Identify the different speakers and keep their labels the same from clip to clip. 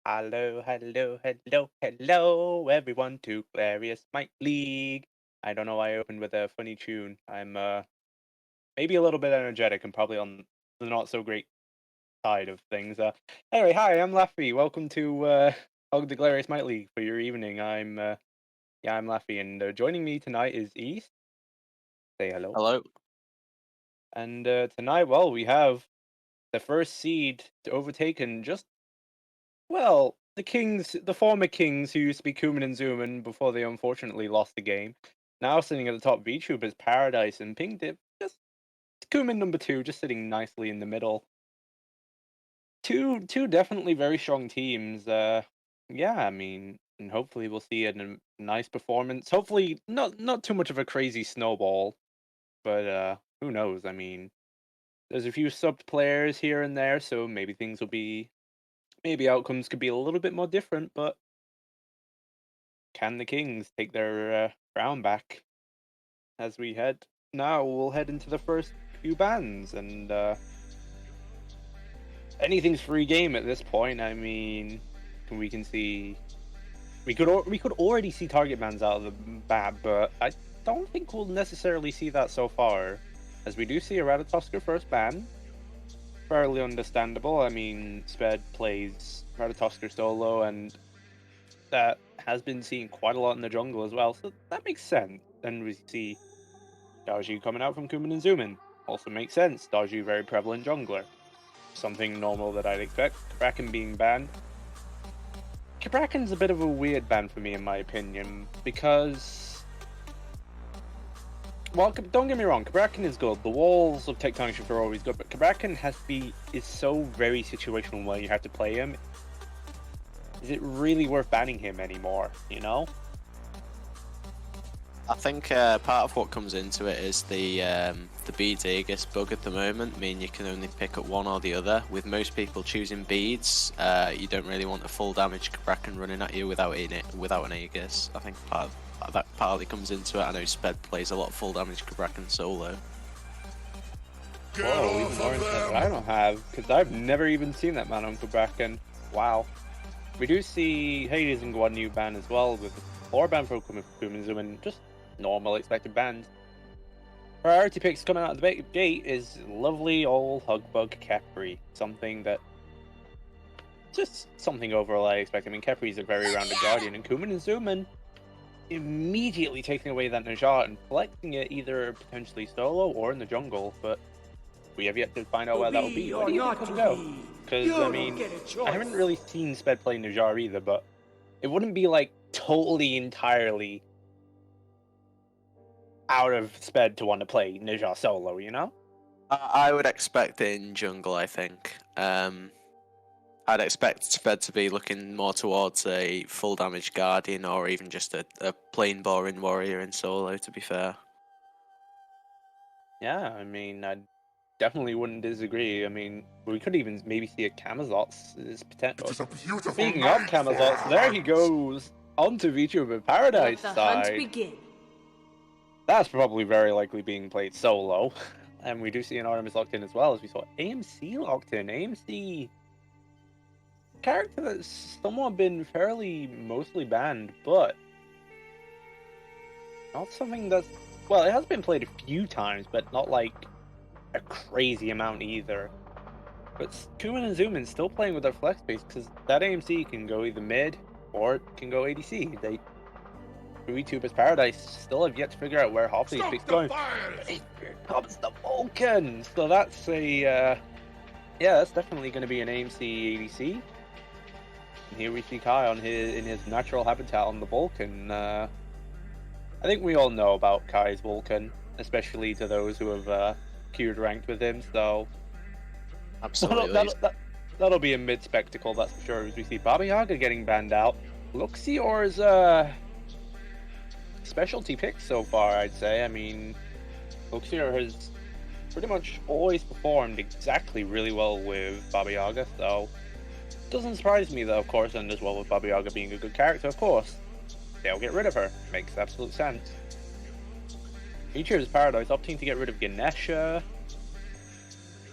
Speaker 1: Hello, hello, hello, hello, everyone to Glorious Might League. I don't know why I opened with a funny tune. I'm maybe a little bit energetic and probably on the not so great side of things. Anyway, hi, I'm Laffy. Welcome to the Glorious Might League for your evening. I'm Laffy, and joining me tonight is East. Say hello.
Speaker 2: Hello.
Speaker 1: And tonight, well, we have the first seed to overtaken just the Kings, the former Kings who used to be Kuman and Zuman before they unfortunately lost the game, now sitting at the top, VTubers Paradise and Pink Dip, just Kuman number two, just sitting nicely in the middle. Two definitely very strong teams. Yeah, I mean, and hopefully we'll see a nice performance. Hopefully not too much of a crazy snowball, but who knows? I mean, there's a few subbed players here and there, so maybe outcomes could be a little bit more different, but can the Kings take their crown back as we head? Now we'll head into the first few bands, and anything's free game at this point. I mean, we can see we could already see target bans out of the bat, but I don't think we'll necessarily see that so far, as we do see a Ratatosker first ban. Fairly understandable. I mean, Sped plays Ratatosker solo, and that has been seen quite a lot in the jungle as well, so that makes sense. And we see Daju coming out from Kuman and Zumin. Also makes sense. Daju, very prevalent jungler. Something normal that I'd expect. Kraken being banned. Kraken's a bit of a weird ban for me, in my opinion, because, well, don't get me wrong, Kraken is good. The walls of Tectonic Shift are always good, but Kraken is so very situational when you have to play him. Is it really worth banning him anymore, you know?
Speaker 2: I think part of what comes into it is the beads Aegis bug at the moment, meaning you can only pick up one or the other. With most people choosing beads, you don't really want a full damage Kraken running at you without an Aegis. I think part of that partly comes into it. I know Sped plays a lot of full damage Kraken solo.
Speaker 1: Whoa, even more insight that I don't have, because I've never even seen that man on Kraken. Wow. We do see Hades and Guan ban as well, with 4 ban for Kuminzum and just normal expected bans. Priority picks coming out of the gate is lovely old Hugbug Kepri. Just something overall I expect. I mean, Kepri's a very rounded Guardian, and Kuman and Zuman immediately taking away that Najat and collecting it either potentially solo or in the jungle, but we have yet to find out where that will be. Where do you think it'll go? Because, I mean, I haven't really seen Sped play Najar either, but it wouldn't be like totally entirely out of Sped to want to play Najar solo, you know?
Speaker 2: I would expect in jungle, I think. I'd expect Sped to be looking more towards a full damage Guardian or even just a plain boring warrior in solo, to be fair.
Speaker 1: Yeah, I mean, I definitely wouldn't disagree. I mean, we could even maybe see a Camazotz as potential. Speaking of Camazotz, there he goes onto VTuber Paradise
Speaker 3: Let the
Speaker 1: side.
Speaker 3: hunt begin.
Speaker 1: That's probably very likely being played solo. And we do see an Artemis locked in as well, as we saw AMC locked in. AMC, character that's somewhat been fairly mostly banned, but not something that's, well, it has been played a few times, but not like a crazy amount either. But Kuman and Zumin still playing with their flex base, because that AMC can go either mid or it can go ADC. VTuber's Paradise still have yet to figure out where half these picks going. Here comes the Vulcan! So that's yeah, that's definitely going to be an AMC ADC. And here we see Kai in his natural habitat on the Vulcan. I think we all know about Kai's Vulcan, especially to those who have queued ranked with him. So
Speaker 2: Absolutely.
Speaker 1: that'll be a mid spectacle, that's for sure. As we see Baba Yaga getting banned out, Luxior's specialty pick so far, I'd say. I mean, Luxior has pretty much always performed exactly really well with Baba Yaga, so doesn't surprise me though, of course, and as well with Baba Yaga being a good character, of course. They'll get rid of her. Makes absolute sense. VTuber's Paradise opting to get rid of Ganesha.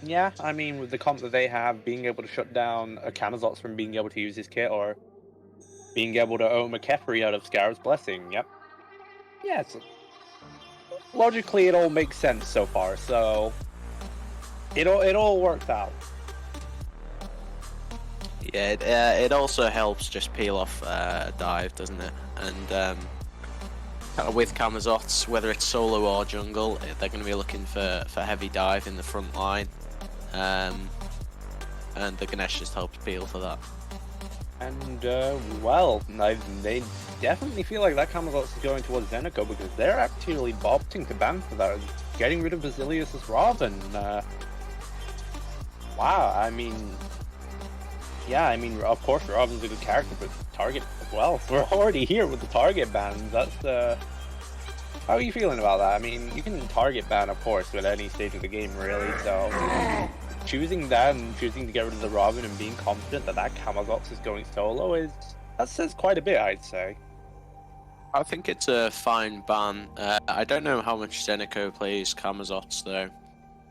Speaker 1: Yeah, I mean, with the comp that they have, being able to shut down a Camazotz from being able to use his kit, or being able to own a Kefri out of Scarab's Blessing, yep. Yeah, logically it all makes sense so far, so it all works out.
Speaker 2: Yeah, it also helps just peel off a dive, doesn't it? And with Camazotz, whether it's solo or jungle, they're going to be looking for heavy dive in the front line. And the Ganesh just helps peel for that.
Speaker 1: And, well, they definitely feel like that Camazotz is going towards Zenico because they're actually opting to ban for that, getting rid of Basilius' Robin. Wow, I mean, yeah, I mean, of course, Robin's a good character, but Target as well. We're already here with the Target ban. That's, how are you feeling about that? I mean, you can Target ban, of course, with any stage of the game, really, so choosing that and choosing to get rid of the Robin and being confident that that Camazotz is going solo that says quite a bit, I'd say.
Speaker 2: I think it's a fine ban. I don't know how much Zenico plays Camazotz, though.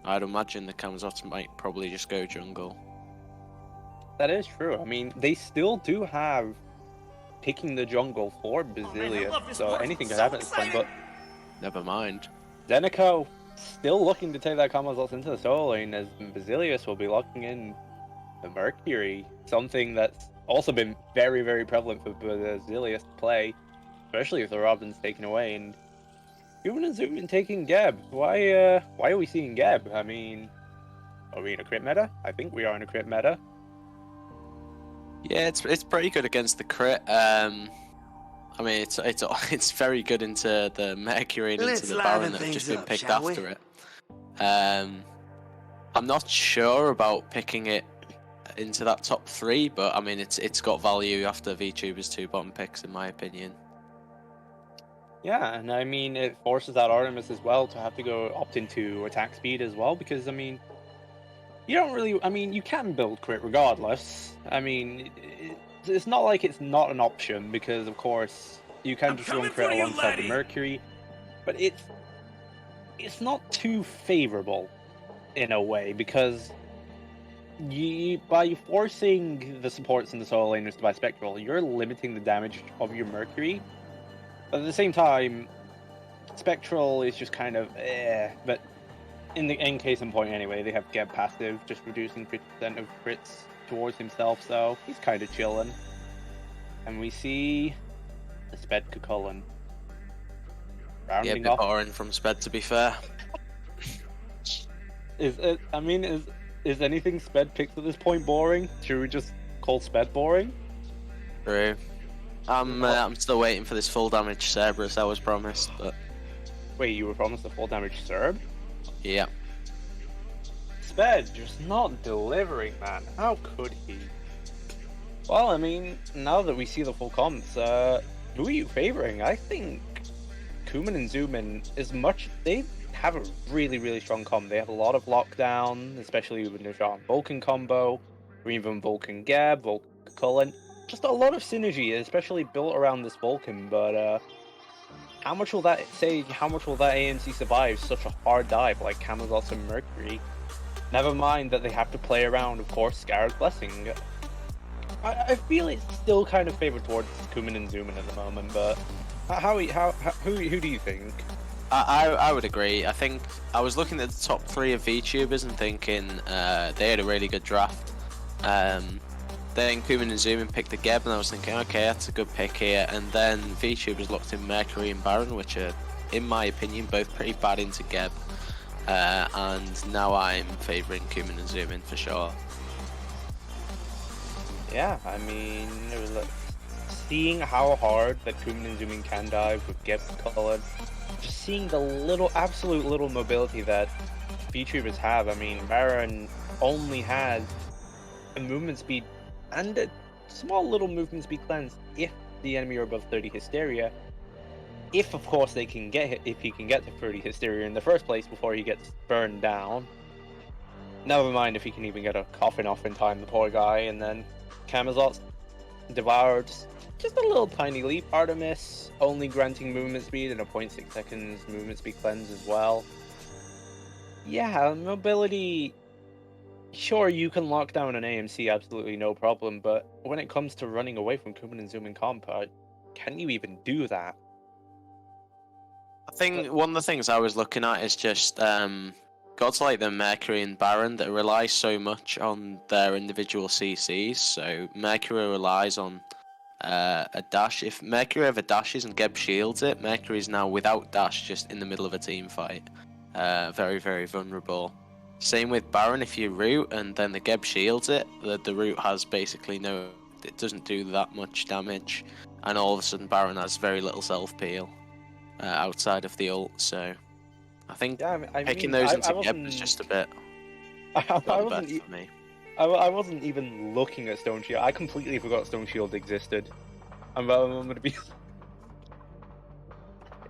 Speaker 2: I'd imagine the Camazotz might probably just go jungle.
Speaker 1: That is true. I mean, they still do have picking the jungle for Basilius, so anything could happen at this point, but
Speaker 2: Never mind.
Speaker 1: Zenico still looking to take that Camazotz into the solo lane, as Basilius will be locking in the Mercury, something that's also been very, very prevalent for Basilius to play, especially if the Robin's taken away, and Human and Zoom taking Geb. Why are we seeing Geb? I mean, are we in a crit meta? I think we are in a crit meta.
Speaker 2: Yeah, it's pretty good against the crit. I mean, it's very good into the Mercury and into the Baron that have just been picked after it. I'm not sure about picking it into that top 3, but I mean, it's got value after VTuber's 2 bottom picks, in my opinion.
Speaker 1: Yeah, and I mean, it forces out Artemis as well to have to go opt into attack speed as well, because, I mean, you don't really, I mean, you can build crit regardless. I mean, it's not like it's not an option, because, of course, you can just run crit alongside the Mercury, but it's not too favorable, in a way, because by forcing the supports in the solo laners to buy Spectral, you're limiting the damage of your Mercury. But at the same time, Spectral is just kind of but in the end case in point anyway, they have Geb passive, just reducing 50% of crits towards himself, so he's kind of chilling. And we see the Sped Cucullin.
Speaker 2: Yeah, a bit boring from Sped, to be fair.
Speaker 1: Is anything Sped picked at this point boring? Should we just call Sped boring?
Speaker 2: True. I'm still waiting for this full damage Cerberus I was promised, but...
Speaker 1: Wait, you were promised a full damage Cerb?
Speaker 2: Yeah.
Speaker 1: Sped just not delivering, man. How could he? Well, I mean, now that we see the full comps, who are you favoring? I think Kuman and Zoomin, they have a really, really strong comp. They have a lot of lockdown, especially with the Jean Vulcan combo, or even Vulcan Geb, Vulcan Cullen. Just a lot of synergy, especially built around this Vulcan, but how much will that AMC survive such a hard dive like Camazotz and Mercury? Never mind that they have to play around, of course, Scarab's Blessing. I feel it's still kind of favored towards Kuman and Zoomin at the moment, but who do you think?
Speaker 2: I would agree. I think I was looking at the top 3 of VTubers and thinking they had a really good draft. Then Kuman and Zoomin picked the Geb, and I was thinking, okay, that's a good pick here. And then VTubers looked in Mercury and Baron, which are, in my opinion, both pretty bad into Geb. And now I'm favouring Kuman and Zoomin for sure.
Speaker 1: Yeah, I mean, it was seeing how hard that Kuman and Zoomin can dive with Geb colored, just seeing the absolute little mobility that VTubers have. I mean, Baron only has a movement speed and a small little movement speed cleanse if the enemy are above 30 Hysteria. If, of course, he can get to 30 Hysteria in the first place before he gets burned down. Never mind if he can even get a coffin off in time, the poor guy. And then Camazotz devoured just a little tiny leap. Artemis only granting movement speed and a 0.6 seconds movement speed cleanse as well. Yeah, mobility Sure, you can lock down an AMC, absolutely no problem, but when it comes to running away from Kuman and Zoom comp, can you even do that?
Speaker 2: I think one of the things I was looking at is just gods like the Mercury and Baron that rely so much on their individual CCs. So Mercury relies on a dash. If Mercury ever dashes and Geb shields it, Mercury is now without dash, just in the middle of a team fight. Very, very vulnerable. Same with Baron. If you root and then the Geb shields it, the root has basically no. It doesn't do that much damage, and all of a sudden Baron has very little self peel outside of the ult. So I think
Speaker 1: Yeah,
Speaker 2: picking those
Speaker 1: I
Speaker 2: into Geb was
Speaker 1: wasn't,
Speaker 2: just a bit
Speaker 1: I
Speaker 2: got the
Speaker 1: wasn't,
Speaker 2: best for me.
Speaker 1: I wasn't even looking at Stone Shield. I completely forgot Stone Shield existed. I'm gonna be.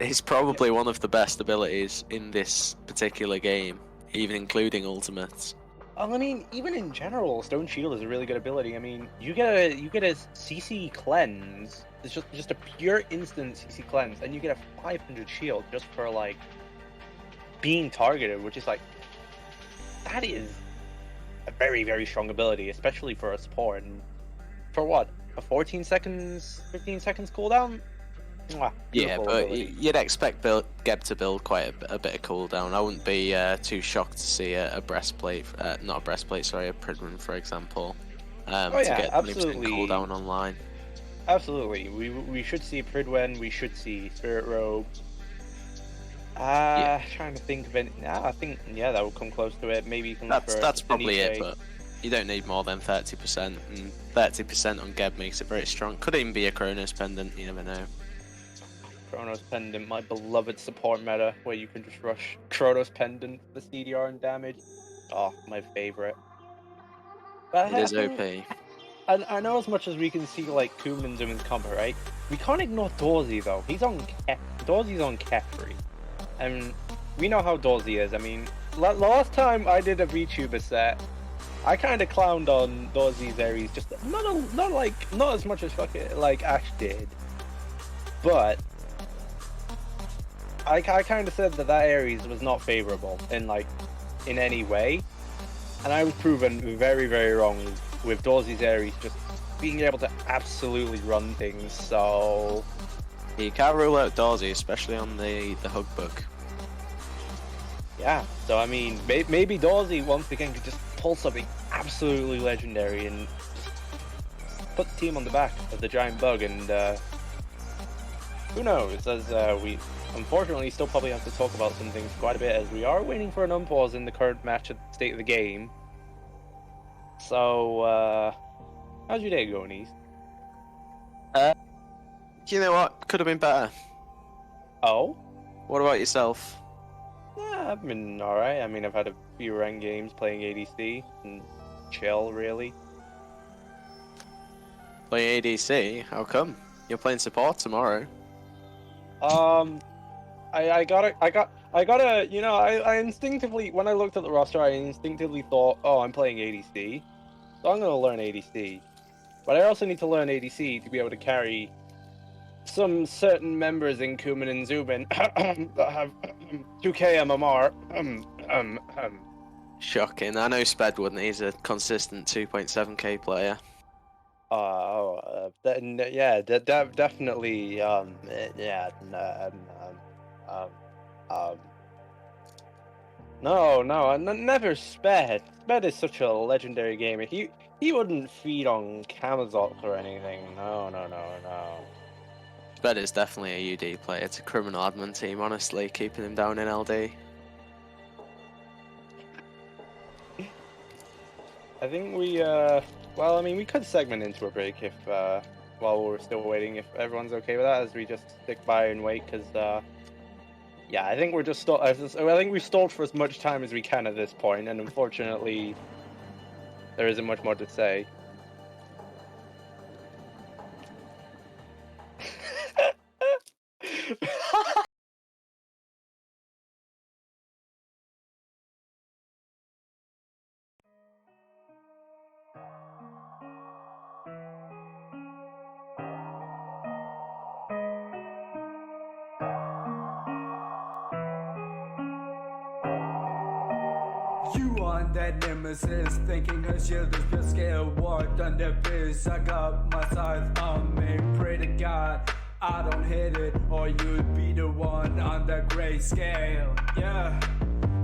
Speaker 2: It's probably one of the best abilities in this particular game, even including ultimates.
Speaker 1: I mean, even in general, Stone Shield is a really good ability. I mean, you get a CC cleanse. It's just a pure instant CC cleanse, and you get a 500 shield just for like being targeted, which is like that is a very very strong ability, especially for a support. And for what, a 14 seconds, 15 seconds cooldown? Mwah,
Speaker 2: Yeah,
Speaker 1: beautiful
Speaker 2: but
Speaker 1: ability.
Speaker 2: you'd expect Geb to build quite a bit of cooldown. I wouldn't be too shocked to see a breastplate, not a breastplate, sorry, a Pridman, for example,
Speaker 1: Oh
Speaker 2: to
Speaker 1: yeah,
Speaker 2: get 20%
Speaker 1: absolutely,
Speaker 2: cooldown online.
Speaker 1: absolutely. We should see Pridwen. We should see Spirit Robe.
Speaker 2: Yeah,
Speaker 1: Trying to think of it. Nah, I think yeah, that will come close to it. Maybe you can look for
Speaker 2: that's probably it,
Speaker 1: Deniche.
Speaker 2: but you don't need more than 30%, and 30% on Geb makes it very strong. Could even be a Kronos pendant, you never know.
Speaker 1: Chronos Pendant, my beloved support meta, where you can just rush Chronos Pendant for CDR and damage. Oh, my favorite. But
Speaker 2: It
Speaker 1: I
Speaker 2: is
Speaker 1: think
Speaker 2: OP.
Speaker 1: I know as much as we can see like Kuman and Zoom combo, right? We can't ignore Dorsey though. He's on Dorsey's on Kefri, and we know how Dorsey is. I mean, last time I did a VTuber set, I kind of clowned on Dorsey's Ares, just not as much as fucking like Ash did, but I kind of said that Ares was not favorable in any way, and I was proven very very wrong with Dorsey's Ares just being able to absolutely run things. So
Speaker 2: You can't rule out Dorsey, especially on the hug book.
Speaker 1: yeah, so I mean maybe Dorsey once again could just pull something absolutely legendary and just put the team on the back of the giant bug, and who knows, as we unfortunately still probably have to talk about some things quite a bit, as we are waiting for an unpause in the current match at the state of the game. So, how's your day going, East?
Speaker 2: You know what? Could have been better.
Speaker 1: Oh?
Speaker 2: What about yourself?
Speaker 1: Yeah, I've been alright. I mean, I've had a few ranked games playing ADC and chill, really.
Speaker 2: Playing ADC? How come? You're playing support tomorrow.
Speaker 1: Um, I gotta, I instinctively, when I looked at the roster, I instinctively thought, oh, I'm playing ADC, so I'm gonna learn ADC. But I also need to learn ADC to be able to carry some certain members in Kuman and Zubin that have 2k MMR.
Speaker 2: Shocking. I know Sped wouldn't. He's a consistent 2.7k player.
Speaker 1: Yeah, definitely. Yeah. Um, um, no, never Sped. Sped is such a legendary gamer. He wouldn't feed on Camazotz or anything. No.
Speaker 2: Sped is definitely a UD player. It's a criminal admin team, honestly, keeping him down in LD.
Speaker 1: I think well, I mean, we could segment into a break if, while we're still waiting, if everyone's okay with that, as we just stick by and wait, because, yeah, I think we're just I think we've stalled for as much time as we can at this point, and unfortunately, there isn't much more to say.
Speaker 3: You are one that nemesis, thinking her shield is pure scale. Walked on the piss, I got my scythe on me. Pray to God I don't hit it, or you'd be the one on the gray scale. Yeah.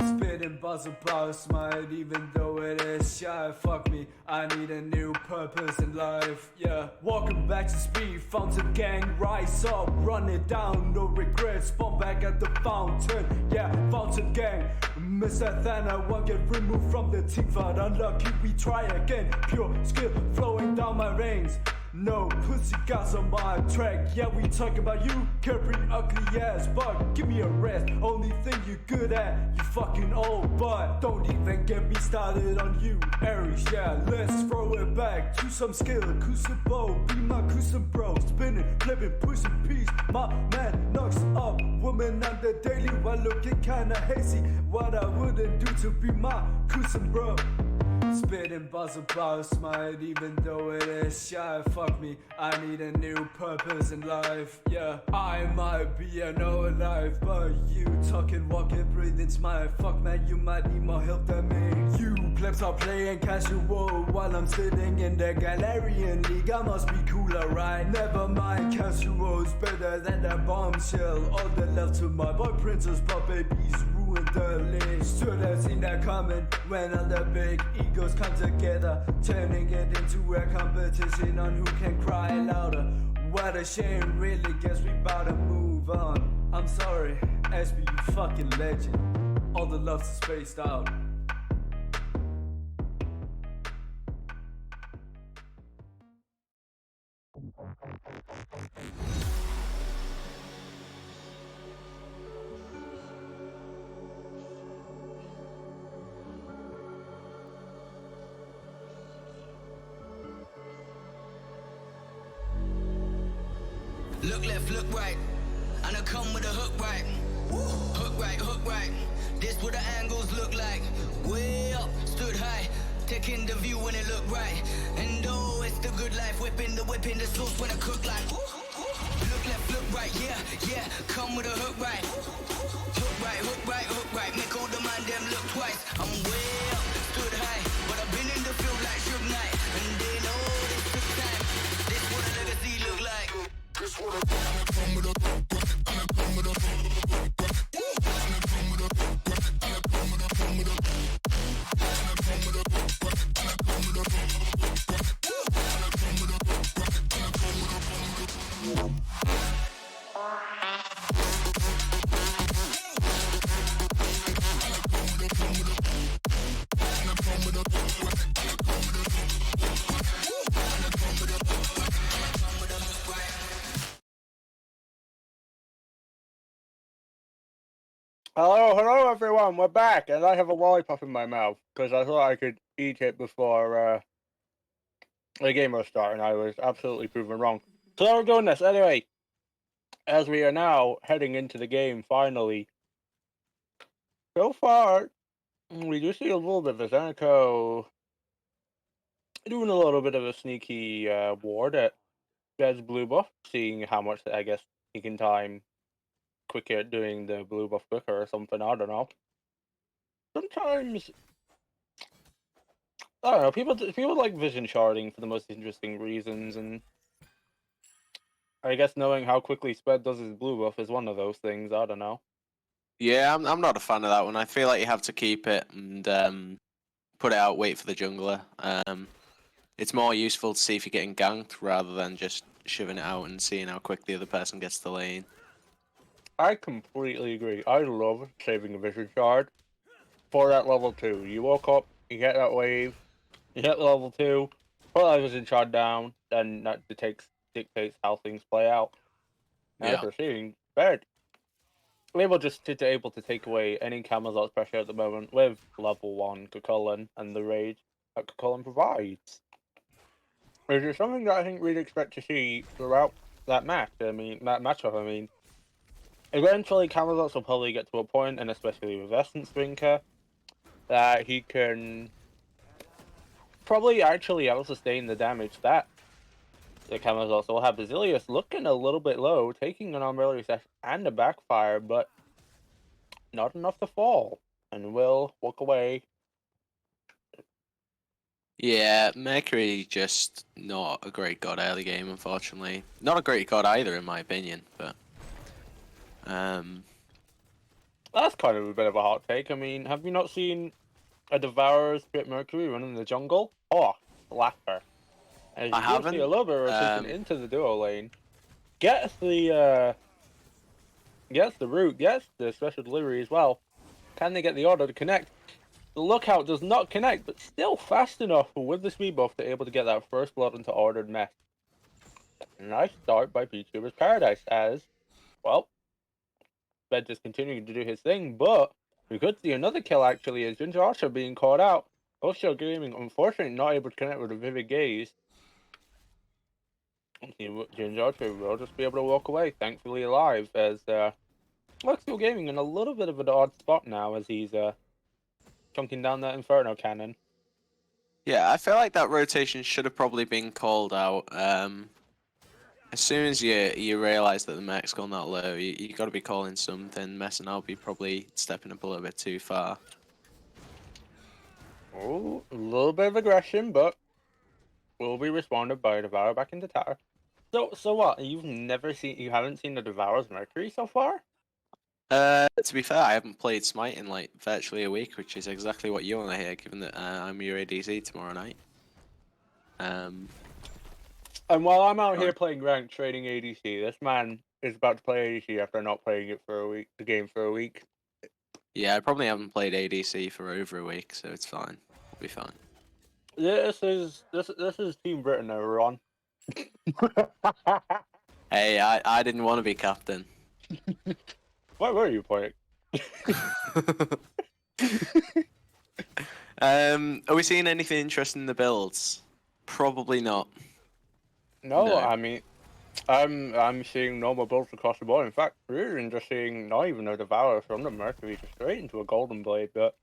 Speaker 3: Spitting buzzer buzz, might even though it is shy. Fuck me, I need a new purpose in life. Yeah, welcome back to speed. Fountain gang, rise up, run it down, no regrets. Spawn back at the fountain. Yeah, fountain gang. Miss Athena won't get removed from the team, but unlucky we try again. Pure skill flowing down my veins. No pussy guys on my track. Yeah, we talk about you, Capri ugly ass, but give me a rest. Only thing you good at, you fucking old, but don't even get me started on you, Aries. Yeah, let's throw it back to some skill. Crucible, be my crucible bro. Spinning, flipping, pushing peace. My man knocks up woman on the daily while looking kinda hazy. What I wouldn't do to be my crucible bro. Spitting buzzer buzz, might even though it is shy. Fuck me, I need a new purpose in life. Yeah, I might be an old life, but you talking, walking, breathing, smile. Fuck man, you might need more help than me. You plebs are playing casual while I'm sitting in the Galarian League. I must be cooler, right? Never mind, casual's better than that bombshell. All the love to my boy princess, but babies ruined the league. Should have seen that coming when all the big egos come together, turning it into a competition on who can cry louder. What a shame, really guess we bout to move on. I'm sorry, SB, you fucking legend. All the love's spaced out.
Speaker 4: Look left, look right, and I come with a hook right. Hook right, hook right. This what the angles look like. Way up, stood high, taking the view when it look right. And oh, it's the good life, whipping the sauce when I cook like. Look left, look right, yeah, yeah. Come with a hook right. Hook right, hook right, hook right. Make all the man them look twice. I'm way up, stood high, but I've been in the field like Suge Knight. And they know this took time. This what a legacy look like. This what a come with a and I come with a
Speaker 1: Hello everyone, we're back, and I have a lollipop in my mouth, because I thought I could eat it before the game was starting. I was absolutely proven wrong. So we're doing this, anyway, as we are now heading into the game, finally. So far, we do see a little bit of Zenico doing a little bit of a sneaky ward at Bed's blue buff, seeing how much, I guess, he can time quicker doing the blue buff quicker or something, I don't know. Sometimes, I don't know, people like vision sharding for the most interesting reasons, and I guess knowing how quickly Sped does his blue buff is one of those things, I don't know.
Speaker 2: Yeah, I'm not a fan of that one. I feel like you have to keep it and put it out, wait for the jungler. It's more useful to see if you're getting ganked rather than just shoving it out and seeing how quick the other person gets to the lane.
Speaker 1: I completely agree. I love saving a vision shard for that level 2. You woke up, you get that wave, you hit level 2, put that vision shard down, then that dictates how things play out. And as we're seeing, Bed able to take away any Camelot's pressure at the moment with level 1 Cucullin and the rage that Cucullin provides. Which is something that I think we'd expect to see throughout that match. Matchup. Eventually Camelot's will probably get to a point, and especially with Essence Drinker, that he can probably actually out-sustain the damage that the Camelot's will have. Basilius looking a little bit low, taking an Umbrella Recession and a Backfire, but not enough to fall, and will walk away
Speaker 2: Yeah, Mercury just not a great god early game, unfortunately. Not a great god either, in my opinion. But
Speaker 1: That's kind of a bit of a hot take. I mean, have you not seen a Devourer Spirit Mercury running in the jungle? Oh, slapper. As
Speaker 2: I
Speaker 1: you do see a
Speaker 2: haven't.
Speaker 1: little bit of rotation into the duo lane. Gets the root, gets the special delivery as well. Can they get the order to connect? The lookout does not connect, but still fast enough with the speed buff to able to get that first blood into ordered mess. Nice start by PTuber's Paradise as, well, Bed just continuing to do his thing, but we could see another kill actually as Ginger Archer being caught out. Also Gaming, unfortunately, not able to connect with a Vivid Gaze. Ginger Archer will just be able to walk away, thankfully alive, as Luxio Gaming in a little bit of an odd spot now as he's chunking down that Inferno cannon.
Speaker 2: Yeah, I feel like that rotation should have probably been called out. As soon as you realise that the mech's gone that low, you got to be calling something. Messing up, be probably stepping up a little bit too far.
Speaker 1: Oh, a little bit of aggression, but will be responded by a Devourer back into tower. So what? You haven't seen the Devourer's Mercury so far?
Speaker 2: To be fair, I haven't played Smite in like virtually a week, which is exactly what you want to hear, given that I'm your ADC tomorrow night.
Speaker 1: And while I'm out here playing ranked trading ADC, this man is about to play ADC after not playing it for a week. The game for a week.
Speaker 2: Yeah, I probably haven't played ADC for over a week, so it's fine. We'll be fine.
Speaker 1: This is Team Britain that we're on.
Speaker 2: Hey, I didn't want to be captain.
Speaker 1: Why were you playing?
Speaker 2: Are we seeing anything interesting in the builds? Probably not.
Speaker 1: No,
Speaker 2: No.
Speaker 1: I mean, I'm seeing normal builds across the board. In fact, we're even just seeing not even a Devourer from the Mercury, just straight into a Golden Blade. But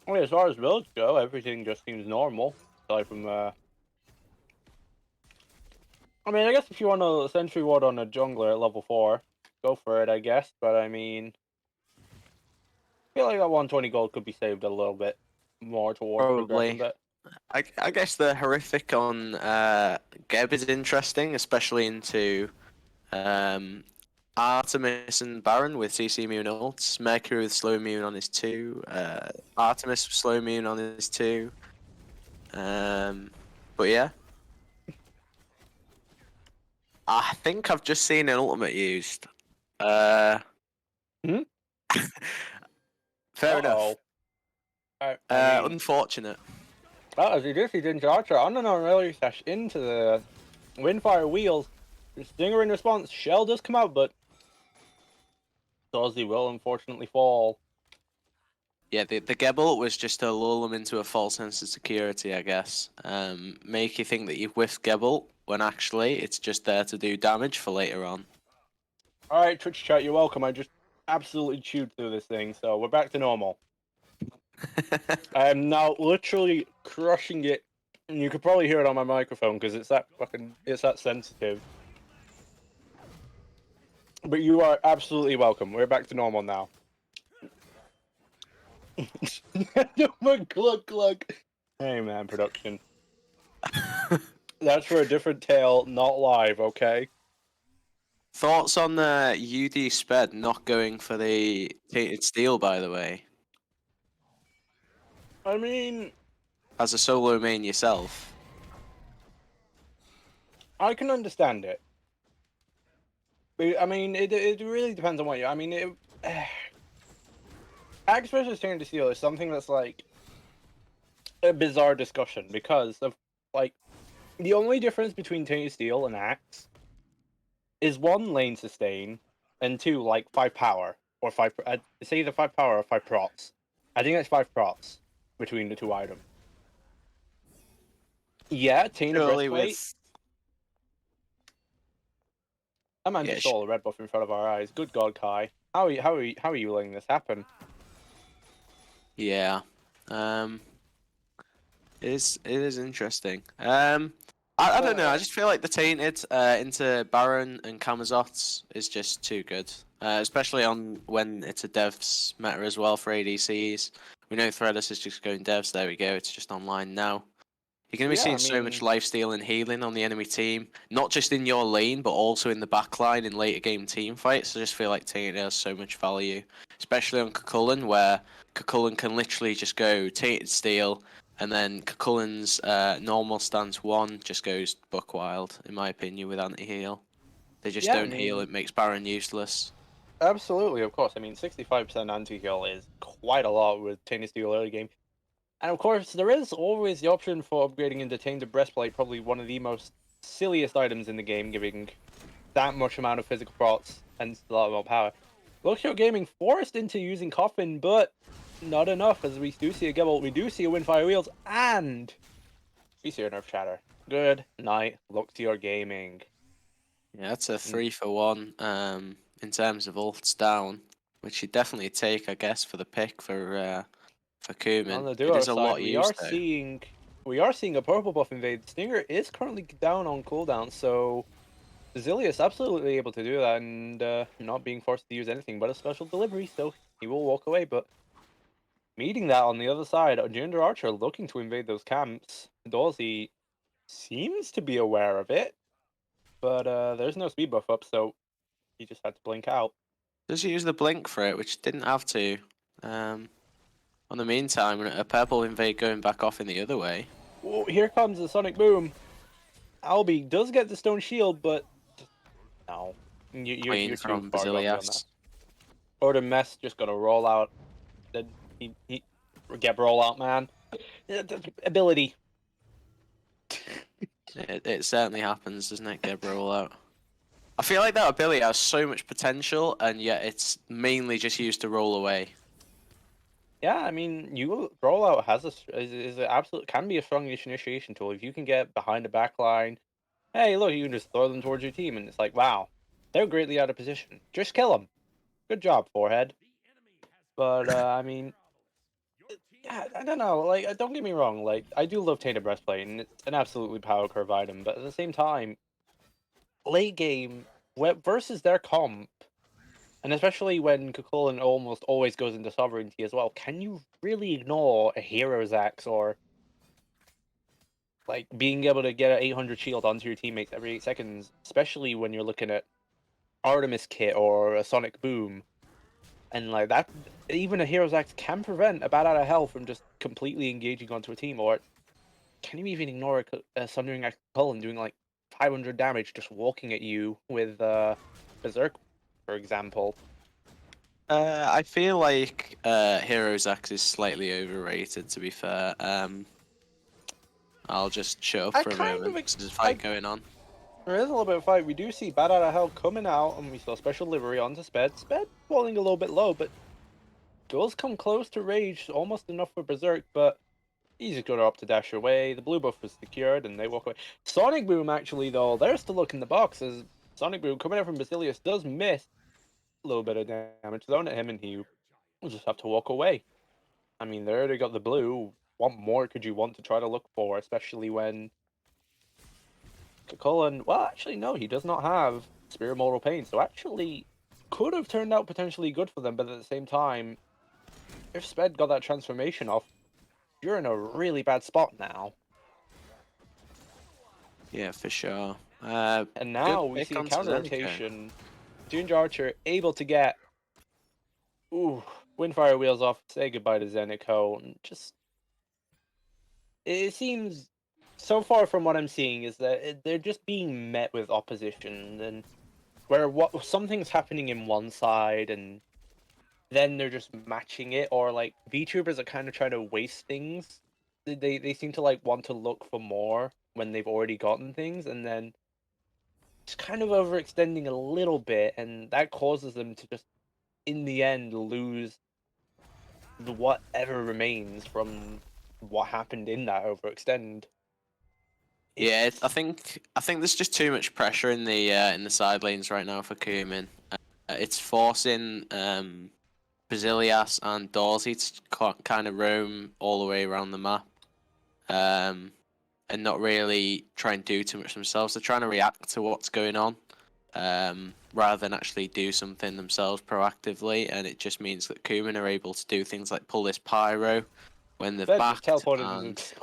Speaker 1: I mean, as far as builds go, everything just seems normal. Aside from, I mean, I guess if you want a Sentry Ward on a jungler at level 4, go for it, I guess. But I mean, I feel like that 120 gold could be saved a little bit more towards progression.
Speaker 2: Probably.
Speaker 1: But
Speaker 2: I guess the horrific on Geb is interesting, especially into Artemis and Baron with CC immune ults, Mercury with slow immune on his 2, Artemis with slow immune on his 2. But yeah. I think I've just seen an ultimate used. Fair enough. Unfortunate.
Speaker 1: Well, as he did, he didn't Archer on an early dash into the Windfire wheels. Stinger in response. Shell does come out, but Dozzy will unfortunately fall.
Speaker 2: Yeah, the Gebel was just to lull them into a false sense of security, I guess. Make you think that you've whiffed Gebel, when actually it's just there to do damage for later on.
Speaker 1: Alright, Twitch chat, you're welcome. I just absolutely chewed through this thing, so we're back to normal. I am now literally crushing it, and you could probably hear it on my microphone because it's that sensitive. But you are absolutely welcome. We're back to normal now. Glug glug. Hey man, production. That's for a different tale, not live, okay?
Speaker 2: Thoughts on the UD Sped not going for the Tainted Steel, by the way?
Speaker 1: I mean,
Speaker 2: As a solo main yourself.
Speaker 1: I can understand it. But, I mean, it really depends on what you... I mean, Axe versus Tainted Steel is something that's, like, a bizarre discussion because of, like, the only difference between Tainted Steel and Axe is 1, lane sustain, and 2, like, 5 power. Or 5... it's either 5 power or 5 procs. I think it's 5 procs between the 2 items. Yeah, Tainted Breastplate... That man just stole a red buff in front of our eyes. Good God, Kai. How are you letting this happen?
Speaker 2: Yeah. It is interesting. I don't know. I just feel like the Tainted into Baron and Kamazots is just too good. Especially on when it's a devs meta as well for ADCs. We know Threadless is just going devs. There we go. It's just online now. You're going to be
Speaker 1: Yeah,
Speaker 2: seeing
Speaker 1: I
Speaker 2: so much
Speaker 1: mean,
Speaker 2: lifesteal and healing on the enemy team, not just in your lane, but also in the backline in later game team fights. I just feel like Tainted has so much value, especially on Cucullin, where Cucullin can literally just go Tainted Steel, and then Cucullin's normal stance 1 just goes buck wild, in my opinion, with anti-heal. They just
Speaker 1: yeah, I
Speaker 2: don't heal,
Speaker 1: mean,
Speaker 2: it makes Baron useless.
Speaker 1: absolutely, of course. I mean, 65% anti-heal is quite a lot with Tainted Steel early game. And of course, there is always the option for upgrading into Tainted Breastplate, probably one of the most silliest items in the game, giving that much amount of physical procs and a lot more power. Luxio Gaming forced into using Coffin, but not enough, as we do see a Gibble, we do see a Windfire Wheels, and we see a Nerf Shatter. Good night, Luxio Gaming.
Speaker 2: Yeah, that's a 3-for-1 in terms of ults down, which you definitely take, I guess, for the pick for
Speaker 1: On
Speaker 2: Kumin.
Speaker 1: the
Speaker 2: It
Speaker 1: duo
Speaker 2: is a
Speaker 1: side,
Speaker 2: lot used though.
Speaker 1: we are seeing a purple buff invade. Stinger is currently down on cooldown, so Zilius absolutely able to do that and not being forced to use anything but a special delivery, so he will walk away. But meeting that on the other side, Ginger Archer looking to invade those camps. Dorsey seems to be aware of it, but there's no speed buff up, so he just had to blink out.
Speaker 2: Does use the blink for it, which didn't have to. On the meantime, a purple invade going back off in the other way.
Speaker 1: Oh, here comes the Sonic Boom. Albie does get the stone shield, but no,
Speaker 2: Clean
Speaker 1: you're too
Speaker 2: from
Speaker 1: far gone beyond that.
Speaker 2: Basilias.
Speaker 1: Or the mess just gonna roll out. Then he get roll out, man. Ability.
Speaker 2: It certainly happens, doesn't it, get roll out? I feel like that ability has so much potential, and yet it's mainly just used to roll away.
Speaker 1: Yeah, I mean, you rollout has is an absolute can be a strong initiation tool if you can get behind the back line. Hey, look, you can just throw them towards your team, and it's like, wow, they're greatly out of position. Just kill them. Good job, forehead. But I mean, yeah, I don't know. Like, don't get me wrong. Like, I do love Tainted Breastplate, and it's an absolutely power curve item. But at the same time, late game versus their comp, and especially when Cucullin almost always goes into sovereignty as well, can you really ignore a Hero's Axe or like being able to get an 800 shield onto your teammates every 8 seconds, especially when you're looking at Artemis Kit or a Sonic Boom? And like that, even a Hero's Axe can prevent a Bat Out of Hell from just completely engaging onto a team. Or can you even ignore a Sundering Axe Cull and doing like 500 damage just walking at you with Berserk, for example?
Speaker 2: I feel like Hero's Axe is slightly overrated, to be fair. I'll just shut up
Speaker 1: I
Speaker 2: for a
Speaker 1: kind
Speaker 2: moment.
Speaker 1: of,
Speaker 2: There's a fight going on.
Speaker 1: there is a little bit of fight. We do see Bat Out of Hell coming out, and we saw special delivery onto Sped. Sped falling a little bit low, but does come close to Rage, almost enough for Berserk, but he's just gonna up to dash away. The blue buff was secured, and they walk away. Sonic Boom, actually, though, they're still looking the box, as Sonic Boom coming out from Basilius does miss a little bit of damage thrown at him, and he will just have to walk away. I mean, they already got the blue. What more could you want to try to look for, especially when Cullen, well, actually, no, he does not have Spirit Mortal Pain, so actually could have turned out potentially good for them, but at the same time, if Sped got that transformation off, you're in a really bad spot now.
Speaker 2: Yeah, for sure.
Speaker 1: And now we
Speaker 2: pick
Speaker 1: see a
Speaker 2: onto
Speaker 1: counter
Speaker 2: Zenico.
Speaker 1: rotation. Ginger Archer able to get Windfire Wheels off, say goodbye to Zenico, and just it seems so far from what I'm seeing is that they're just being met with opposition, and where what something's happening in one side and then they're just matching it, or like VTubers are kind of trying to waste things. They seem to like want to look for more when they've already gotten things, and then just kind of overextending a little bit, and that causes them to just in the end lose the whatever remains from what happened in that overextend.
Speaker 2: Yeah, I think there's just too much pressure in the side lanes right now for Kumin. It's forcing Basilias and Dorsey to kind of roam all the way around the map, and not really try and do too much themselves. They're trying to react to what's going on, rather than actually do something themselves proactively, and it just means that Kumin are able to do things like pull this pyro when they've
Speaker 1: Fed just
Speaker 2: backed
Speaker 1: teleported
Speaker 2: and
Speaker 1: into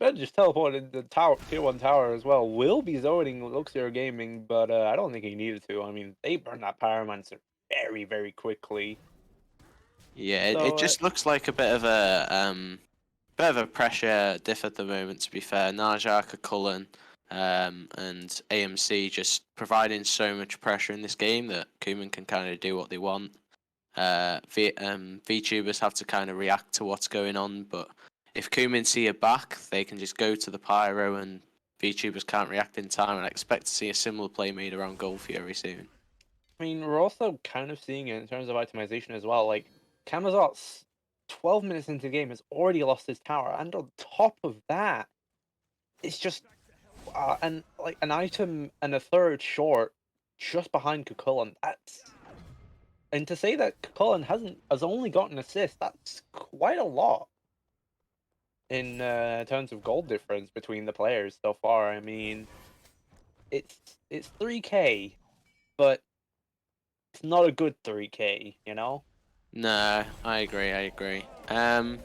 Speaker 1: Sped just teleported the tower, tier 1 tower as well. Will be zoning Luxor Gaming, but I don't think he needed to. I mean, they burned that Pyromancer very, very quickly.
Speaker 2: Yeah, it
Speaker 1: So,
Speaker 2: just looks like a bit of a pressure diff at the moment. To be fair, Narjaka, Cullen, and AMC just providing so much pressure in this game that Kuman can kind of do what they want. VTubers have to kind of react to what's going on, but if Kuman see a back, they can just go to the Pyro, and VTubers can't react in time. And I expect to see a similar play made around Gold Fury soon.
Speaker 1: I mean, we're also kind of seeing it in terms of itemization as well. Like, Camazot's 12 minutes into the game has already lost his tower, and on top of that, it's just and like an item and a third short just behind Kukullan. And to say that Kukullan has only got an assist, that's quite a lot in terms of gold difference between the players so far. I mean, it's 3K, but it's not a good 3K, you know?
Speaker 2: No, I agree. I agree.
Speaker 1: You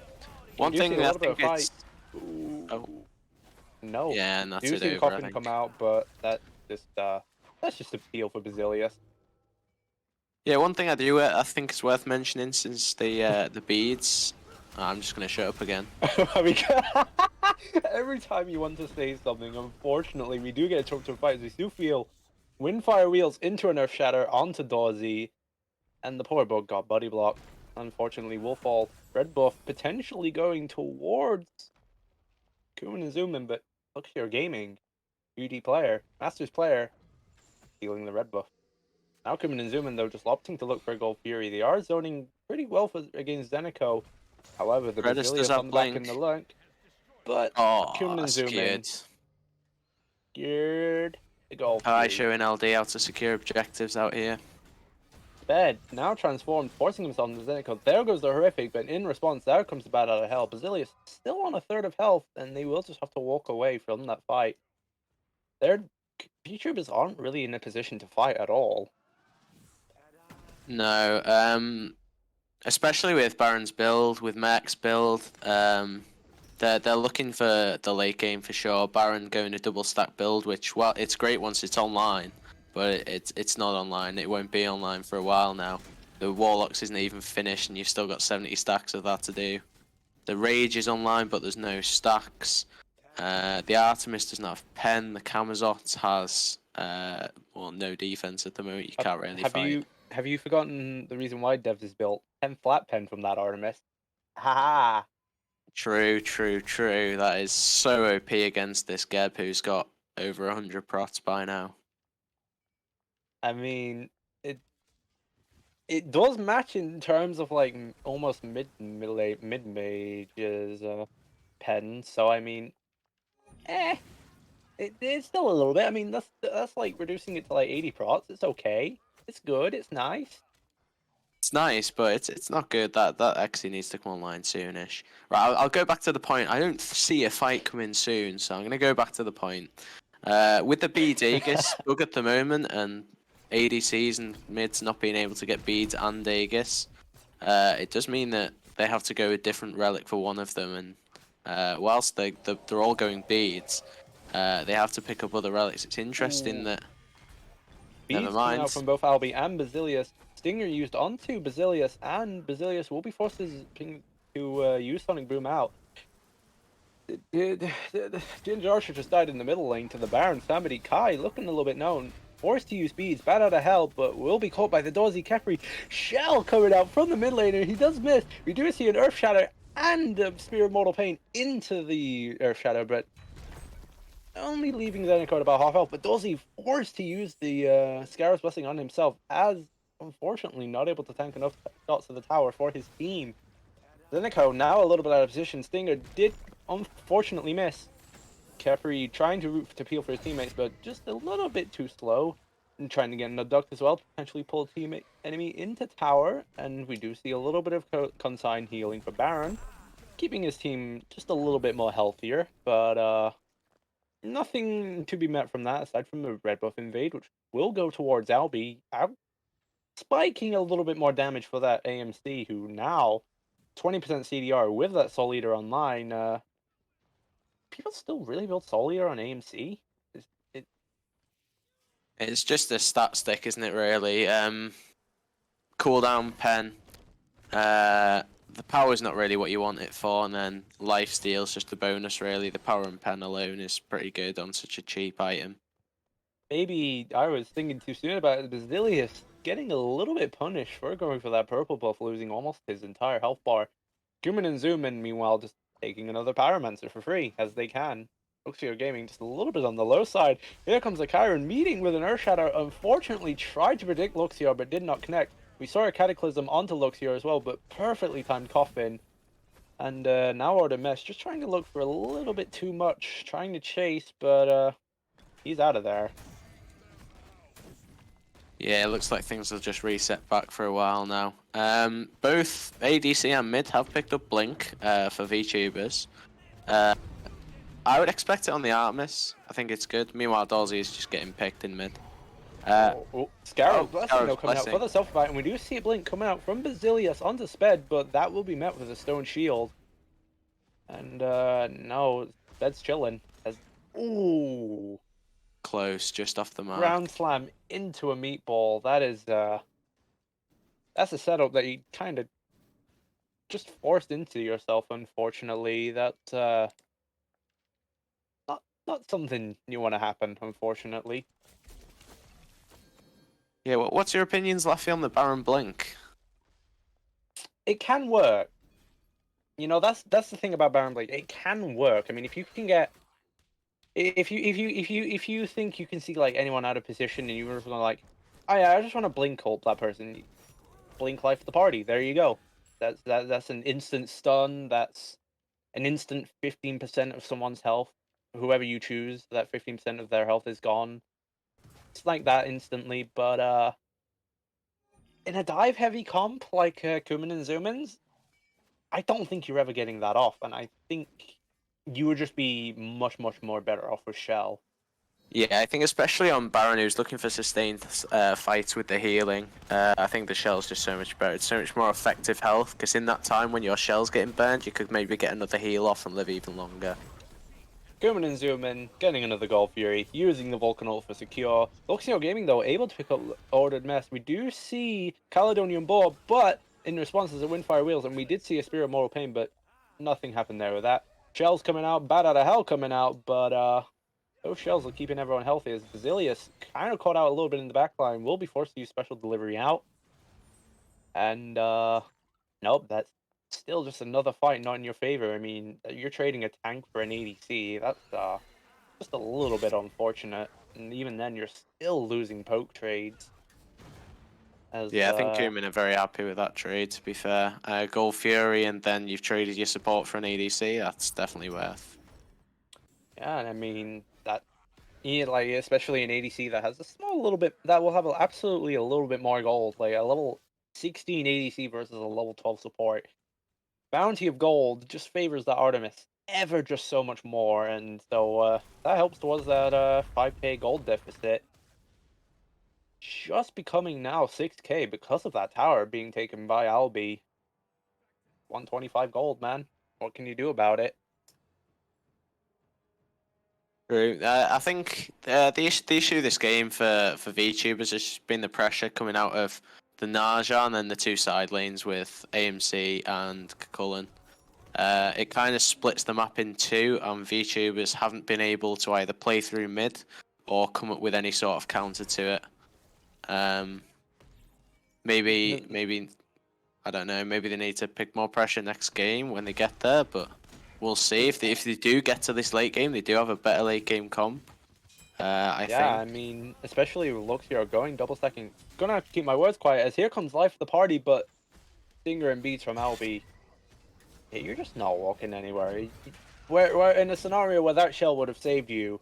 Speaker 2: One
Speaker 1: do see
Speaker 2: thing
Speaker 1: a
Speaker 2: I
Speaker 1: little bit of
Speaker 2: think
Speaker 1: fight.
Speaker 2: it's oh
Speaker 1: No.
Speaker 2: yeah, and
Speaker 1: You
Speaker 2: that's
Speaker 1: do
Speaker 2: it
Speaker 1: see the
Speaker 2: over. I
Speaker 1: coffin
Speaker 2: think.
Speaker 1: come out, but that's just a peel for Basilius.
Speaker 2: Yeah, one thing I think is worth mentioning since the beads. I'm just gonna shut up again.
Speaker 1: I mean, every time you want to say something, unfortunately, we do get choked to fights. We do feel Windfire Wheels into an Earth Shatter onto Dorsey, and the poor bug got body blocked. Unfortunately, Wolfall, red buff potentially going towards Kuman and Zoomin, but look here, gaming, UD player, Masters player, healing the red buff. Now Kuman and Zoomin, though, just opting to look for Gold Fury. They are zoning pretty well against Zenico. However, the
Speaker 2: Redis does
Speaker 1: Basilius on
Speaker 2: have
Speaker 1: the back in
Speaker 2: blink.
Speaker 1: the link. But
Speaker 2: Oh,
Speaker 1: Kuman and Zoomin,
Speaker 2: secured.
Speaker 1: geared the Gold
Speaker 2: Hi,
Speaker 1: Fury.
Speaker 2: showing LD how to secure objectives out here.
Speaker 1: Sped, now transformed, forcing himself into Zenico. There goes the horrific, but in response, there comes the bat out of hell. Basilius still on a third of health, and they will just have to walk away from that fight. Their VTubers aren't really in a position to fight at all.
Speaker 2: No, especially with Baron's build, with Mac's build, they're looking for the late game for sure. Baron going a double stack build, which well, it's great once it's online, but it's not online. It won't be online for a while now. The Warlocks isn't even finished, and you've still got 70 stacks of that to do. The Rage is online, but there's no stacks. The Artemis does not have pen. The Camazot has well, no defense at the moment. You can't really fight.
Speaker 1: Have you forgotten the reason why Devs is built? 10 flat pen from that Artemis. Ha!
Speaker 2: True, true, true. That is so OP against this Geb who's got over 100 prots by now.
Speaker 1: I mean, it does match in terms of like almost mid mages pen. So I mean, it's still a little bit. I mean, that's like reducing it to like 80 prots. It's okay. It's good. It's nice.
Speaker 2: It's nice, but it's not good. That actually needs to come online soonish. Right, I'll go back to the point. I don't see a fight coming soon, so I'm gonna go back to the point. With the bead Aegis bug at the moment, and ADCs and mids not being able to get beads and Aegis, it does mean that they have to go a different relic for one of them. And whilst they're all going beads, they have to pick up other relics. It's interesting
Speaker 1: Ooh.
Speaker 2: that.
Speaker 1: Beads
Speaker 2: Never
Speaker 1: coming
Speaker 2: mind.
Speaker 1: out from both Albi and Basilius. Stinger used onto Basilius, and Basilius will be forced to use Sonic Boom out. Ginger Archer just died in the middle lane to the Baron. Samity Kai looking a little bit known. Forced to use beads, bad out of hell, but will be caught by the Dorsey Kefri. Shell coming out from the mid laner. He does miss. We do see an Earth Shadow and a Spear of Mortal Pain into the Earth Shadow, but only leaving Zenico at about half health. But Dorsey forced to use the Scarab's Blessing on himself, as unfortunately not able to tank enough shots to the tower for his team. Zenico now a little bit out of position. Stinger did unfortunately miss. Kefri trying to peel for his teammates, but just a little bit too slow. And trying to get an abduct as well, potentially pull enemy into tower. And we do see a little bit of consign healing for Baron, keeping his team just a little bit more healthier. But nothing to be met from that, aside from the red buff invade, which will go towards Albi, spiking a little bit more damage for that AMC, who now 20% CDR with that Soul Eater online. people still really build Solier on AMC? It
Speaker 2: It's just a stat stick, isn't it? Really. Cooldown pen. The power's not really what you want it for, and then life steal's just a bonus. Really, the power and pen alone is pretty good on such a cheap item.
Speaker 1: maybe I was thinking too soon about it. Basilius getting a little bit punished for going for that purple buff, losing almost his entire health bar. Guman and Zoomin, meanwhile, just taking another Pyromancer for free, as they can. Luxio Gaming just a little bit on the low side. Here comes a Chiron meeting with an Earthshatter. Unfortunately, tried to predict Luxio, but did not connect. We saw a Cataclysm onto Luxio as well, but perfectly timed Coffin. And now Order Mesh, just trying to look for a little bit too much, trying to chase, but he's out of there.
Speaker 2: Yeah, it looks like things will just reset back for a while now. Both ADC and mid have picked up Blink for VTubers. I would expect it on the Artemis. I think it's good. Meanwhile, Dolzy is just getting picked in mid.
Speaker 1: Scarab's Blessing
Speaker 2: Scarab's
Speaker 1: though coming out for the self-fight, and we do see a Blink coming out from Basilius onto Sped, but that will be met with a Stone Shield. And no, Sped's chilling. Ooh.
Speaker 2: Close, just off the mark.
Speaker 1: Ground slam into a meatball. That is that's a setup that you kind of just forced into yourself. Unfortunately, that's not something you want to happen. Unfortunately,
Speaker 2: Yeah, what's your opinions, Laffy, on the Baron Blink?
Speaker 1: it can work. You know, that's the thing about Baron Blade. It can work. I mean, if you can get if you think you can see like anyone out of position and you're like, oh yeah, I just want to blink ult that person, blink life of the party. There you go. That's an instant stun. That's an instant 15% of someone's health. Whoever you choose, that 15% of their health is gone. It's like that instantly. But in a dive heavy comp like Kuman and Zoomins, I don't think you're ever getting that off, and I think you would just be much more better off with Shell.
Speaker 2: Yeah, I think especially on Baron, who's looking for sustained fights with the healing, I think the Shell's just so much better. It's so much more effective health, because in that time when your Shell's getting burned, you could maybe get another heal off and live even longer.
Speaker 1: Guman and Zoomin getting another Gold Fury, using the Vulcan ult for secure. Luxio Gaming, though, able to pick up Ordered Mess. We do see Caledonian Boar, but in response to the Windfire Wheels, and we did see a Spirit of Mortal Pain, but nothing happened there with that. Shells coming out, Bat Out of Hell coming out, but those shells are keeping everyone healthy as Basilius kind of caught out a little bit in the backline, will be forced to use Special Delivery out. And nope, that's still just another fight not in your favor. I mean, you're trading a tank for an ADC. That's just a little bit unfortunate. And even then, you're still losing poke trades.
Speaker 2: Yeah, I think Kuman are very happy with that trade, to be fair. Gold Fury, and then you've traded your support for an ADC. That's definitely worth.
Speaker 1: Yeah, and I mean, that, yeah, like, especially an ADC that has a small little bit, that will have absolutely a little bit more gold. Like, a level 16 ADC versus a level 12 support. Bounty of gold just favors the Artemis ever just so much more, and so that helps towards that 5k gold deficit. Just becoming now 6k because of that tower being taken by Albi. 125 gold, man. What can you do about it?
Speaker 2: True. I think the issue this game for VTubers has just been the pressure coming out of the Naja and then the two side lanes with AMC and Cullen. It kind of splits the map in two, and VTubers haven't been able to either play through mid or come up with any sort of counter to it. Maybe I don't know. Maybe they need to pick more pressure next game when they get there, but we'll see. If they do get to this late game, they do have a better late game comp. I think.
Speaker 1: I mean, especially with Luxio going double stacking. Gonna keep my words quiet as here comes life of the party, but Stinger and beats from Albi. Yeah, you're just not walking anywhere. Where in a scenario where that shell would have saved you,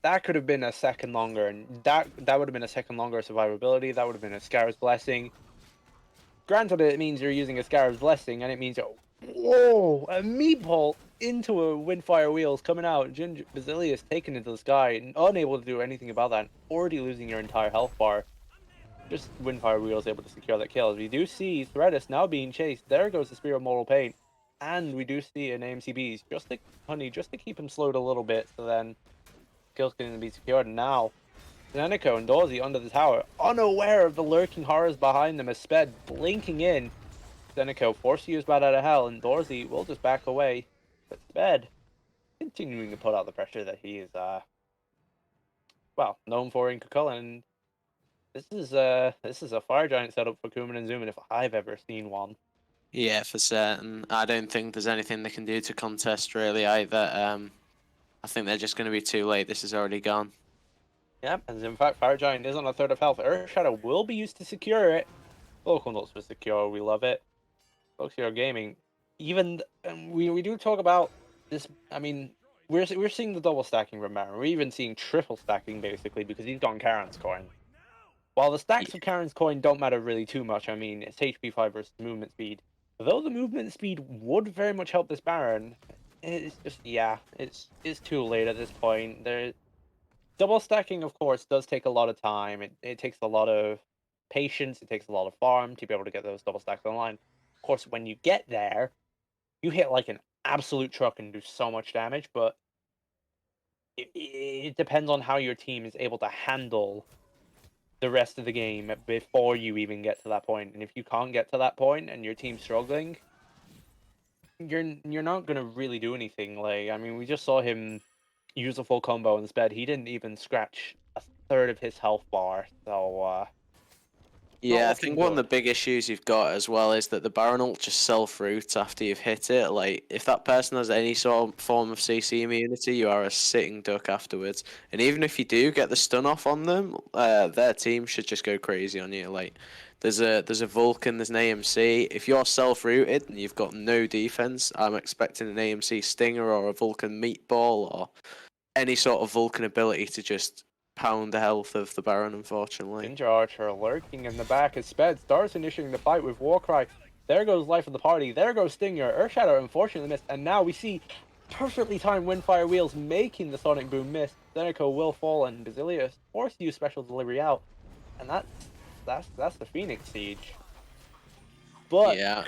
Speaker 1: that could have been a second longer, and that would have been a second longer survivability. That would have been a Scarab's Blessing. Granted, it means you're using a Scarab's Blessing, and it means, whoa, a meatball into a Windfire Wheels coming out. Basilius taken into the sky, and unable to do anything about that, and already losing your entire health bar. Just Windfire Wheels able to secure that kill. As we do see Threadus now being chased. There goes the Spirit of Mortal Pain. and we do see an AMCBs just to keep him slowed a little bit, so then kills can be secured. And now Zenico and Dorsey under the tower, unaware of the lurking horrors behind them, as Sped blinking in. Zenico forced to use Bad Out of Hell, and Dorsey will just back away. But Sped continuing to put out the pressure that he is known for in Cucullin. This is a fire giant setup for Kuman and Zuman if I've ever seen one.
Speaker 2: Yeah, for certain. I don't think there's anything they can do to contest really either. I think they're just going to be too late. This is already gone.
Speaker 1: Yep, and in fact, Fire Giant is on a third of health. Earth Shadow will be used to secure it. Local notes for secure, we love it. Secure Gaming, even we do talk about this. I mean, we're seeing the double stacking from Baron. We're even seeing triple stacking basically because he's gone Karen's coin. While the stacks of Karen's coin don't matter really too much, I mean, it's HP 5 versus movement speed. Though the movement speed would very much help this Baron, it's just it's too late at this point. Double stacking, of course, does take a lot of time. It takes a lot of patience. It takes a lot of farm to be able to get those double stacks online. Of course, when you get there, you hit like an absolute truck and do so much damage. But it depends on how your team is able to handle the rest of the game before you even get to that point. And if you can't get to that point and your team's struggling, you're not gonna really do anything. Like, I mean, we just saw him use a full combo instead. He didn't even scratch a third of his health bar, so
Speaker 2: Yeah, I think one of the big issues you've got as well is that the Baron ult just self-roots after you've hit it. Like, if that person has any sort of form of CC immunity, you are a sitting duck afterwards. And even if you do get the stun off on them, their team should just go crazy on you. Like, there's a Vulcan, there's an AMC. If you're self-rooted and you've got no defense, I'm expecting an AMC Stinger or a Vulcan Meatball or any sort of Vulcan ability to just pound the health of the Baron, unfortunately.
Speaker 1: Ginger Archer lurking in the back as Sped starts initiating the fight with Warcry. There goes Life of the Party. There goes Stinger. Earthshadow unfortunately missed, and now we see perfectly timed Windfire Wheels making the Sonic Boom miss. Zenico will fall, and Basilius forced to use special delivery out, and that's the Phoenix Siege. But
Speaker 2: yeah,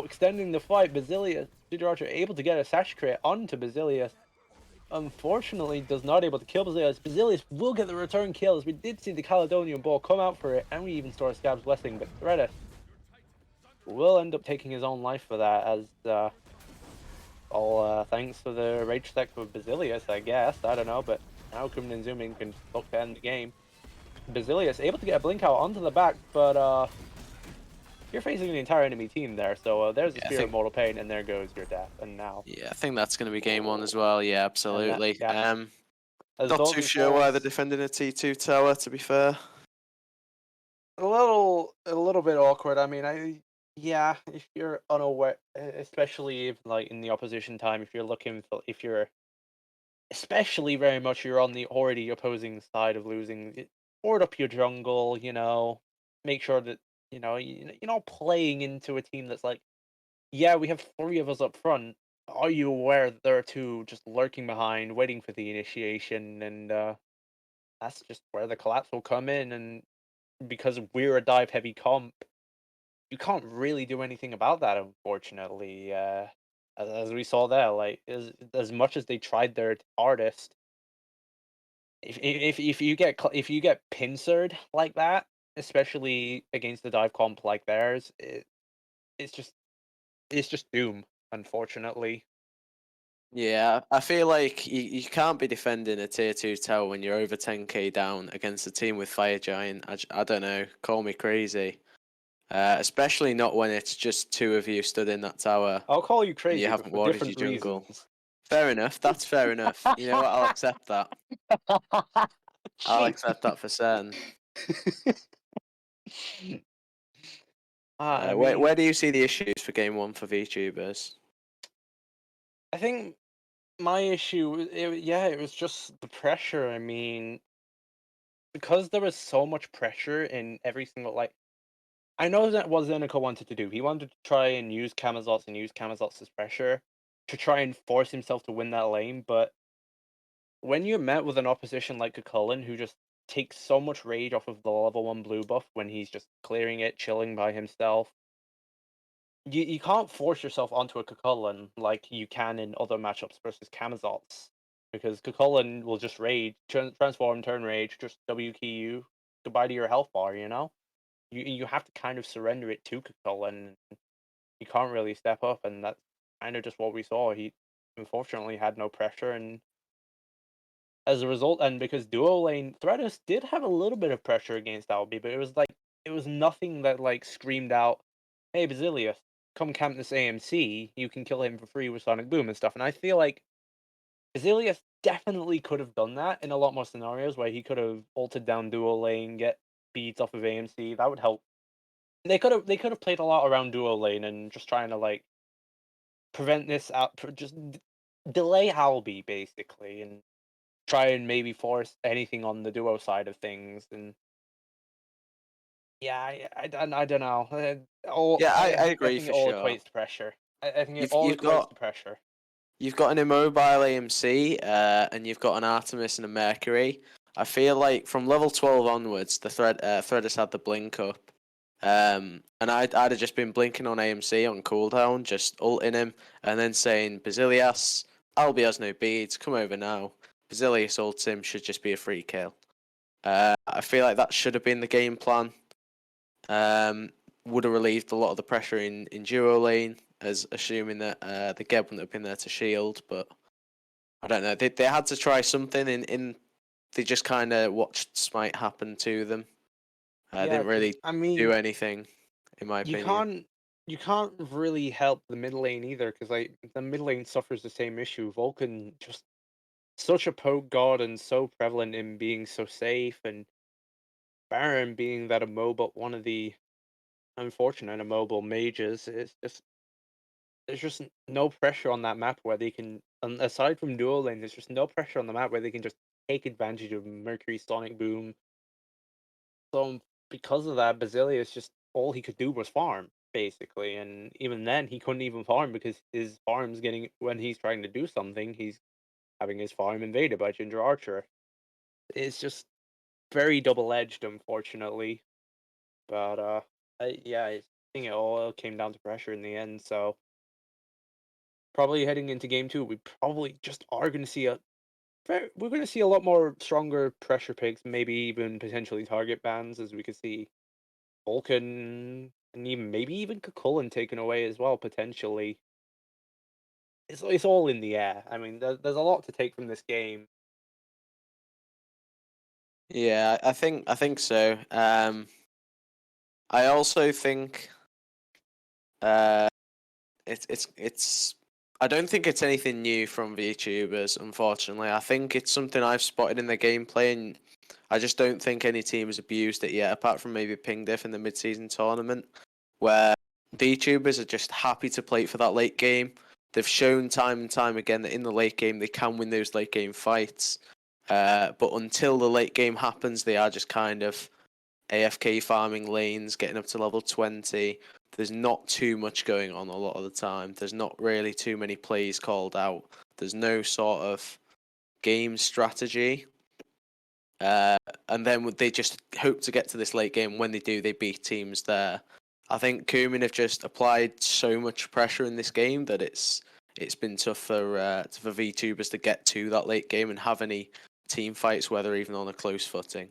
Speaker 1: extending the fight, Basilius, Ginger Archer able to get a Sash crit onto Basilius. Unfortunately, does not able to kill Basilius. Basilius will get the return kills. We did see the Caledonian Ball come out for it, and we even saw Scab's Blessing, but Threadus will end up taking his own life for that, as all thanks for the rage stack for Basilius, I guess. I don't know, but now Kuman and Zooming can look to end the game. Basilius able to get a blink out onto the back, but you're facing the entire enemy team there, so there's the Spirit of Mortal Pain, and there goes your death. And now,
Speaker 2: yeah, I think that's going to be game one as well. Yeah, absolutely. Not too sure why they're defending a T2 tower. To be fair,
Speaker 1: a little bit awkward. I mean, if you're unaware, especially if, like, in the opposition time, if you're especially very much you're on the already opposing side of losing, board up your jungle. Make sure that you're not playing into a team that's like, yeah, we have 3 of us up front. Are you aware that there are 2 just lurking behind, waiting for the initiation? And that's just where the collapse will come in. And because we're a dive heavy comp, you can't really do anything about that, unfortunately. As we saw there, like, as much as they tried their hardest, if you get pincered like that, especially against the dive comp like theirs, it's just doom, unfortunately.
Speaker 2: yeah, I feel like you can't be defending a tier 2 tower when you're over 10k down against a team with Fire Giant. I don't know, call me crazy. Especially not when it's just 2 of you stood in that tower.
Speaker 1: I'll call you crazy,
Speaker 2: You
Speaker 1: but
Speaker 2: haven't
Speaker 1: for
Speaker 2: warded your
Speaker 1: different
Speaker 2: jungle.
Speaker 1: reasons.
Speaker 2: Fair enough. That's fair enough. You know what? I'll accept that. I'll accept that for certain. Where do you see the issues for game 1 for VTubers?
Speaker 1: I think my issue, it was just the pressure. I mean, because there was so much pressure in every single, like, I know that what Zenico wanted to do. He wanted to try and use Camazotz and use Camazotz's pressure to try and force himself to win that lane, but when you're met with an opposition like Cucullin, who just takes so much rage off of the level 1 blue buff when he's just clearing it, chilling by himself, you can't force yourself onto a Cucullin like you can in other matchups versus Camazots, because Cucullin will just rage, transform, turn rage, just W key you, goodbye to your health bar. You have to kind of surrender it to Cucullin. You can't really step up, and that's kind of just what we saw. He unfortunately had no pressure, and as a result, and because duo lane Threadus did have a little bit of pressure against Albi, but it was nothing that like screamed out, "Hey Basilius, come camp this AMC. You can kill him for free with Sonic Boom and stuff." And I feel like Basilius definitely could have done that in a lot more scenarios where he could have ulted down duo lane, get beats off of AMC. That would help. They could have played a lot around duo lane and just trying to like prevent this out, delay Albi basically, and try and maybe force anything on the duo side of things. And yeah, I don't know.
Speaker 2: Yeah, I
Speaker 1: I
Speaker 2: agree
Speaker 1: think it
Speaker 2: for
Speaker 1: all
Speaker 2: sure.
Speaker 1: equates to pressure. I think it
Speaker 2: You've
Speaker 1: all
Speaker 2: you've
Speaker 1: equates
Speaker 2: got
Speaker 1: to pressure.
Speaker 2: you've got an immobile AMC, and you've got an Artemis and a Mercury. I feel like from level 12 onwards, the thread has had the blink up. And I'd have just been blinking on AMC on cooldown, just ulting him, and then saying, Basilias, Albi has no beads, come over now. Basilius ults him, should just be a free kill. I feel like that should have been the game plan. Would have relieved a lot of the pressure in duo lane, as assuming that the Geb wouldn't have been there to shield, but I don't know. They had to try something in they just kind of watched Smite happen to them.
Speaker 1: Yeah,
Speaker 2: Didn't
Speaker 1: because
Speaker 2: really
Speaker 1: I
Speaker 2: do
Speaker 1: mean,
Speaker 2: anything, in my
Speaker 1: you
Speaker 2: opinion.
Speaker 1: can't you can't really help the mid lane either, because like the mid lane suffers the same issue. Vulcan just such a poke god and so prevalent in being so safe, and Baron being that immobile, one of the unfortunate immobile mages. It's just there's just no pressure on that map where they can, aside from dual lane, there's just no pressure on the map where they can just take advantage of Mercury Sonic Boom. So because of that, Basilius just all he could do was farm basically, and even then he couldn't even farm because his farm's getting, when he's trying to do something, he's having his farm invaded by Ginger Archer. It's just very double edged, unfortunately. But yeah, I think it all came down to pressure in the end. So probably heading into game two, we probably just are going to see we're going to see a lot more stronger pressure picks, maybe even potentially target bans, as we could see Vulcan and even maybe even Cucullin taken away as well potentially. It's all in the air. I mean, there's a lot to take from this game.
Speaker 2: Yeah, I think so. I also think uh, it's. I don't think it's anything new from VTubers. Unfortunately, I think it's something I've spotted in the gameplay, and I just don't think any team has abused it yet, apart from maybe Ping Diff in the mid-season tournament, where VTubers are just happy to play for that late game. They've shown time and time again that in the late game they can win those late game fights. But until the late game happens, they are just kind of AFK farming lanes, getting up to level 20. There's not too much going on a lot of the time. There's not really too many plays called out. There's no sort of game strategy. And then they just hope to get to this late game. When they do, they beat teams there. I think Kumin have just applied so much pressure in this game that it's been tough for VTubers to get to that late game and have any team fights, whether even on a close footing.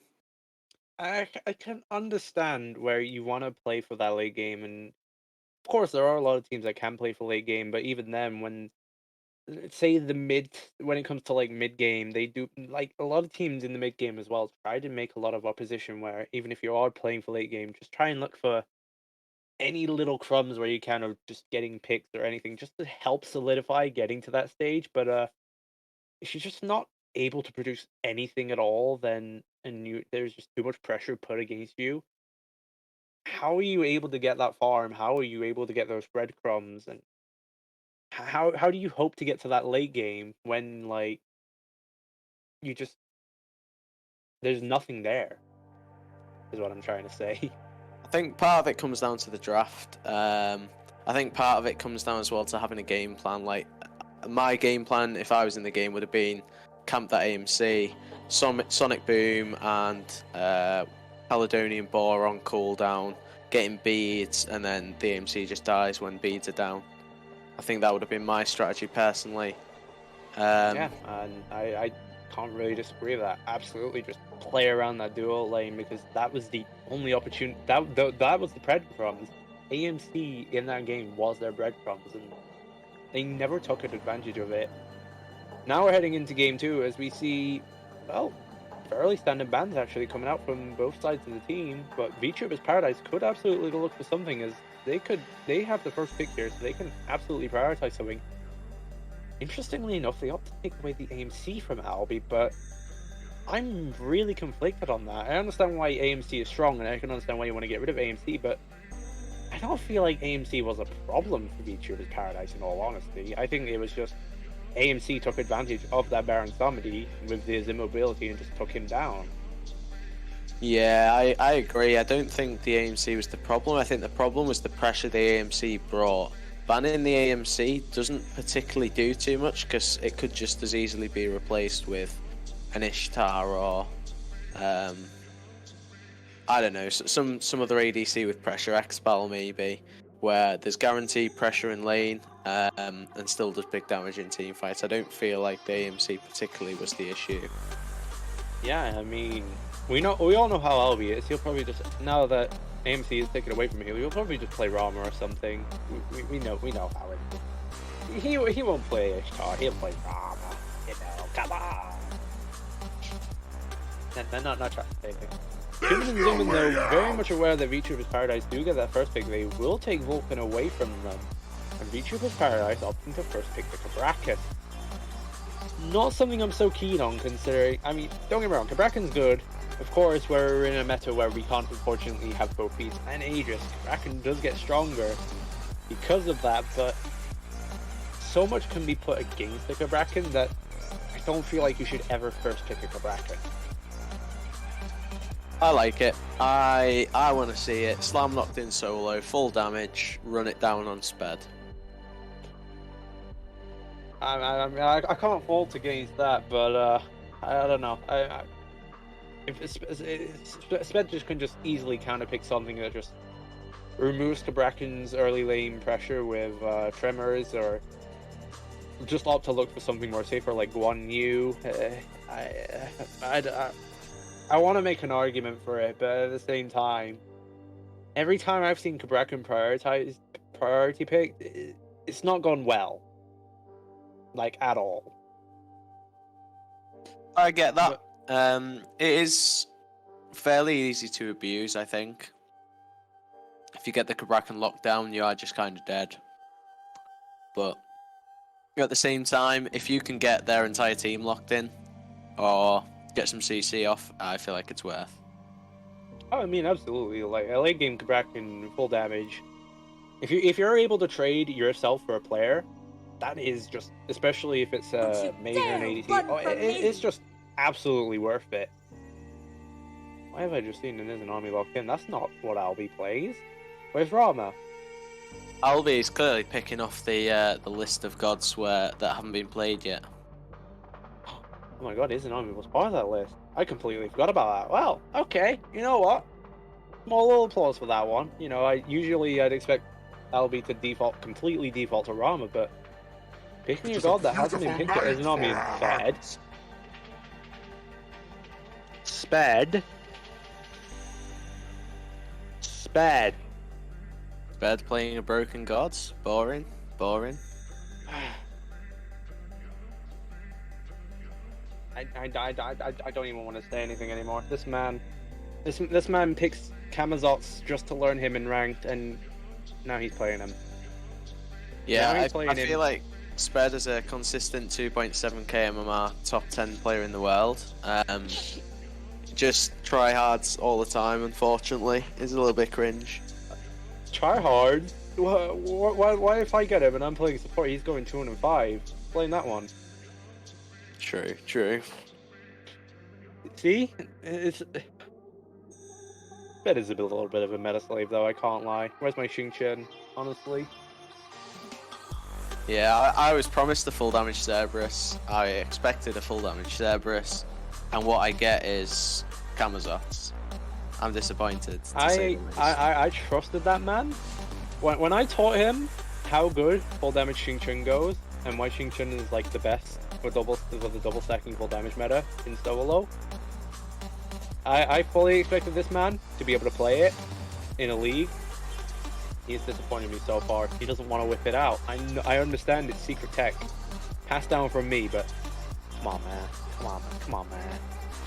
Speaker 1: I can understand where you want to play for that late game, and of course there are a lot of teams that can play for late game, but even then, when say the mid when it comes to like mid game, they do like a lot of teams in the mid game as well try to make a lot of opposition where even if you are playing for late game, just try and look for any little crumbs where you can of just getting picks or anything just to help solidify getting to that stage. But if you're just not able to produce anything at all, then and there's just too much pressure put against you, how are you able to get that farm? How are you able to get those breadcrumbs? And how do you hope to get to that late game when like you just there's nothing there? Is what I'm trying to say.
Speaker 2: I think part of it comes down to the draft. I think part of it comes down as well to having a game plan. Like my game plan, if I was in the game, would have been camp that AMC, Sonic Boom, and Caledonian Boar on cooldown. getting beads, and then the AMC just dies when beads are down. I think that would have been my strategy personally.
Speaker 1: Yeah, and I can't really disagree with that. Absolutely, just play around that dual lane because that was the only opportunity. That was the breadcrumbs. AMC in that game was their breadcrumbs, and they never took advantage of it. Now we're heading into game 2 as we see, well, fairly standard bans actually coming out from both sides of the team. But VTubers Paradise could absolutely look for something as they have the first pick here, so they can absolutely prioritize something. Interestingly enough, they opt to take away the AMC from Albi, but I'm really conflicted on that. I understand why AMC is strong, and I can understand why you want to get rid of AMC, but I don't feel like AMC was a problem for VTubers Paradise in all honesty. I think it was just AMC took advantage of that Baron Samedi with his immobility and just took him down.
Speaker 2: Yeah, I agree. I don't think the AMC was the problem. I think the problem was the pressure the AMC brought. Banning the AMC doesn't particularly do too much because it could just as easily be replaced with an Ishtar or I don't know, some other ADC with pressure, X-Bal maybe, where there's guaranteed pressure in lane and still does big damage in team fights. I don't feel like the AMC particularly was the issue.
Speaker 1: Yeah, I mean, we all know how Albi is. He'll probably just, now that AMC is taken away from him, he'll probably just play Rama or something. We know how it. He won't play Ishtar. He'll play Rama. You know, come on. Not trying to say anything. Human and Zuman, though, very much aware that VTubers Paradise do get that first pick, they will take Vulcan away from them. And VTubers Paradise opting to first pick the Cabrakan. Not something I'm so keen on, considering, I mean, don't get me wrong, Cabrakan's good. Of course, we're in a meta where we can't unfortunately have both beats and Aegis. Cabrakan does get stronger because of that, but so much can be put against the Cabrakan that I don't feel like you should ever first pick a Cabrakan.
Speaker 2: I like it. I want to see it. Slam locked in solo, full damage, run it down on sped.
Speaker 1: I can't fault against that, but I don't know. If Sped just can just easily counterpick something that just removes Cabrakan's early lane pressure with Tremors, or just opt to look for something more safer like Guan Yu. I want to make an argument for it, but at the same time, every time I've seen Cabrakan priority pick, it's not gone well. Like, at all.
Speaker 2: I get that. It is fairly easy to abuse, I think. If you get the Cabrakan locked down, you are just kind of dead. But at the same time, if you can get their entire team locked in, or get some CC off, I feel like it's worth.
Speaker 1: Oh, I mean, absolutely. Like, a late game Cabrakan full damage. If you're able to trade yourself for a player, that is just, especially if it's a major and ADC, it's just absolutely worth it. Why have I just seen an Isn't Army locked in? That's not what Albi plays. Where's Rama?
Speaker 2: Albi is clearly picking off the list of gods that haven't been played yet.
Speaker 1: Oh my god, Isn't Army was part of that list. I completely forgot about that. Well, okay, you know what? Small little applause for that one. You know, I'd expect Albi to completely default to Rama, but picking a god that hasn't been picked at Isn't Army is bad. Sped.
Speaker 2: Sped playing a broken god? Boring.
Speaker 1: I don't even want to say anything anymore. This man picks Kamazots just to learn him in ranked, and now he's playing him.
Speaker 2: Yeah, I feel like Sped is a consistent 2.7k MMR top 10 player in the world. Just try hards all the time, unfortunately. It's a little bit cringe.
Speaker 1: Try hard? Why if I get him and I'm playing support, he's going 2 and 5? Playing that one.
Speaker 2: True.
Speaker 1: See? Sped is a little bit of a meta slave though, I can't lie. Where's my Xingqian, honestly?
Speaker 2: Yeah, I was promised a full damage Cerberus. I expected a full damage Cerberus. And what I get is Kamazots. I'm disappointed. To say the least.
Speaker 1: I trusted that man. When I taught him how good full damage Xing Chun goes, and why Xing Chun is like the best for the double stacking full damage meta in solo, I fully expected this man to be able to play it in a league. He's disappointed me so far. He doesn't want to whip it out. I understand it's secret tech, passed down from me, but come on, man. Come on, man. Come on, man.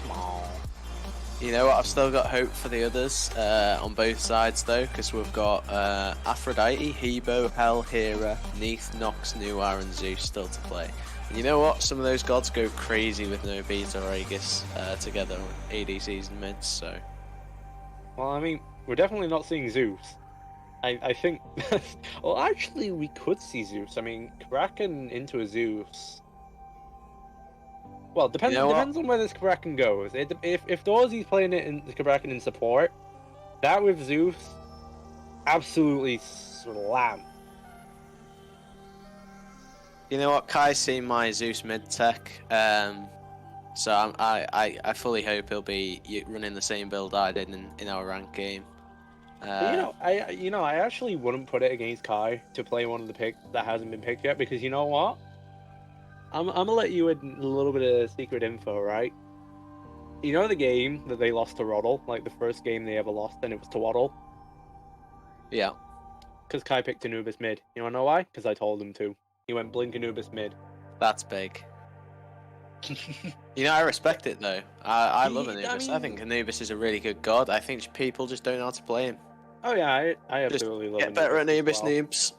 Speaker 1: Come on.
Speaker 2: You know what? I've still got hope for the others on both sides, though, because we've got Aphrodite, Hebo, Hel, Hera, Neith, Nox, Nuar, and Zeus still to play. And you know what? Some of those gods go crazy with no Beta or Aegis together on ADCs and mids, so...
Speaker 1: Well, I mean, we're definitely not seeing Zeus. I think... well, actually, we could see Zeus. I mean, Kraken into a Zeus... Well, depends on where this Kraken goes. If Dorsey's playing it in the Kraken in support, that with Zeus, absolutely slam.
Speaker 2: You know what? Kai's seen my Zeus mid tech, so I fully hope he'll be running the same build I did in our ranked game.
Speaker 1: I actually wouldn't put it against Kai to play one of the picks that hasn't been picked yet, because you know what? I'm gonna let you in a little bit of secret info, right? You know the game that they lost to Roddle, like the first game they ever lost, and it was to Waddle?
Speaker 2: Yeah.
Speaker 1: Because Kai picked Anubis mid. You wanna know why? Because I told him to. He went Blink Anubis mid.
Speaker 2: That's big. You know, I respect it though. I love Anubis. I think Anubis is a really good god. I think people just don't know how to play him.
Speaker 1: Oh yeah, I absolutely love
Speaker 2: Get better at Anubis,
Speaker 1: well.
Speaker 2: noobs.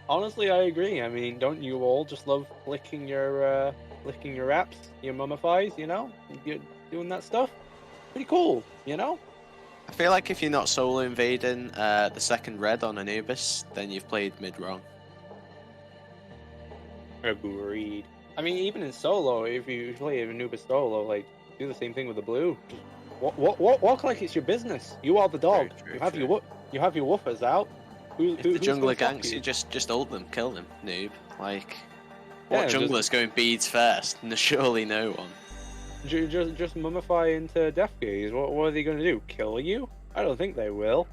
Speaker 1: Honestly, I agree. I mean, don't you all just love licking your apps, your mummifies, you know? You're doing that stuff? Pretty cool, you know?
Speaker 2: I feel like if you're not solo invading the second red on Anubis, then you've played mid wrong.
Speaker 1: Agreed. I mean, even in solo, if you play Anubis solo, like, do the same thing with the blue. Walk like it's your business. You are the dog. You have your woofers out.
Speaker 2: If the jungler ganks, you just ult them, kill them, noob. Like, what jungler's going beads first? Surely no one.
Speaker 1: Just mummify into death gaze. What are they going to do? Kill you? I don't think they will.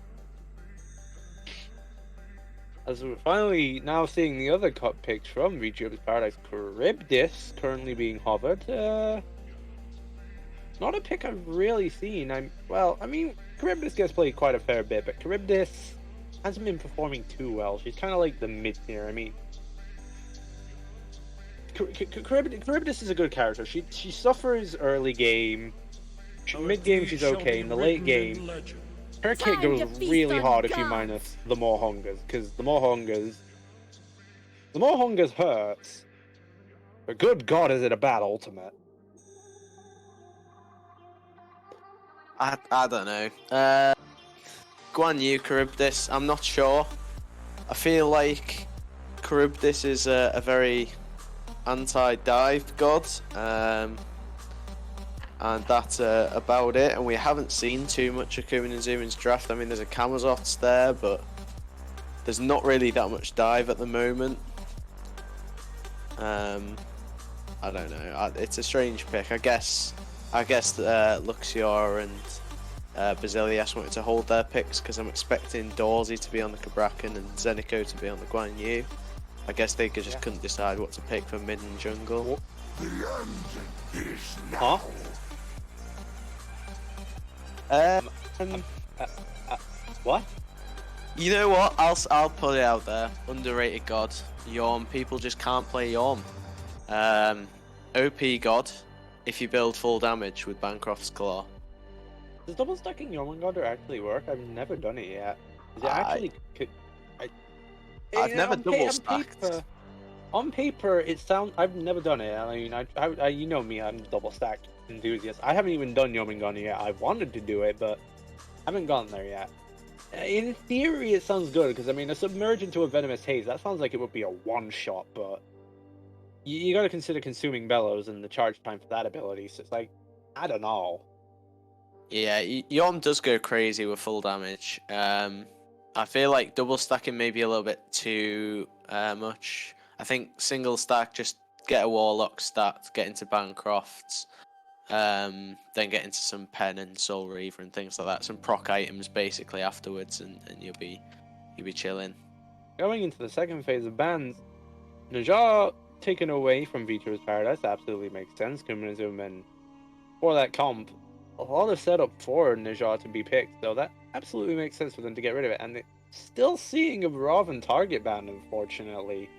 Speaker 1: As we're finally now seeing the other cut picks from VGW's Paradise, Charybdis currently being hovered. It's not a pick I've really seen. I mean, Charybdis gets played quite a fair bit, but Charybdis hasn't been performing too well. She's kind of like the mid tier. I mean, Charybdis is a good character. She suffers early game. Mid game she's okay. In the late game, her kit goes really hard if you minus the more hungers, because the more hungers hurts. But good God, is it a bad ultimate?
Speaker 2: I don't know. Guan Yu, Charybdis, I'm not sure. I feel like Charybdis is a very anti-dive god, and that's about it. And we haven't seen too much of Kumin and Zumin's draft. I mean, there's a Camazotz there, but there's not really that much dive at the moment. I don't know. It's a strange pick. I guess Luxior and Basilias wanted to hold their picks because I'm expecting Dorsey to be on the Kabrakan and Zenico to be on the Guan Yu. I guess they just couldn't decide what to pick for mid and jungle.
Speaker 1: Huh? What?
Speaker 2: You know what? I'll put it out there. Underrated god. Yorm. People just can't play Yorm. OP god. If you build full damage with Bancroft's Claw.
Speaker 1: Does double stacking Jormungandr actually work? I've never done it yet. Is it actually?
Speaker 2: I've never double stacked.
Speaker 1: On paper, it sounds. I've never done it. I mean, I you know me. I'm a double stacked enthusiast. I haven't even done Jormungandr yet. I wanted to do it, but I haven't gotten there yet. In theory, it sounds good because I mean, a submerge into a venomous haze. That sounds like it would be a one shot, but you got to consider consuming bellows and the charge time for that ability. So it's like, I don't know.
Speaker 2: Yeah, Yorm does go crazy with full damage. I feel like double stacking may be a little bit too much. I think single stack, just get a Warlock stat, get into Bancrofts, then get into some Pen and Soul Reaver and things like that. Some proc items basically afterwards, and you'll be chilling.
Speaker 1: Going into the second phase of bans, Najah taken away from Veto's Paradise absolutely makes sense. Kuminazum and for that comp, a lot of setup for Najah to be picked, so that absolutely makes sense for them to get rid of it. And still seeing a Raven target ban, unfortunately.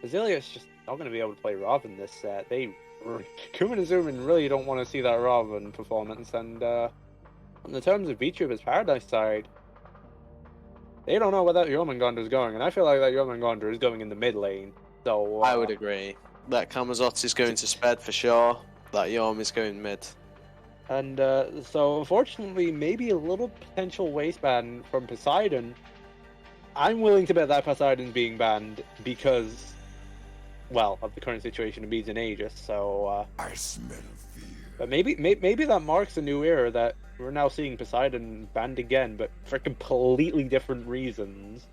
Speaker 1: Azalea's just not going to be able to play Raven this set. Kuminazum really don't want to see that Raven performance, and in the terms of VTuber's Paradise side, they don't know where that Jormungandr is going, and I feel like that Jormungandr is going in the mid lane. So
Speaker 2: I would agree. That Kamazot is going to sped for sure. That Yorm is going mid.
Speaker 1: And so, unfortunately, maybe a little potential waste ban from Poseidon. I'm willing to bet that Poseidon's being banned because, well, of the current situation of Beads and Aegis. So,
Speaker 5: I smell fear.
Speaker 1: but maybe that marks a new era that we're now seeing Poseidon banned again, but for completely different reasons.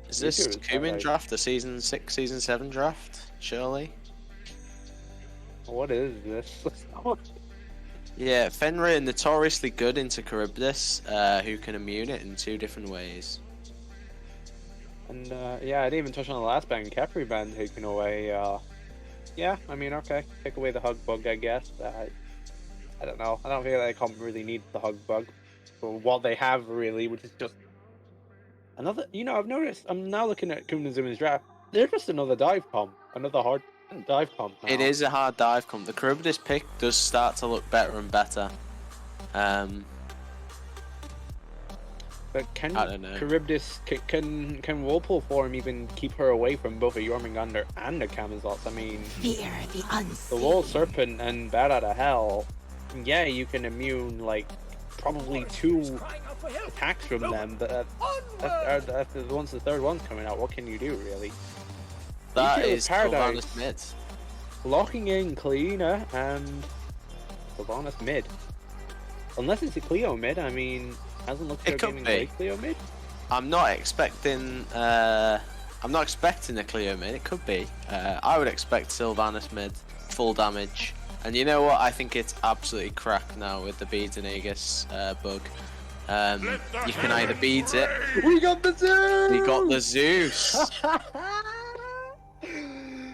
Speaker 2: Is this Kumin draft a season 6, season 7 draft? Surely.
Speaker 1: What is this?
Speaker 2: Yeah, Fenrir notoriously good into Charybdis, who can immune it in 2 different ways.
Speaker 1: And yeah, I didn't even touch on the last ban, Capri ban taken away. Yeah, I mean, okay, take away the hug bug, I guess. I don't know. I don't feel like I can't really need the hug bug for what they have, really, which is just another. You know, I've noticed. I'm now looking at Kuminazuma's draft. They're just another dive comp, another hard dive comp. Now.
Speaker 2: It is a hard dive comp. The Charybdis pick does start to look better and better.
Speaker 1: But can
Speaker 2: I don't know.
Speaker 1: Charybdis can Whirlpool form even keep her away from both a Jormungandr and a Camazotz? I mean,
Speaker 6: Fear the
Speaker 1: the
Speaker 6: unseen.
Speaker 1: Wall Serpent and Bat Out of Hell. Yeah, you can immune like probably 2 attacks from them, but after once the third one's coming out, what can you do really?
Speaker 2: That
Speaker 1: Veto's
Speaker 2: is
Speaker 1: Paradise
Speaker 2: Sylvanas mid.
Speaker 1: locking in Kleina and Sylvanas mid. Unless it's a Cleo mid, I mean, hasn't looked
Speaker 2: It
Speaker 1: like
Speaker 2: could
Speaker 1: gaming
Speaker 2: be.
Speaker 1: great Cleo mid.
Speaker 2: I'm not expecting a Cleo mid. It could be. I would expect Sylvanas mid, full damage. And you know what? I think it's absolutely cracked now with the Beads and Aegis bug. You can either beads it.
Speaker 1: We got the Zeus!
Speaker 2: We got the Zeus.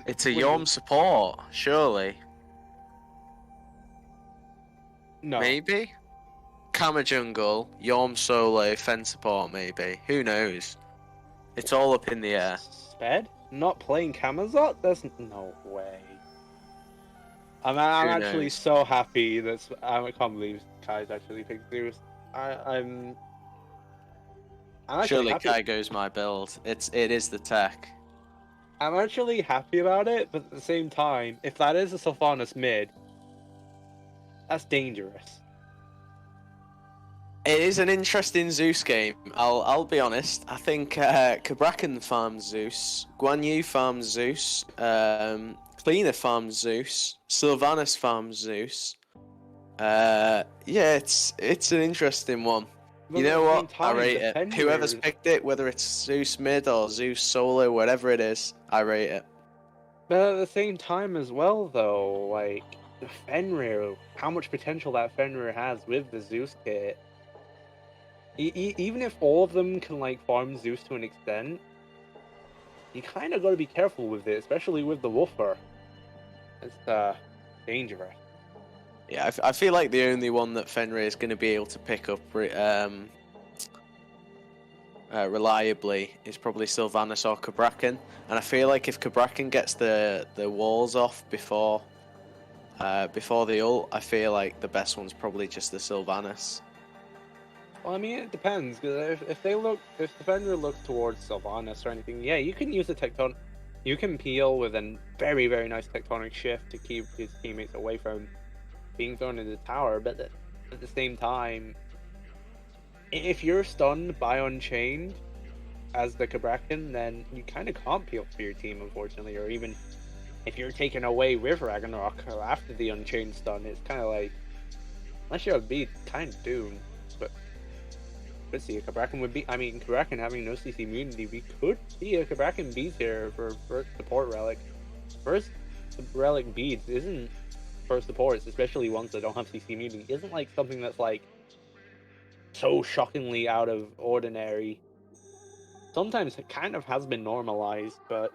Speaker 2: It's a Yom support, surely.
Speaker 1: No.
Speaker 2: Maybe? Kama jungle, Yom solo, Fen support maybe. Who knows? It's all up in the air.
Speaker 1: Sped? Not playing Camazotz? There's no way. I'm
Speaker 2: Who
Speaker 1: actually
Speaker 2: knows?
Speaker 1: so happy that I can't believe Kai's actually picked Zeus. I'm actually
Speaker 2: Surely
Speaker 1: happy.
Speaker 2: Kai goes my build. It is the tech.
Speaker 1: I'm actually happy about it, but at the same time, if that is a Sylvanas mid, that's dangerous.
Speaker 2: It is an interesting Zeus game. I'll be honest. I think Kabrakan farms Zeus, Guan Yu farms Zeus, Cleaner farms Zeus, Sylvanas farms Zeus. Yeah, it's an interesting one.
Speaker 1: But
Speaker 2: You
Speaker 1: at
Speaker 2: know
Speaker 1: the
Speaker 2: what?
Speaker 1: same time,
Speaker 2: I rate
Speaker 1: the
Speaker 2: it.
Speaker 1: Fenrir-
Speaker 2: Whoever's picked it, whether it's Zeus mid or Zeus solo, whatever it is, I rate it.
Speaker 1: But at the same time as well, though, like, the Fenrir, how much potential that Fenrir has with the Zeus kit. Even if all of them can, like, farm Zeus to an extent, you kind of got to be careful with it, especially with the Woofer. It's, dangerous.
Speaker 2: Yeah, I feel like the only one that Fenrir is going to be able to pick up reliably is probably Sylvanas or Kabrakan, and I feel like if Kabrakan gets the walls off before the ult, I feel like the best one's probably just the Sylvanas.
Speaker 1: Well, I mean, it depends, because if the Fenrir looks towards Sylvanas or anything, yeah, you can use the Tecton. You can peel with a very, very nice Tectonic Shift to keep his teammates away from being thrown into the tower, but at the same time, if you're stunned by Unchained as the Kabrakan, then you kind of can't peel for your team, unfortunately, or even if you're taken away with Ragnarok after the Unchained stun, it's kind of like, unless you're a beat, kind of doomed. But could see a Kabrakan would be. I mean, Kabrakan having no CC immunity, we could see a Kabrakan beat here for support relic. First relic beads isn't for supports, especially ones that don't have CC immunity, isn't like something that's like so shockingly out of ordinary. Sometimes it kind of has been normalized, but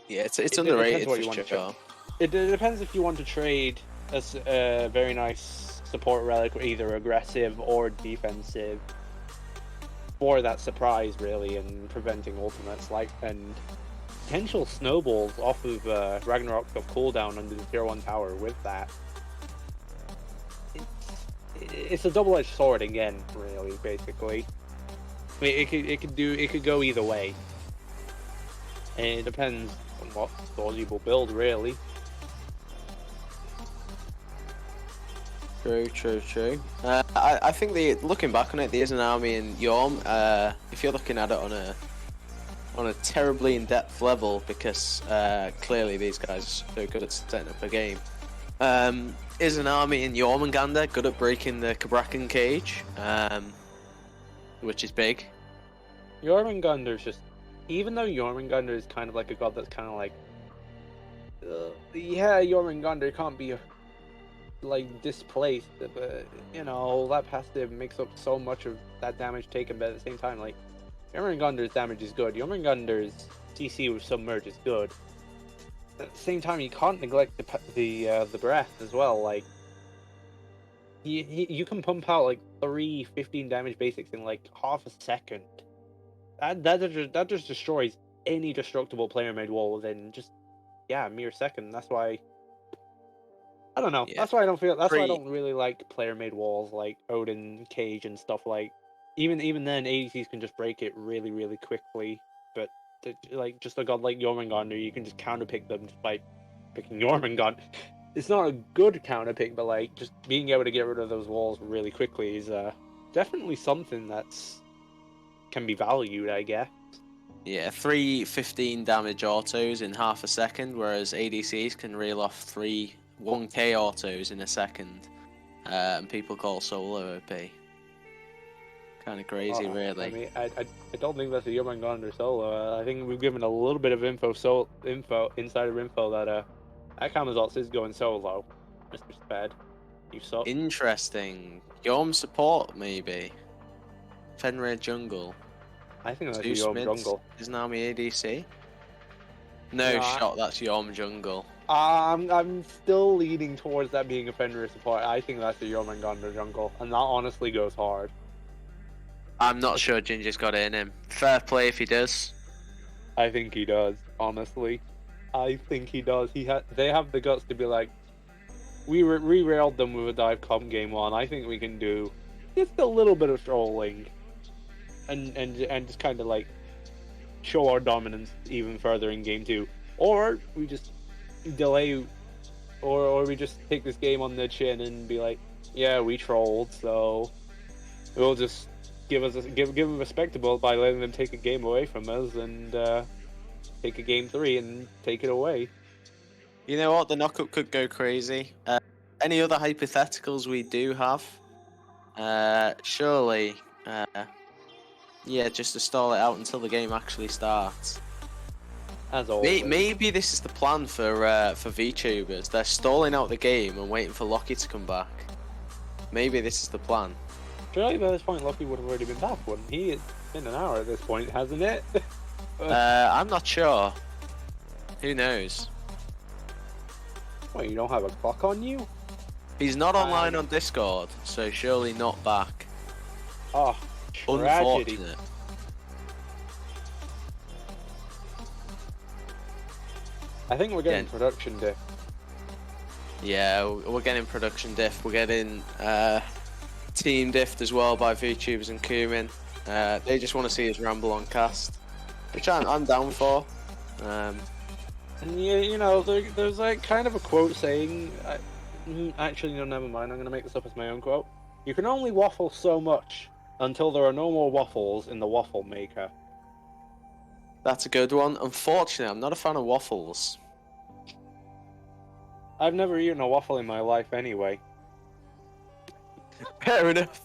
Speaker 2: Yeah, it's
Speaker 1: it
Speaker 2: underrated
Speaker 1: depends what
Speaker 2: for
Speaker 1: you want to
Speaker 2: sure.
Speaker 1: trade. It depends if you want to trade a very nice support relic, either aggressive or defensive, for that surprise, really, and preventing ultimates and potential snowballs off of Ragnarok's cooldown under the tier 1 tower with that. It's a double-edged sword again, really, basically. I mean, it could go either way. And it depends on what sword you will build, really.
Speaker 2: True. I think looking back on it, the Izanami and Yorm, if you're looking at it on a terribly in-depth level, because clearly these guys are so good at setting up a game. Izanami and Jormungandr good at breaking the Kabrakan cage, which is big.
Speaker 1: Jormungandr's just, even though Jormungandr is kind of like a god that's kind of like, yeah, Jormungandr can't be like displaced, but you know, that passive makes up so much of that damage taken, but at the same time, like, Jormungandr's damage is good. Jormungandr's CC with Submerge is good. At the same time, you can't neglect the breath as well. Like, you can pump out like 3 15 damage basics in like half a second. That just destroys any destructible player made wall within just a mere second. That's why I don't know.
Speaker 2: Yeah.
Speaker 1: That's why I don't feel. That's why I don't really like player made walls like Odin Cage and stuff. Like even then, ADCs can just break it really quickly. But like just a god like Jormungandr, you can just counter pick them just by picking Jormungandr. It's not a good counter pick, but like just being able to get rid of those walls really quickly is definitely something that's can be valued, I guess.
Speaker 2: Yeah, 3 15 damage autos in half a second, whereas ADCs can reel off 3 1k autos in a second, and people call solo OP. Kind of crazy, really.
Speaker 1: I mean, I don't think that's a Jormungandr solo. I think we've given a little bit of insider info that Kamazotz is going solo. Mr. Spad, you suck.
Speaker 2: Interesting. Yorm support, maybe. Fenrir jungle.
Speaker 1: I think that's
Speaker 2: Zeus
Speaker 1: Yorm
Speaker 2: mid,
Speaker 1: jungle.
Speaker 2: Izanami ADC. No
Speaker 1: Yeah,
Speaker 2: shot, that's Yorm jungle.
Speaker 1: I'm still leaning towards that being a Fenrir support. I think that's a Jormungandr jungle, and that honestly goes hard.
Speaker 2: I'm not sure Ginger's got it in him. Fair play if he does.
Speaker 1: I think he does, honestly. I think he does. They have the guts to be like, we re-railed them with a dive comp game 1. I think we can do just a little bit of trolling, and just kind of like show our dominance even further in game 2, or we just delay, or we just take this game on the chin and be like, yeah, we trolled, so we'll just give them a spectacle by letting them take a game away from us and take a game 3 and take it away.
Speaker 2: You know what? The knockup could go crazy. Any other hypotheticals we do have? Surely, yeah, just to stall it out until the game actually starts.
Speaker 1: As always.
Speaker 2: Maybe this is the plan for VTubers. They're stalling out the game and waiting for Lockie to come back. Maybe this is the plan.
Speaker 1: Surely by this point, Lockie would have already been back, wouldn't he? It's been an hour at this point, hasn't it?
Speaker 2: I'm not sure. Who knows?
Speaker 1: Wait, you don't have a clock on you?
Speaker 2: He's not online on Discord, so surely not back.
Speaker 1: Oh, tragedy.
Speaker 2: Unfortunate.
Speaker 1: I think we're getting production diff.
Speaker 2: Yeah, we're getting production diff. We're getting team diffed as well by VTubers and Kumin. They just want to see us ramble on cast, which I'm down for.
Speaker 1: And yeah, you know, there's like kind of a quote saying, actually, no, never mind. I'm gonna make this up as my own quote. You can only waffle so much until there are no more waffles in the waffle maker.
Speaker 2: That's a good one. Unfortunately, I'm not a fan of waffles.
Speaker 1: I've never eaten a waffle in my life anyway.
Speaker 2: Fair enough.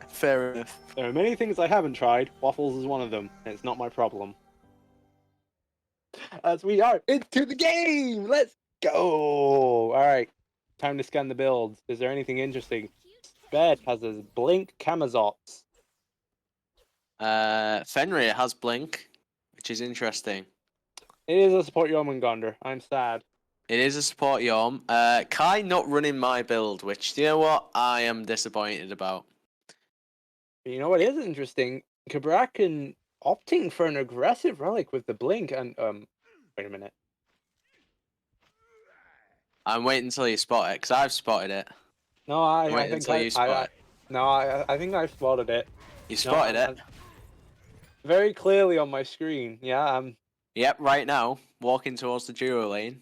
Speaker 2: Fair enough.
Speaker 1: There are many things I haven't tried. Waffles is one of them. And it's not my problem. As we are into the game! Let's go. All right, time to scan the builds. Is there anything interesting? Sped has his Blink Camazots.
Speaker 2: Fenrir has Blink, which is interesting.
Speaker 1: It is a support Jormungandr. I'm sad.
Speaker 2: It is a support Yom. Kai not running my build, which, you know what? I am disappointed about.
Speaker 1: You know what is interesting? Kabrakan opting for an aggressive relic with the Blink and wait a minute.
Speaker 2: I'm waiting until you spot it, because I've spotted it.
Speaker 1: No,
Speaker 2: I'm
Speaker 1: I
Speaker 2: waiting
Speaker 1: think
Speaker 2: until you spot it.
Speaker 1: no, I think I spotted it.
Speaker 2: You
Speaker 1: No,
Speaker 2: spotted it?
Speaker 1: very clearly on my screen. Yeah, I'm.
Speaker 2: Yep, right now, walking towards the duo lane.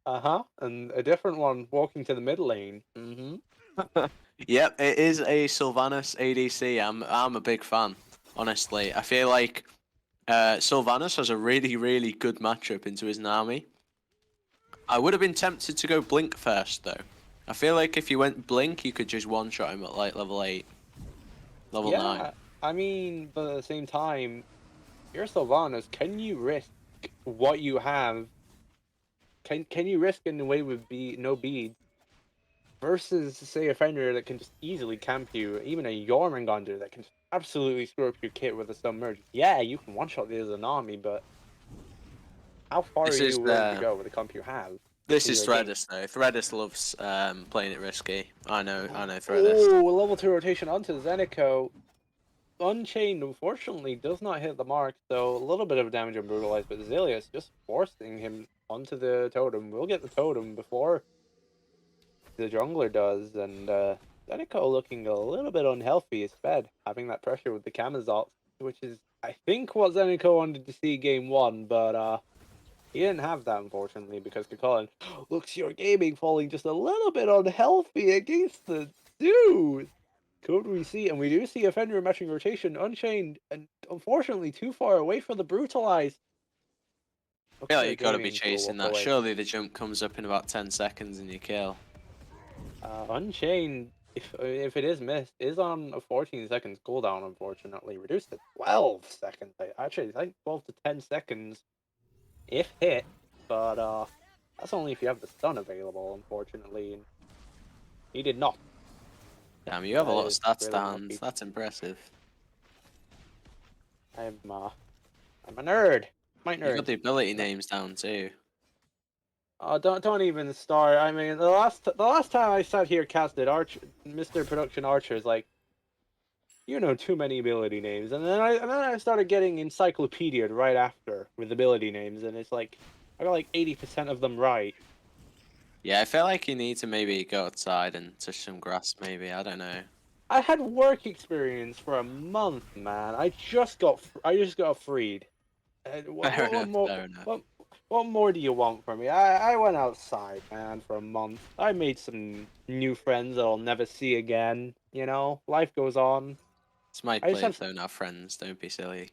Speaker 1: And a different one walking to the mid lane.
Speaker 2: Yep, it is a Sylvanas ADC. I'm a big fan, honestly. I feel like Sylvanas has a really, really good matchup into his Nami. I would have been tempted to go Blink first, though. I feel like if you went Blink, you could just one-shot him at like level 8, level 9.
Speaker 1: Yeah, I mean, but at the same time, you're Sylvanas. Can you risk what you have? Can you risk in a way with no beads versus say a Fenrir that can just easily camp you, even a Jormungandr that can just absolutely screw up your kit with a submerge? Yeah, you can one-shot the Izanami, but how far
Speaker 2: This
Speaker 1: are
Speaker 2: is
Speaker 1: you willing to go with the comp you have?
Speaker 2: This
Speaker 1: in
Speaker 2: is
Speaker 1: your game?
Speaker 2: Threadus though. Threadus loves playing it risky. I know Threadus.
Speaker 1: Oh, level 2 rotation onto Zenico. Unchained, unfortunately, does not hit the mark, so a little bit of damage on Brutalized, but Zilius just forcing him onto the totem. We'll get the totem before the jungler does, and Zenico looking a little bit unhealthy is fed, having that pressure with the Camazots, which is, I think, what Zenico wanted to see game 1, but he didn't have that, unfortunately, because Kakalin looks your gaming falling just a little bit unhealthy against the Zeus. Could we see, and we do see a Fenrir matching rotation, Unchained, and unfortunately too far away for the Brutalize.
Speaker 2: I feel like
Speaker 1: Okay,
Speaker 2: you've got to be
Speaker 1: gaming will
Speaker 2: chasing
Speaker 1: walk
Speaker 2: that.
Speaker 1: away.
Speaker 2: Surely the jump comes up in about 10 seconds and you kill.
Speaker 1: Unchained, if it is missed, is on a 14 seconds cooldown, unfortunately. Reduced to 12 seconds. Actually, I think 12 to 10 seconds if hit, but that's only if you have the stun available, unfortunately. And he did not.
Speaker 2: Damn, you have a
Speaker 1: That
Speaker 2: lot of
Speaker 1: is
Speaker 2: stats
Speaker 1: really
Speaker 2: to hand.
Speaker 1: unlucky.
Speaker 2: That's impressive.
Speaker 1: I'm a nerd. My
Speaker 2: You
Speaker 1: nerd.
Speaker 2: got the ability names down too.
Speaker 1: Oh, don't even start. I mean, the last time I sat here casted Mr. Production Archer is like, you know, too many ability names, and then I started getting encyclopedia'd right after with ability names, and it's like I got like 80% of them right.
Speaker 2: Yeah, I feel like you need to maybe go outside and touch some grass. Maybe, I don't know.
Speaker 1: I had work experience for a month, man. I just got freed.
Speaker 2: Fair
Speaker 1: What
Speaker 2: enough.
Speaker 1: more?
Speaker 2: Fair enough.
Speaker 1: What more do you want from me? I went outside, man, for a month. I made some new friends that I'll never see again. You know, life goes on.
Speaker 2: It's my
Speaker 1: I just
Speaker 2: players
Speaker 1: have,
Speaker 2: don't have friends. Don't be silly.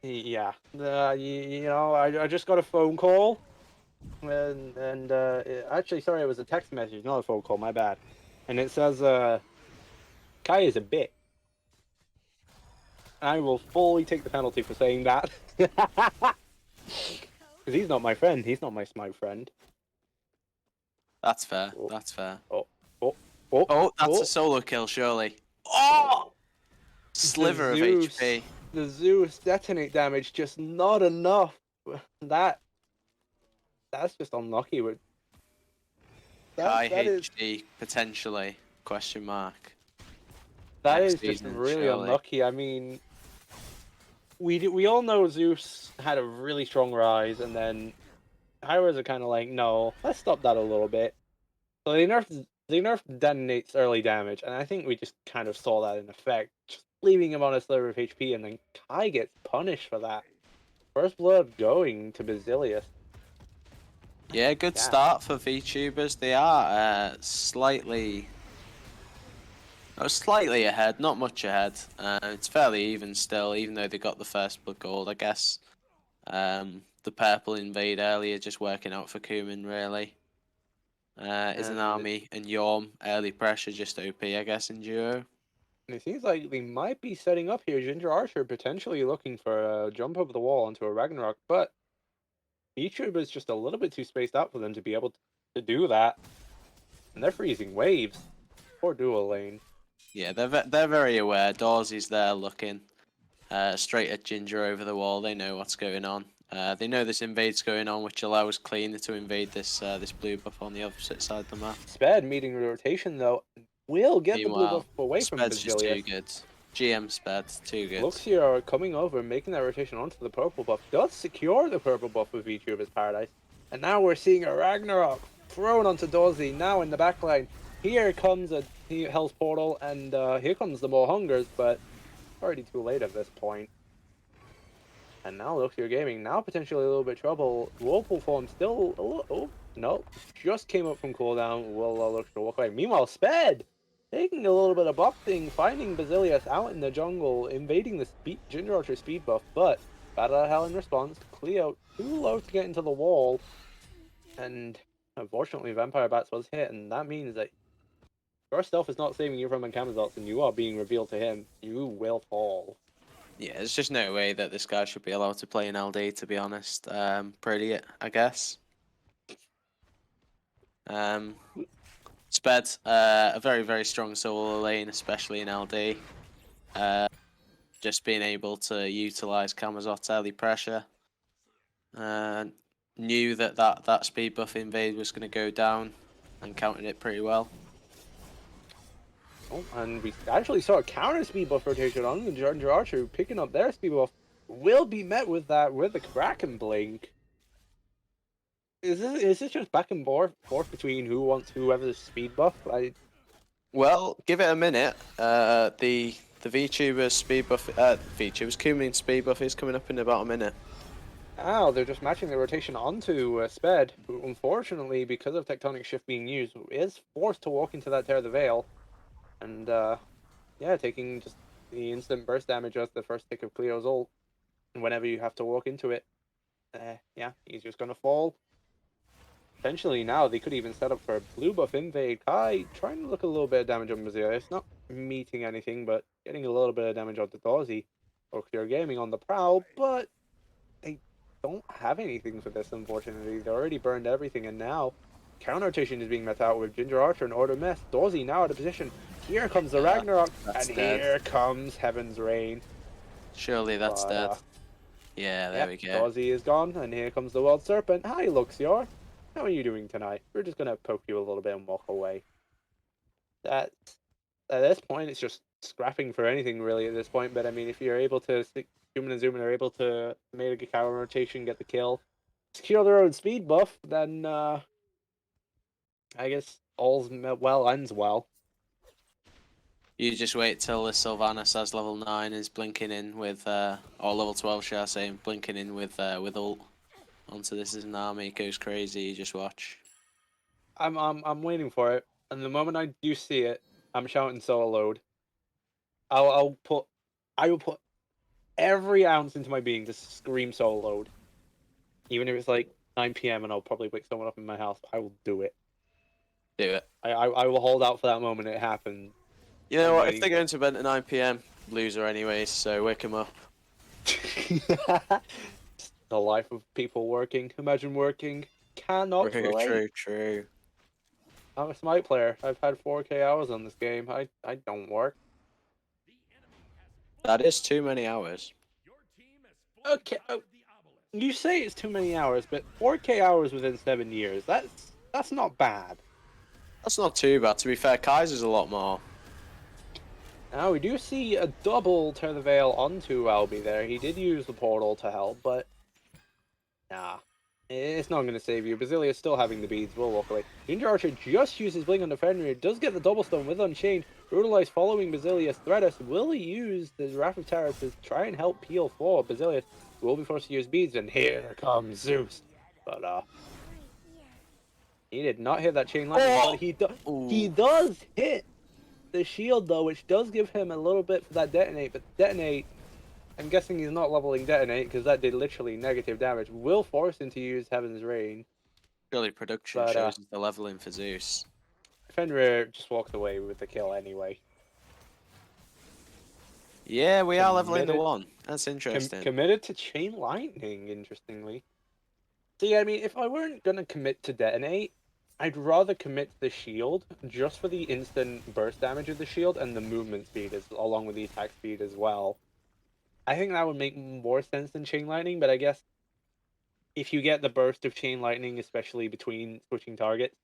Speaker 1: yeah. You know, I just got a phone call, and actually, sorry, it was a text message, not a phone call. My bad. And it says, Kai is a bitch. I will fully take the penalty for saying that. Because he's not my friend. He's not my smart friend.
Speaker 2: That's fair.
Speaker 1: Oh.
Speaker 2: That's fair.
Speaker 1: Oh,
Speaker 2: That's a solo kill, surely. Oh! Sliver of
Speaker 1: Zeus,
Speaker 2: HP.
Speaker 1: The Zeus detonate damage just not enough. That's just unlucky.
Speaker 2: High
Speaker 1: That is
Speaker 2: HD potentially? Question mark.
Speaker 1: that
Speaker 2: Next
Speaker 1: is just
Speaker 2: season,
Speaker 1: really
Speaker 2: surely.
Speaker 1: unlucky. I mean, we all know Zeus had a really strong rise, and then Hyras are kind of like, no, let's stop that a little bit. So they nerfed detonates early damage, and I think we just kind of saw that in effect, just leaving him on a sliver of HP, and then Kai gets punished for that. First blood going to Basilius.
Speaker 2: Yeah, good
Speaker 1: Yeah.
Speaker 2: start for VTubers. They are slightly ahead, not much ahead. It's fairly even still, even though they got the first blood gold, I guess. The purple invade earlier, just working out for Kuman, really. Is an army and Yorm early pressure, just OP, I guess, in duo.
Speaker 1: And it seems like they might be setting up here. Ginger Archer potentially looking for a jump over the wall onto a Ragnarok, but VTuber's just a little bit too spaced out for them to be able to do that. And they're freezing waves. Poor dual lane.
Speaker 2: Yeah, they're very aware. Dorsey's there looking straight at Ginger over the wall. They know what's going on. They know this invade's going on, which allows Cleaner to invade this this blue buff on the opposite side of the map.
Speaker 1: Sped meeting the rotation though will get the blue buff
Speaker 2: Meanwhile,
Speaker 1: away from
Speaker 2: Sped's just too
Speaker 1: Basilius.
Speaker 2: good. GM Sped, too good.
Speaker 1: Luxio coming over, making that rotation onto the purple buff, does secure the purple buff with VTuber's Paradise. And now we're seeing a Ragnarok thrown onto Dorsey, now in the backline. Here comes a Hell's Portal, and here comes the more Hungers, but already too late at this point. And now Luxio Gaming, now potentially a little bit trouble. Whirlpool form still, oh, no, just came up from cooldown, will Luxio walk away. Meanwhile, Sped! Taking a little bit of buffing, finding Basilius out in the jungle, invading the Ginger Archer speed buff, but Battle of Hell in response, Cleo too low to get into the wall, and unfortunately Vampire Bats was hit, and that means that your stealth is not saving you from Encamazots, and you are being revealed to him. You will fall.
Speaker 2: Yeah, there's just no way that this guy should be allowed to play in LD, to be honest. Pretty, I guess. Sped, a very, very strong solo lane, especially in LD. Just being able to utilize Camazot's early pressure. Knew that speed buff invade was going to go down and countered it pretty well.
Speaker 1: Oh, and we actually saw a counter speed buff rotation on the Ginger Archer, who picking up their speed buff will be met with that with the Kraken Blink. Is this just back and forth between who wants whoever's speed buff?
Speaker 2: Well, give it a minute. The VTuber's speed buff, VTuber's Kumin speed buff is coming up in about a minute.
Speaker 1: Oh, they're just matching the rotation onto Sped, who unfortunately, because of Tectonic Shift being used, is forced to walk into that Tear the Veil. And, yeah, taking just the instant burst damage as the first tick of Cleo's ult. And whenever you have to walk into it, yeah, he's just gonna fall. Potentially now, they could even set up for a blue buff invade. Kai trying to look a little bit of damage on Basilius. Not meeting anything, but getting a little bit of damage onto Dorsey. Or Clear Gaming on the prowl, but they don't have anything for this, unfortunately. They already burned everything, and now counter rotation is being met out with Ginger Archer and Order Mess. Dorsey now out of position. Here comes the Ragnarok, and here comes Heaven's Rain.
Speaker 2: Surely that's dead. Yeah, there we go.
Speaker 1: Dorsey is gone, and here comes the World Serpent. Hi, Luxior. How are you doing tonight? We're just gonna poke you a little bit and walk away. At this point, it's just scrapping for anything really at this point. But I mean, if you're able to Human and Zuman are able to make a counter rotation, get the kill, secure their own speed buff, then I guess all's well ends well.
Speaker 2: You just wait till the Sylvanas as level 9 is blinking in with, or level 12, shall I say, blinking in with ult. Onto this is an army, it goes crazy. You just watch.
Speaker 1: I'm waiting for it, and the moment I do see it, I'm shouting solo load. I will put every ounce into my being to scream solo load, even if it's like 9 p.m. and I'll probably wake someone up in my house. I will do it.
Speaker 2: Do it.
Speaker 1: I will hold out for that moment it happens.
Speaker 2: You know what? If they're going to bed at 9 p.m, loser anyways. So wake them up.
Speaker 1: The life of people working. Imagine working. Cannot relate.
Speaker 2: True.
Speaker 1: I'm a Smite player. I've had 4K hours on this game. I don't work.
Speaker 2: That is too many hours.
Speaker 1: Okay, you say it's too many hours, but 4K hours within 7 years. That's not bad.
Speaker 2: That's not too bad. To be fair, Kaiser's a lot more.
Speaker 1: Now we do see a double Tear the Veil onto Albi there. He did use the portal to help, but nah. It's not going to save you. Basilius still having the beads. We'll walk away. Ginger Archer just uses Blink on the Fenrir. Does get the double stone with Unchained. Brutalize following Basilius. Threadus will use the Wrath of Terror to try and help peel for Basilius. Will be forced to use beads. And here comes Zeus. But, he did not hit that chain lightning. But he does hit the shield, though, which does give him a little bit for that detonate. But detonate, I'm guessing he's not leveling detonate because that did literally negative damage. Will force him to use Heaven's Rain.
Speaker 2: Surely production shows the leveling for Zeus.
Speaker 1: Fenrir just walked away with the kill anyway.
Speaker 2: Yeah, we are leveling the one. That's interesting.
Speaker 1: Committed to chain lightning, interestingly. See, I mean, if I weren't gonna commit to detonate, I'd rather commit to the shield just for the instant burst damage of the shield and the movement speed, along with the attack speed as well. I think that would make more sense than chain lightning, but I guess if you get the burst of chain lightning, especially between switching targets,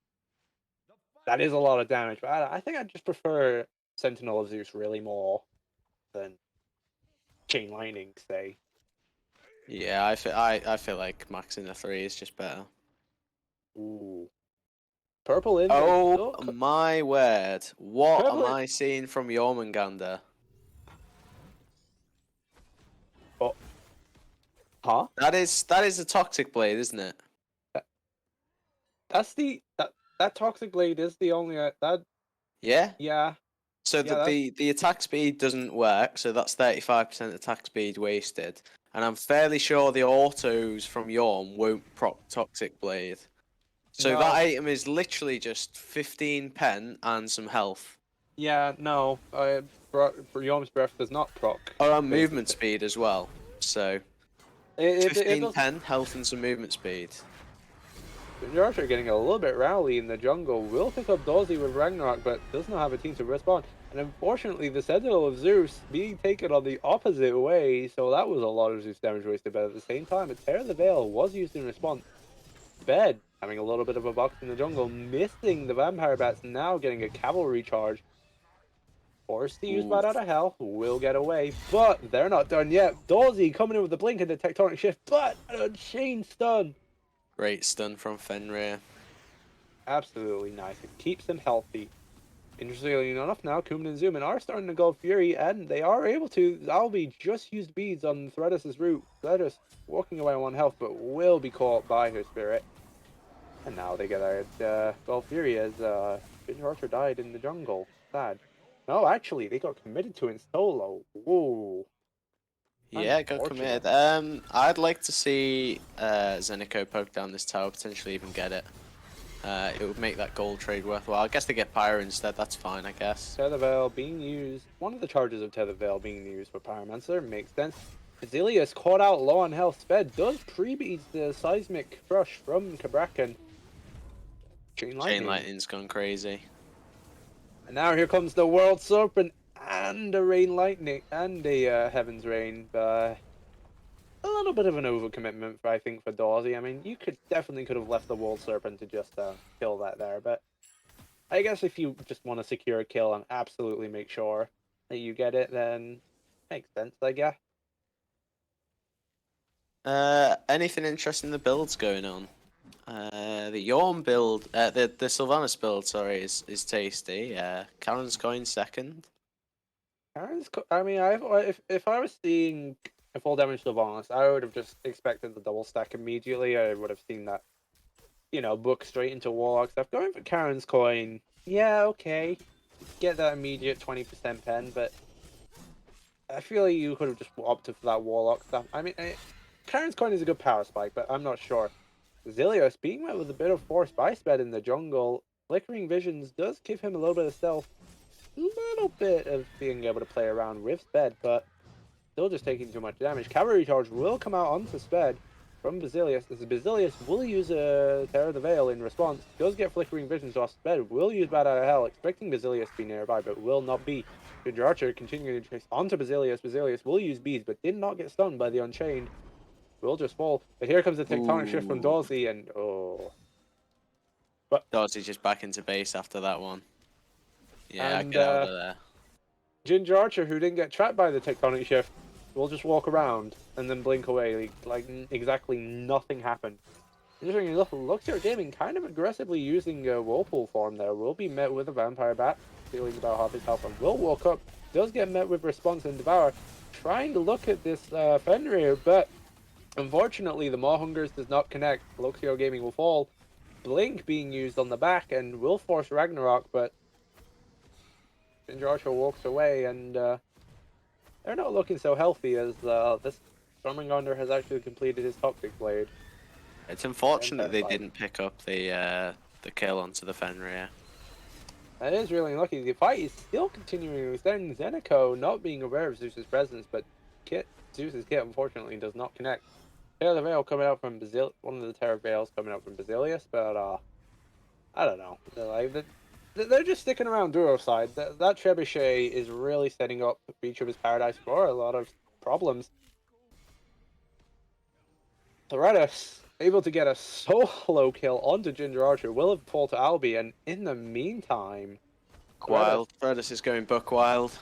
Speaker 1: that is a lot of damage. But I think I just prefer Sentinel of Zeus really more than chain lightning, say.
Speaker 2: Yeah, I feel like maxing the 3 is just better.
Speaker 1: Ooh, purple in.
Speaker 2: Oh my word! What am
Speaker 1: Purple in.
Speaker 2: I seeing from Jormungandr?
Speaker 1: Oh, huh?
Speaker 2: That is a toxic blade, isn't it?
Speaker 1: That's that toxic blade is the only that
Speaker 2: Yeah.
Speaker 1: yeah.
Speaker 2: So
Speaker 1: Yeah, that's
Speaker 2: the attack speed doesn't work, so that's 35% attack speed wasted. And I'm fairly sure the autos from Yorm won't proc Toxic Blade. So that
Speaker 1: no.
Speaker 2: item is literally just 15 pen and some health.
Speaker 1: Yeah, no. Yom's breath does not proc.
Speaker 2: Oh, and
Speaker 1: Phase
Speaker 2: movement speed as well. So
Speaker 1: It
Speaker 2: 15
Speaker 1: does.
Speaker 2: pen, health and some movement speed.
Speaker 1: Josh are getting a little bit rowdy in the jungle. Will pick up Dozy with Ragnarok, but does not have a team to respond. And unfortunately, the Sentinel of Zeus being taken on the opposite way, so that was a lot of Zeus damage wasted. But at the same time, a Tear of the Veil was used in response. Bed having a little bit of a box in the jungle, missing the Vampire Bats, now getting a cavalry charge. Forced to use Bad Out of Hell, will get away, but they're not done yet. Dozy coming in with the blink and the tectonic shift, but an Unchained stun.
Speaker 2: Great stun from Fenrir.
Speaker 1: Absolutely nice. It keeps them healthy. Interestingly enough, now Kuman and Zuman are starting to go Fury, and they are able to. Zalbi just used beads on Thredis' route. Thredis walking away on 1 health, but will be caught by her spirit. And now they get a Gold Fury as Ginger Archer died in the jungle. Sad. No, actually, they got committed to in solo. Whoa.
Speaker 2: Yeah, got committed. I'd like to see Zenico poke down this tower, potentially even get it. It would make that gold trade worthwhile. I guess they get Pyro instead, that's fine, I guess.
Speaker 1: Tether Veil being used. One of the charges of Tether Veil being used for Pyromancer makes sense. Basilius caught out low on health. Sped does pre-beat the Seismic Crush from Kabrakan. Chain
Speaker 2: Lightning's gone crazy.
Speaker 1: And now here comes the World Serpent and a Rain Lightning and a Heaven's Rain. A little bit of an overcommitment, I think, for Dorsey. I mean, you definitely could have left the World Serpent to just kill that there, but I guess if you just want to secure a kill and absolutely make sure that you get it, then makes sense, I guess.
Speaker 2: Anything interesting in the builds going on? The Yorm build, the Sylvanas build, sorry, is tasty. Karen's coin second.
Speaker 1: I mean, if I was seeing a full damage Sylvanas, I would have just expected the double stack immediately. I would have seen that, book straight into Warlock stuff. Going for Karen's coin, yeah, okay, get that immediate 20% pen, but I feel like you could have just opted for that Warlock stuff. I mean, Karen's coin is a good power spike, but I'm not sure. Zilios being met with a bit of force by Sped in the jungle. Flickering Visions does give him a little bit of stealth. A little bit of being able to play around with Sped, but still just taking too much damage. Cavalry Charge will come out onto Sped from Basilius. As Basilius will use a Terror of the Veil in response. Does get Flickering Visions off Sped. Will use Bad Out of Hell, expecting Basilius to be nearby, but will not be. Ginger Archer continuing to chase onto Basilius. Basilius will use beads, but did not get stunned by the Unchained. Will just fall. But here comes the tectonic shift from Dorsey, and But
Speaker 2: Dorsey just back into base after that one. Yeah,
Speaker 1: and,
Speaker 2: get out of there.
Speaker 1: Ginger Archer, who didn't get trapped by the tectonic shift, will just walk around and then blink away like exactly nothing happened. Interestingly enough, Luxor Gaming kind of aggressively using a Whirlpool form there. Will be met with a Vampire Bat, feeling about half his health, and will walk up. Does get met with Response and Devour. Trying to look at this Fenrir, but unfortunately, the Maw-Hungers does not connect. Luxio Gaming will fall. Blink being used on the back and will force Ragnarok, but Ginger Archer walks away, and they're not looking so healthy as this Stormwind has actually completed his Toxic Blade.
Speaker 2: It's unfortunate they didn't pick up the kill onto the Fenrir.
Speaker 1: That is really lucky. The fight is still continuing to extend. Zenico not being aware of Zeus's presence, but Zeus's kit unfortunately does not connect. Terra the Veil coming out from one of the Terra Veils coming out from Basilius, but I don't know. They're just sticking around Duro side. That Trebuchet is really setting up VTuber's Paradise for a lot of problems. Threadus, able to get a solo kill onto Ginger Archer, will have fall to Albi, and in the meantime,
Speaker 2: Wild. Threadus is going buck wild.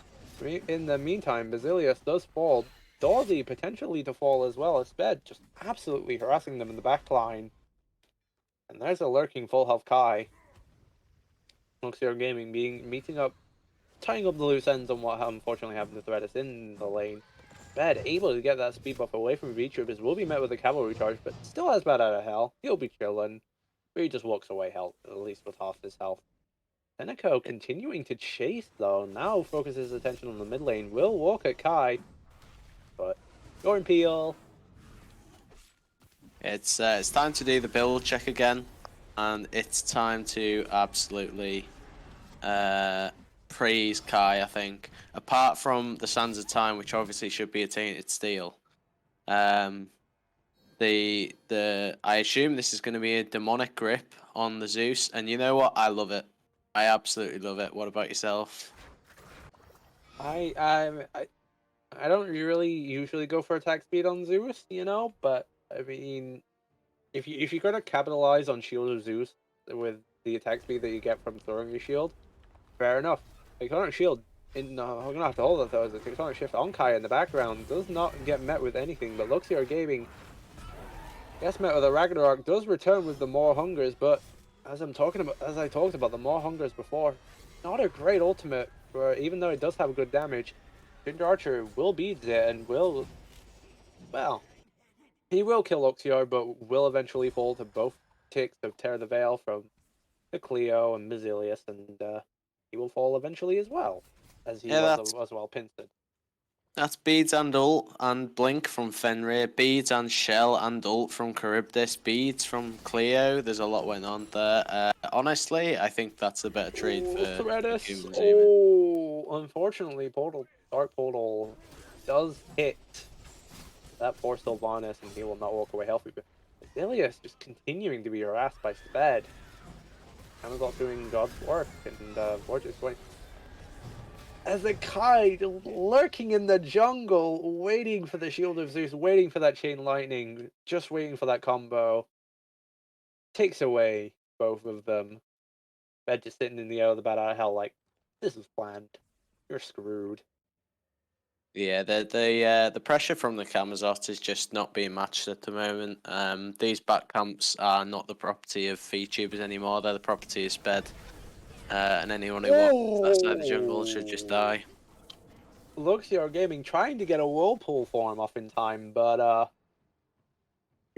Speaker 1: Basilius does fall. Dorothy potentially to fall as well as Sped, just absolutely harassing them in the back line. And there's a lurking full health Kai. Luxio Gaming meeting up, tying up the loose ends on what unfortunately happened to Threadus in the lane. Sped able to get that speed buff away from VTubers, will be met with a cavalry charge, but still has bad out of hell. He'll be chilling. But he just walks away health, at least with half his health. Seneco continuing to chase though, now focuses attention on the mid lane, will walk at Kai, but Jordan Peel.
Speaker 2: It's time to do the build check again, and it's time to absolutely praise Kai, I think. Apart from the Sands of Time, which obviously should be a tainted steel, I assume this is going to be a demonic grip on the Zeus, and you know what? I love it. I absolutely love it. What about yourself?
Speaker 1: I don't really usually go for attack speed on Zeus, you know, but I mean, if you're gonna capitalize on Shield of Zeus with the attack speed that you get from throwing your shield, fair enough. Tectonic Shield, I'm gonna have to hold it though, as a Tectonic Shift on Kai in the background does not get met with anything, but Luxior Gaming gets met with a Ragnarok, does return with the More Hungers, but as I talked about the More Hungers before, not a great ultimate, for even though it does have good damage. Ginger Archer will beat it and will, well, he will kill Luxior, but will eventually fall to both ticks of Tear the Veil from the Cleo and Basilius, and he will fall eventually as well, as he was as well Pinsted.
Speaker 2: That's Beads and Ult and Blink from Fenrir, Beads and Shell and Ult from Charybdis, Beads from Cleo. There's a lot went on there. Honestly, I think that's a better trade for
Speaker 1: Threadus.
Speaker 2: humans.
Speaker 1: Unfortunately, Dark Portal does hit that Force Sylvanas, and he will not walk away healthy. But Basilius just continuing to be harassed by Sped. Camelot doing God's work, and Vortex going. As a Kai lurking in the jungle, waiting for the Shield of Zeus, waiting for that Chain Lightning, just waiting for that combo. Takes away both of them. Bed just sitting in the air of the bat out of hell like, this is planned. You're screwed.
Speaker 2: Yeah, the pressure from the Camazot is just not being matched at the moment. These back camps are not the property of VTubers anymore. They're the property of Sped. And anyone who walks that side of the jungle should just die.
Speaker 1: Luxior Gaming trying to get a Whirlpool form off in time, but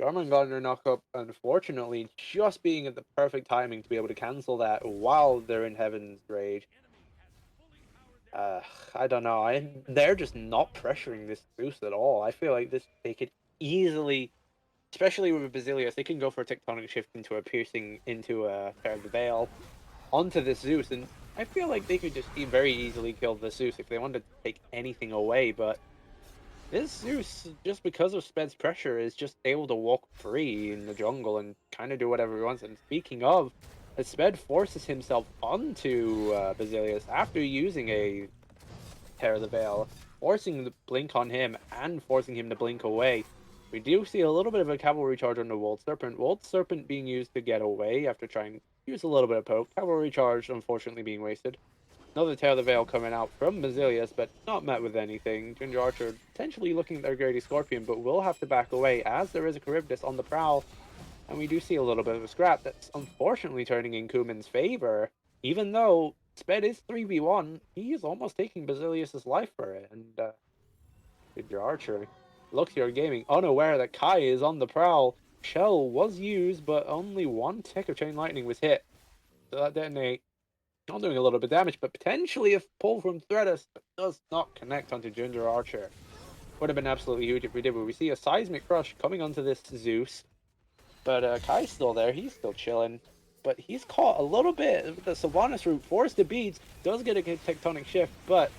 Speaker 1: Jormungandr knock up, unfortunately, just being at the perfect timing to be able to cancel that while they're in Heaven's Rage. I don't know. They're just not pressuring this Zeus at all. I feel like they could easily, especially with Basilius, they can go for a Tectonic Shift into a piercing into a Tear of the Veil onto this Zeus, and I feel like they could just very easily kill the Zeus if they wanted to take anything away, but this Zeus, just because of Sped's pressure, is just able to walk free in the jungle and kind of do whatever he wants. And speaking of, as Sped forces himself onto Basilius after using a Tear of the Veil, forcing the blink on him and forcing him to blink away, we do see a little bit of a cavalry charge on the Walled Serpent. Walled Serpent being used to get away after trying to use a little bit of poke. Cavalry charge, unfortunately, being wasted. Another Tear of the Veil coming out from Basilius, but not met with anything. Ginger Archer potentially looking at their Grady Scorpion, but will have to back away as there is a Charybdis on the prowl. And we do see a little bit of a scrap that's unfortunately turning in Kuman's favor. Even though Sped is 3v1, he is almost taking Basilius' life for it. And Ginger Archer, Luxior Gaming, unaware that Kai is on the prowl. Shell was used, but only one tick of Chain Lightning was hit. So that detonate. Not doing a little bit of damage, but potentially a pull from Threadus, but does not connect onto Ginger Archer. Would have been absolutely huge if we did, but we see a Seismic Crush coming onto this Zeus. But Kai's still there, he's still chilling. But he's caught a little bit with the Sylvanas route, forced to beads, does get a Tectonic Shift, but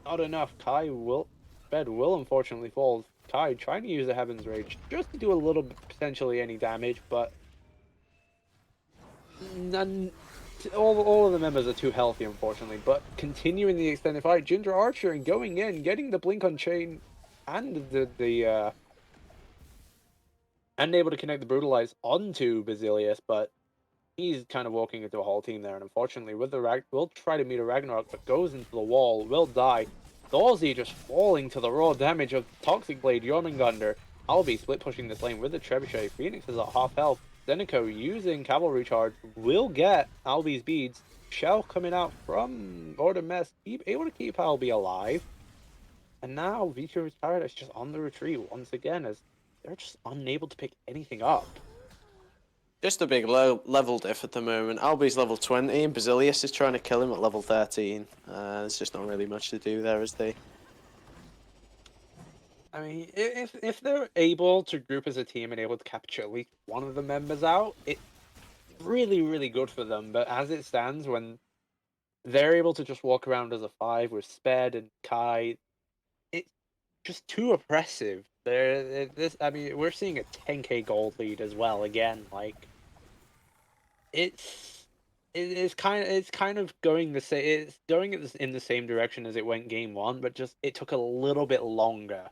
Speaker 1: not enough. Sped will unfortunately fall. Kai trying to use the Heaven's Rage just to do a little bit, potentially any damage, but none. All of the members are too healthy, unfortunately. But continuing the extended fight, Ginger Archer and going in, getting the blink on chain, and and able to connect the brutalize onto Basilius, but he's kind of walking into a whole team there, and unfortunately, with the will try to meet a Ragnarok, but goes into the wall, will die. Thorzy just falling to the raw damage of Toxic Blade, Jormungandr. Albi split pushing this lane with the Trebuchet. Phoenix is at half health. Zenico using Cavalry Charge will get Albi's beads. Shell coming out from Order Mess, able to keep Albi alive. And now VTuber's Paradise just on the retreat once again, as they're just unable to pick anything up.
Speaker 2: Just a big level diff at the moment. Albi's level 20 and Basilius is trying to kill him at level 13. There's just not really much to do there, is there?
Speaker 1: I mean, if they're able to group as a team and able to capture at least one of the members out, it's really, really good for them. But as it stands, when they're able to just walk around as a 5 with Sped and Kai, it's just too oppressive. I mean, we're seeing a 10k gold lead as well. Again, like it's kind of going the same. It's going in the same direction as it went game 1, but just it took a little bit longer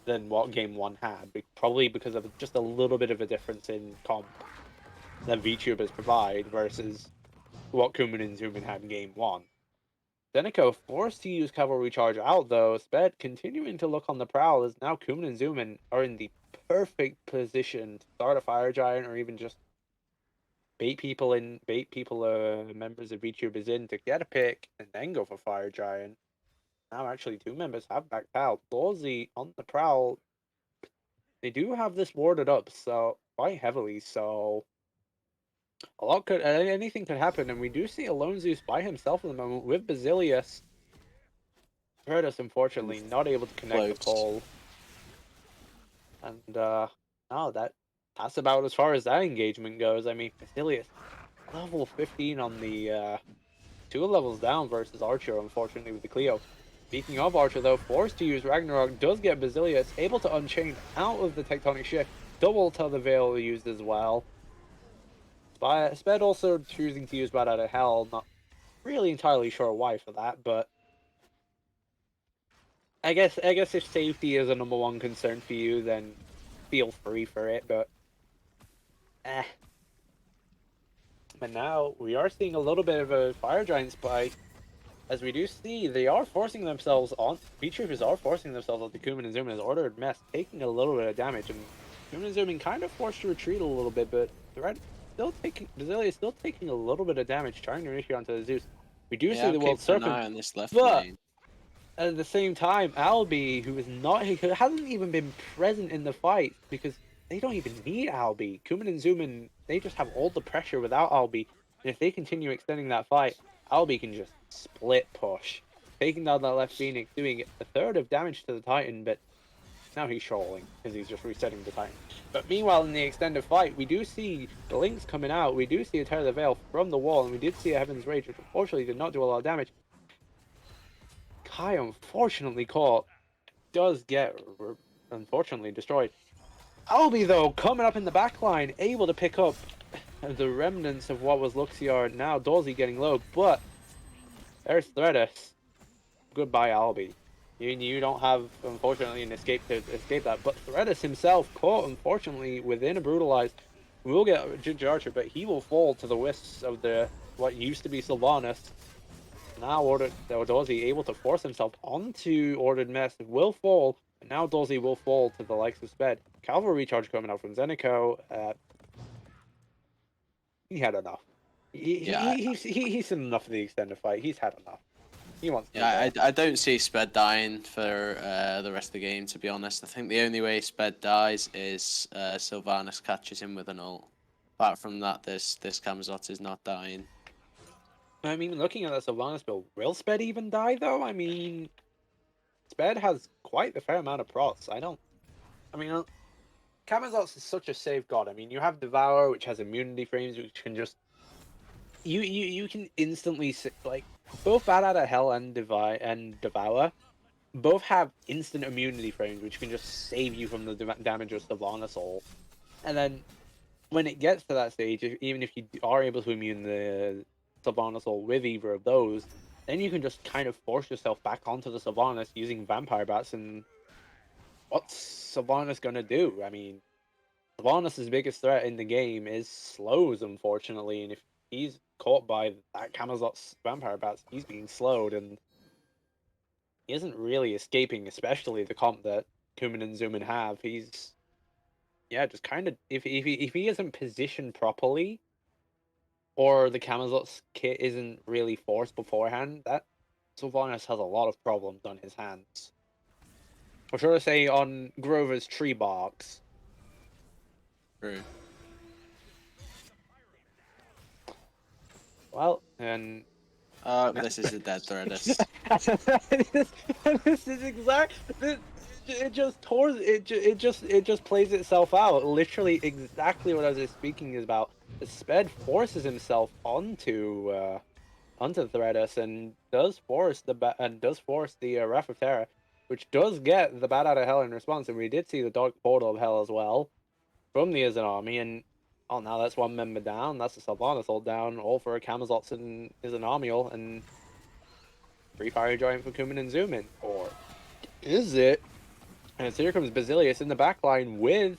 Speaker 1: than what game 1 had, probably because of just a little bit of a difference in comp that VTubers provide versus what Kumin and Zumin had in game 1. Zenico forced to use Cavalry Charge out though, Sped continuing to look on the prowl as now Kumin and Zumin are in the perfect position to start a Fire Giant or even just bait people members of VTubers in to get a pick and then go for Fire Giant. Now actually 2 members have backed out. Thorzy on the prowl. They do have this warded up so quite heavily, so anything could happen, and we do see a Lone Zeus by himself at the moment with Basilius. Threadus unfortunately not able to connect the pole. And no, that's about as far as that engagement goes. I mean, Basilius level 15 on the 2 levels down versus Archer, unfortunately, with the Cleo. Speaking of Archer, though, forced to use Ragnarok, does get Basilius, able to unchain out of the Tectonic Shift. Double Tether Veil used as well. Sped also choosing to use Bad Out of Hell, not really entirely sure why for that, but I guess if safety is a #1 concern for you, then feel free for it, but But now we are seeing a little bit of a Fire Giant spike. As we do see, they are forcing themselves on. VTubers are forcing themselves on the Kumin and Zumin as Ordered Mess, taking a little bit of damage. And Kumin and Zumin kind of forced to retreat a little bit, but Basilius still taking a little bit of damage, trying to initiate onto the Zeus. We do see the World Serpent,
Speaker 2: on this left
Speaker 1: but
Speaker 2: lane.
Speaker 1: at the same time, Albi, who hasn't even been present in the fight because they don't even need Albi. Kumin and Zumin, they just have all the pressure without Albi, and if they continue extending that fight, Albi can just split push, taking down that left Phoenix, doing a third of damage to the Titan, but now he's trolling because he's just resetting the Titan. But meanwhile, in the extended fight, we do see the links coming out. We do see a Tear the Veil from the wall, and we did see a Heaven's Rage, which unfortunately did not do a lot of damage. Kai, unfortunately caught, does get, unfortunately, destroyed. Albi, though, coming up in the back line, able to pick up the remnants of what was Luxior. Now Thorzy getting low, but there's Threadus. Goodbye, Albi. You don't have, unfortunately, an escape to escape that. But Threadus himself caught, unfortunately, within a brutalized. We'll get Ginger Archer, but he will fall to the wisps of what used to be Sylvanas. Now Thorzy able to force himself onto Ordered Mess, will fall, and now Thorzy will fall to the likes of Sped. Cavalry Charge coming out from Zenico. He had enough. He's seen enough of the extended fight. He's had enough. He wants.
Speaker 2: I don't see Sped dying for the rest of the game. To be honest, I think the only way Sped dies is Sylvanas catches him with an ult. Apart from that, this Kamazot is not dying.
Speaker 1: I mean, looking at that Sylvanas build, will Sped even die though? I mean, Sped has quite a fair amount of procs. Kamazot's is such a safe god. I mean, you have Devour, which has immunity frames, which can just you can instantly like both Bad Out of Hell and Devour both have instant immunity frames, which can just save you from the damage of Sylvanas ult. And then when it gets to that stage, even if you are able to immune the Sylvanas ult with either of those, then you can just kind of force yourself back onto the Sylvanas using Vampire Bats. And what's Sylvanas gonna do? I mean, Sylvanas' biggest threat in the game is slows, unfortunately, and if he's caught by that Camazot's Vampire Bats, he's being slowed, and he isn't really escaping, especially the comp that Kumin and Zumin have. He's, yeah, just kind of, if he isn't positioned properly, or the Camazot's kit isn't really forced beforehand, that Sylvanas has a lot of problems on his hands. Or should I say on Grover's tree barks.
Speaker 2: True.
Speaker 1: Well, and
Speaker 2: This is a dead Threadus.
Speaker 1: this is exact. It just tours. It just plays itself out. Literally, exactly what I was speaking about. Sped forces himself onto Threadus and does force the Wrath of Terror, which does get the Bat out of Hell in response. And we did see the Dark Portal of Hell as well from the Izan army. And oh, now that's one member down. That's the Sylvanas ult down. All for a Camazotz and Izan army ult, and Free Fire Giant for Kumin and Zumin. Or is it? And so here comes Basilius in the backline with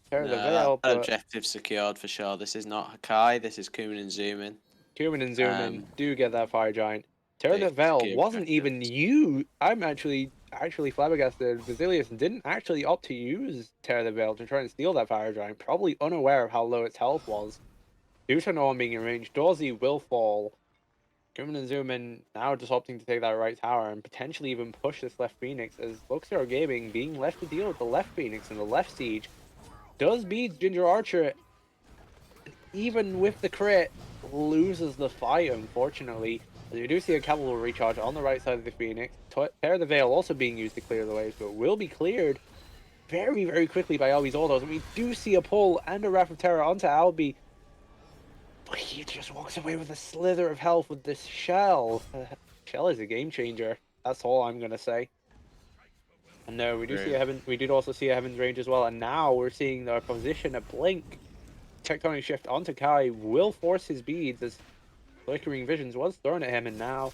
Speaker 1: Terror the Veil.
Speaker 2: That
Speaker 1: But
Speaker 2: objective secured for sure. This is not Hakai, this is Kumin and Zumin.
Speaker 1: Kumin and Zumin do get that Fire Giant. Terror the Veil wasn't even used. I'm actually flabbergasted. Basilius didn't actually opt to use Terror the Veil to try and steal that Fire Giant, probably unaware of how low its health was. Due to no one being in range, Dorsey will fall. Kumin and Zumin now just opting to take that right tower and potentially even push this left Phoenix, as Luxor Gaming being left to deal with the left Phoenix and the left Siege does beat Ginger Archer. Even with the crit, loses the fight, unfortunately. As we do see a cavalry recharge on the right side of the Phoenix. Tear the Veil also being used to clear the waves, but will be cleared very, very quickly by Albi's autos. And we do see a pull and a Wrath of Terror onto Albi. But he just walks away with a slither of health with this Shell. Shell is a game changer. That's all I'm gonna say. And no, we do see a Heaven. We did also see a Heaven's Range as well, and now we're seeing their position. A blink, tectonic shift onto Kai will force his beads as Flickering Visions was thrown at him, and now,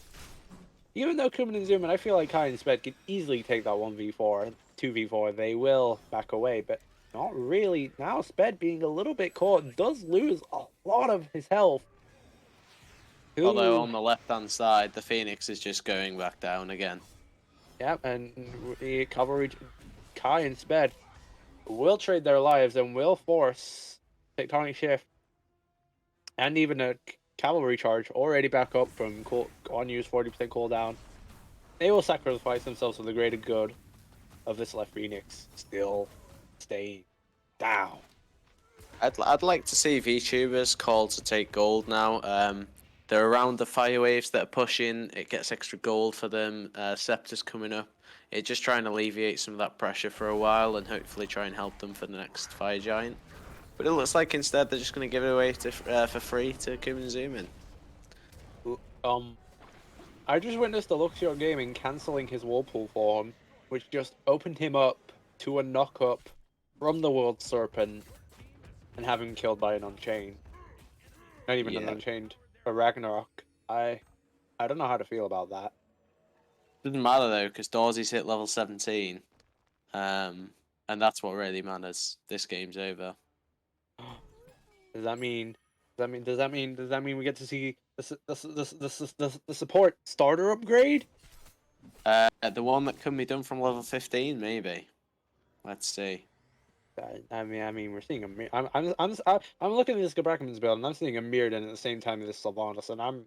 Speaker 1: even though Kumin and Zumin, I feel like Kai and Sped could easily take that 1v4, 2v4, they will back away, but not really. Now Sped being a little bit caught does lose a lot of his health.
Speaker 2: Although on the left-hand side, the Phoenix is just going back down again.
Speaker 1: Yep, and the cavalry, Kai and Sped will trade their lives and will force Tectonic Shift and even a cavalry charge already back up from unused 40% cooldown. They will sacrifice themselves for the greater good of this left Phoenix still staying down.
Speaker 2: I'd like to see VTubers called to take gold now. They're around the fire waves that are pushing. It gets extra gold for them. Scepter's coming up. It's just trying to alleviate some of that pressure for a while and hopefully try and help them for the next fire giant. But it looks like instead they're just going to give it away to, for free to Kumin Zumin.
Speaker 1: I just witnessed the Luxor Gaming cancelling his Whirlpool form, which just opened him up to a knock-up from the World Serpent and have him killed by an Unchained. Not even an Unchained. A Ragnarok. I don't know how to feel about that.
Speaker 2: Doesn't matter though, because Dorsey's hit level 17. And that's what really matters. This game's over.
Speaker 1: Does that mean we get to see the support starter upgrade?
Speaker 2: The one that can be done from level 15, maybe. Let's see.
Speaker 1: I mean, we're seeing a I'm looking at this Gabrakam's build and I'm seeing a Mirrodin at the same time as this Sylvanas, and I'm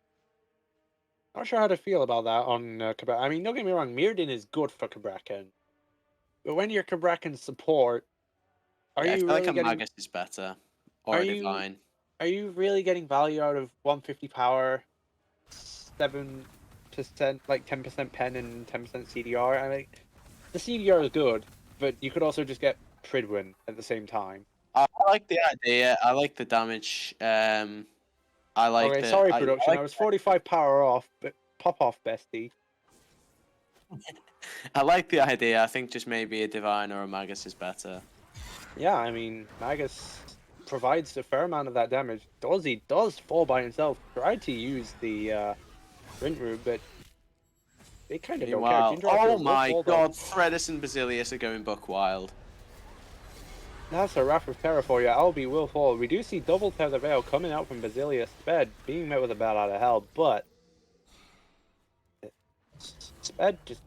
Speaker 1: not sure how to feel about that on Kabrak. I mean, don't get me wrong, Mirrodin is good for Kabrakan, but when you're Kabrakan support,
Speaker 2: I feel like a Magus is better, or a Divine.
Speaker 1: Are you really getting value out of 150 power, 7%, like 10% pen and 10% CDR? I mean, the CDR is good, but you could also just get Pridwin at the same time.
Speaker 2: I like the idea. I like the damage. I like.
Speaker 1: Okay, sorry, production. I was 45 power off, but pop off, bestie.
Speaker 2: I like the idea. I think just maybe a Divine or a Magus is better.
Speaker 1: Yeah, I mean, Magus provides a fair amount of that damage. Dozy does fall by himself. Tried to use the Sprint route, but they kind of don't care.
Speaker 2: Meanwhile,
Speaker 1: Ginger Archer
Speaker 2: oh
Speaker 1: will
Speaker 2: my
Speaker 1: fall though.
Speaker 2: god, Threadus and Basilius are going buck wild.
Speaker 1: That's a Wrath of Terror for you. Albie will fall. We do see double Tether Veil coming out from Basilius Sped, being met with a bat out of hell, but Sped just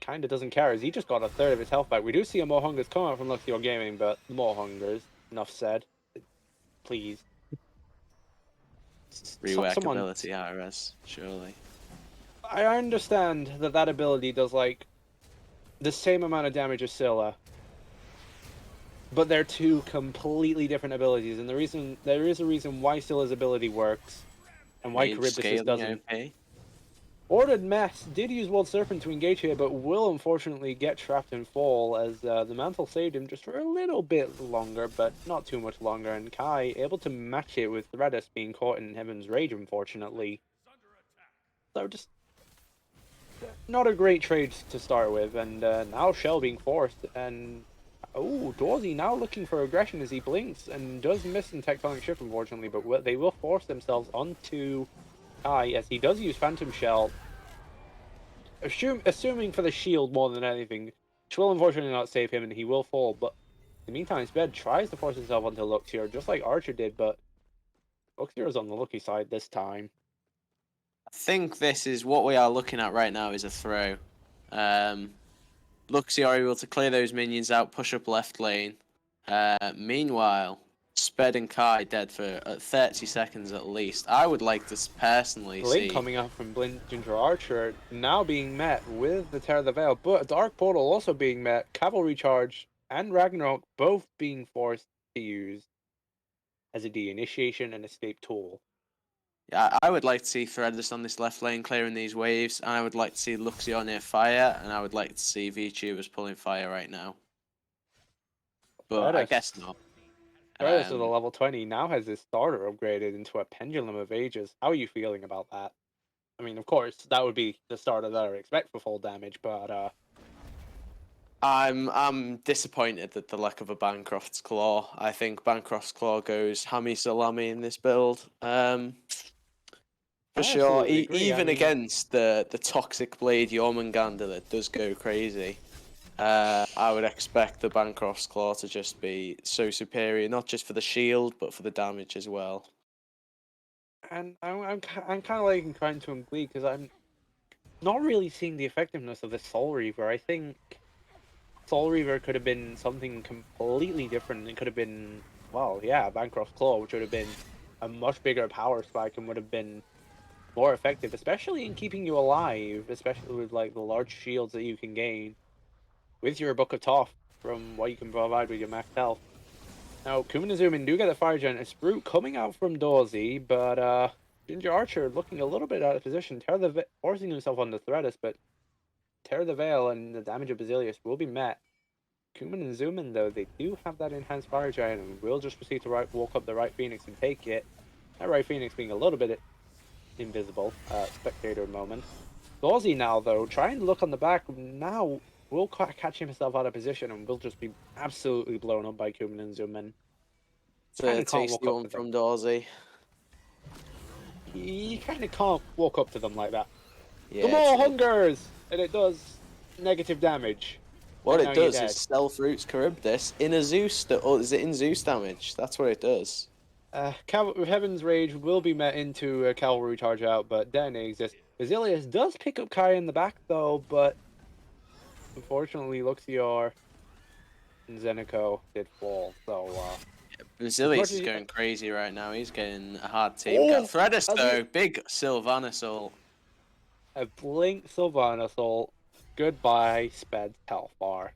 Speaker 1: kind of doesn't care as he just got a third of his health back. We do see a Mohungers come out from Luxio Gaming, but Mohungers, enough said. Please.
Speaker 2: Rework
Speaker 1: Someone,
Speaker 2: ability, IRS, surely.
Speaker 1: I understand that that ability does like the same amount of damage as Scylla, but they're two completely different abilities, and there is a reason why Scylla's ability works and why
Speaker 2: Mage
Speaker 1: Charybdis doesn't.
Speaker 2: OP.
Speaker 1: Ordered Mess did use World Serpent to engage here, but will unfortunately get trapped and fall as the Mantle saved him just for a little bit longer, but not too much longer. And Kai able to match it with Threadus being caught in Heaven's Rage, unfortunately. So just not a great trade to start with, and now Shell being forced, and oh, Dorsey now looking for aggression as he blinks and does miss in Tectonic Shift, unfortunately, but they will force themselves onto Kai as he does use Phantom Shell, assuming for the shield more than anything, which will unfortunately not save him and he will fall, but in the meantime, Sped tries to force himself onto Luxio, just like Archer did, but Luxio's on the lucky side this time.
Speaker 2: I think this is what we are looking at right now is a throw. Luxio are able to clear those minions out, push up left lane. Meanwhile, Sped and Kai dead for 30 seconds at least. I would like to personally
Speaker 1: Blink
Speaker 2: see...
Speaker 1: coming up from Ginger Archer, now being met with the Tear of the Veil, but Dark Portal also being met, Cavalry Charge and Ragnarok both being forced to use as a de-initiation and escape tool.
Speaker 2: Yeah, I would like to see Threadus on this left lane clearing these waves, and I would like to see Luxio near fire, and I would like to see VTubers pulling fire right now. But I guess not.
Speaker 1: Threadus at a level 20 now has his starter upgraded into a Pendulum of Ages. How are you feeling about that? I mean, of course, that would be the starter that I would expect for full damage, but
Speaker 2: I'm disappointed at the lack of a Bancroft's Claw. I think Bancroft's Claw goes hammy salami in this build. For sure,
Speaker 1: agree.
Speaker 2: even against the Toxic Blade Jormungandr that does go crazy, I would expect the Bancroft's Claw to just be so superior, not just for the shield, but for the damage as well.
Speaker 1: And I'm kind of like inclined to agree because I'm not really seeing the effectiveness of the Soul Reaver. I think Soul Reaver could have been something completely different. It could have been, well, yeah, Bancroft's Claw, which would have been a much bigger power spike and would have been more effective, especially in keeping you alive, especially with like the large shields that you can gain with your Book of Toph from what you can provide with your max health. Now, Kumin and Zumin do get the Fire Giant and Sprue coming out from Dorsey, but Ginger Archer looking a little bit out of position, forcing himself on the Threadus, but Tear the Veil and the damage of Basilius will be met. Kumin and Zumin, though, they do have that enhanced Fire Giant and will just proceed to walk up the right Phoenix and take it. That right Phoenix being a little bit invisible, spectator moment. Dorsey now, though, trying to look on the back, now will catch himself out of position and will just be absolutely blown up by Kumin and Zumin.
Speaker 2: It's a tasty one from Dorsey.
Speaker 1: You kind of can't walk up to them like that.
Speaker 2: Yeah,
Speaker 1: The more hungers! And it does negative damage.
Speaker 2: What it does is stealth roots Charybdis in a Zeus. Or is it in Zeus damage? That's what it does.
Speaker 1: Heaven's Rage will be met into a Cavalry Charge out, but then exists. Basilius does pick up Kai in the back, though, but unfortunately, Luxior and Zenico did fall, so...
Speaker 2: Basilius is going crazy right now. He's getting a hard team. Threadus, though, big Sylvan Assault.
Speaker 1: A blink Sylvan Assault. Goodbye, Sped Telfar.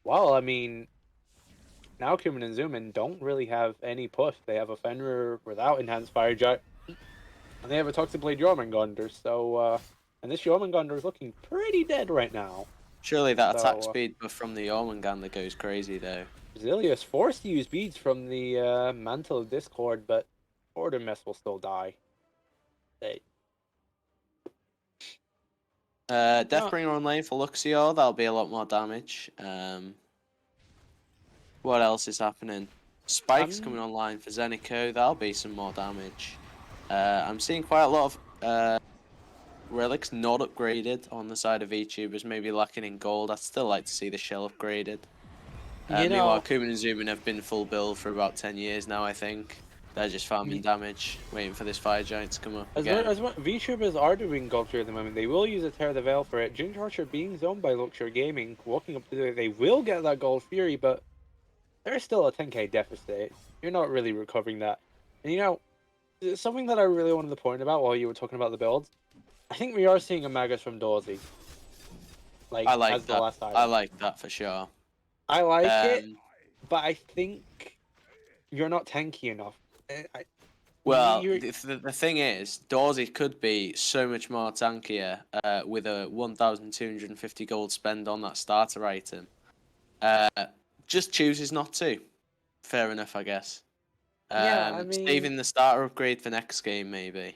Speaker 1: Well, I mean, now Kumin and Zumin don't really have any push. They have a Fenrir without Enhanced Fire Giant, and they have a Toxic Blade Jormungandr, so, and this Jormungandr is looking pretty dead right now.
Speaker 2: Surely that attack speed buff from the Jormungandr goes crazy, though.
Speaker 1: Basilius forced to use beads from the Mantle of Discord, but Order Mess will still die.
Speaker 2: Deathbringer on lane for Luxio, that'll be a lot more damage. What else is happening? Spike's coming online for Zenico, that'll be some more damage. I'm seeing quite a lot of relics not upgraded on the side of VTubers, maybe lacking in gold. I'd still like to see the shell upgraded. Meanwhile, Kuman and Zuman have been full build for about 10 years now, I think. They're just farming damage, waiting for this Fire Giant to come up again.
Speaker 1: As what VTubers are doing gold tier at the moment, they will use a Tear the Veil for it. Ginger Archer being zoned by Luxor Gaming, walking up to the, they will get that gold Fury, but there's still a 10k deficit. You're not really recovering that. And you know, something that I really wanted to point about while you were talking about the builds, I think we are seeing a Magus from Dorsey. Like,
Speaker 2: I like
Speaker 1: as
Speaker 2: that.
Speaker 1: the last item.
Speaker 2: I like that for sure.
Speaker 1: I like it, but I think you're not tanky enough.
Speaker 2: Well, the thing is, Dorsey could be so much more tankier with a 1,250 gold spend on that starter item. Just chooses not to. Fair enough, I guess.
Speaker 1: Yeah, I mean,
Speaker 2: saving the starter upgrade for next game, maybe.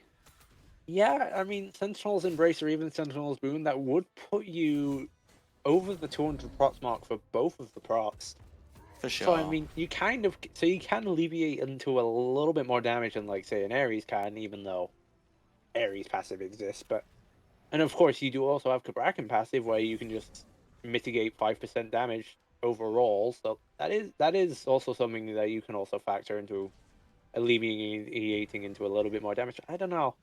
Speaker 1: Yeah, I mean, Sentinel's Embrace or even Sentinel's Boon, that would put you over the 200 procs mark for both of the procs.
Speaker 2: For sure.
Speaker 1: So, I mean, you kind of, so you can alleviate into a little bit more damage than, like, say, an Ares can, even though Ares passive exists, but, and of course, you do also have Kabrakan passive, where you can just mitigate 5% damage overall, so that is also something that you can also factor into alleviating into a little bit more damage. I don't know.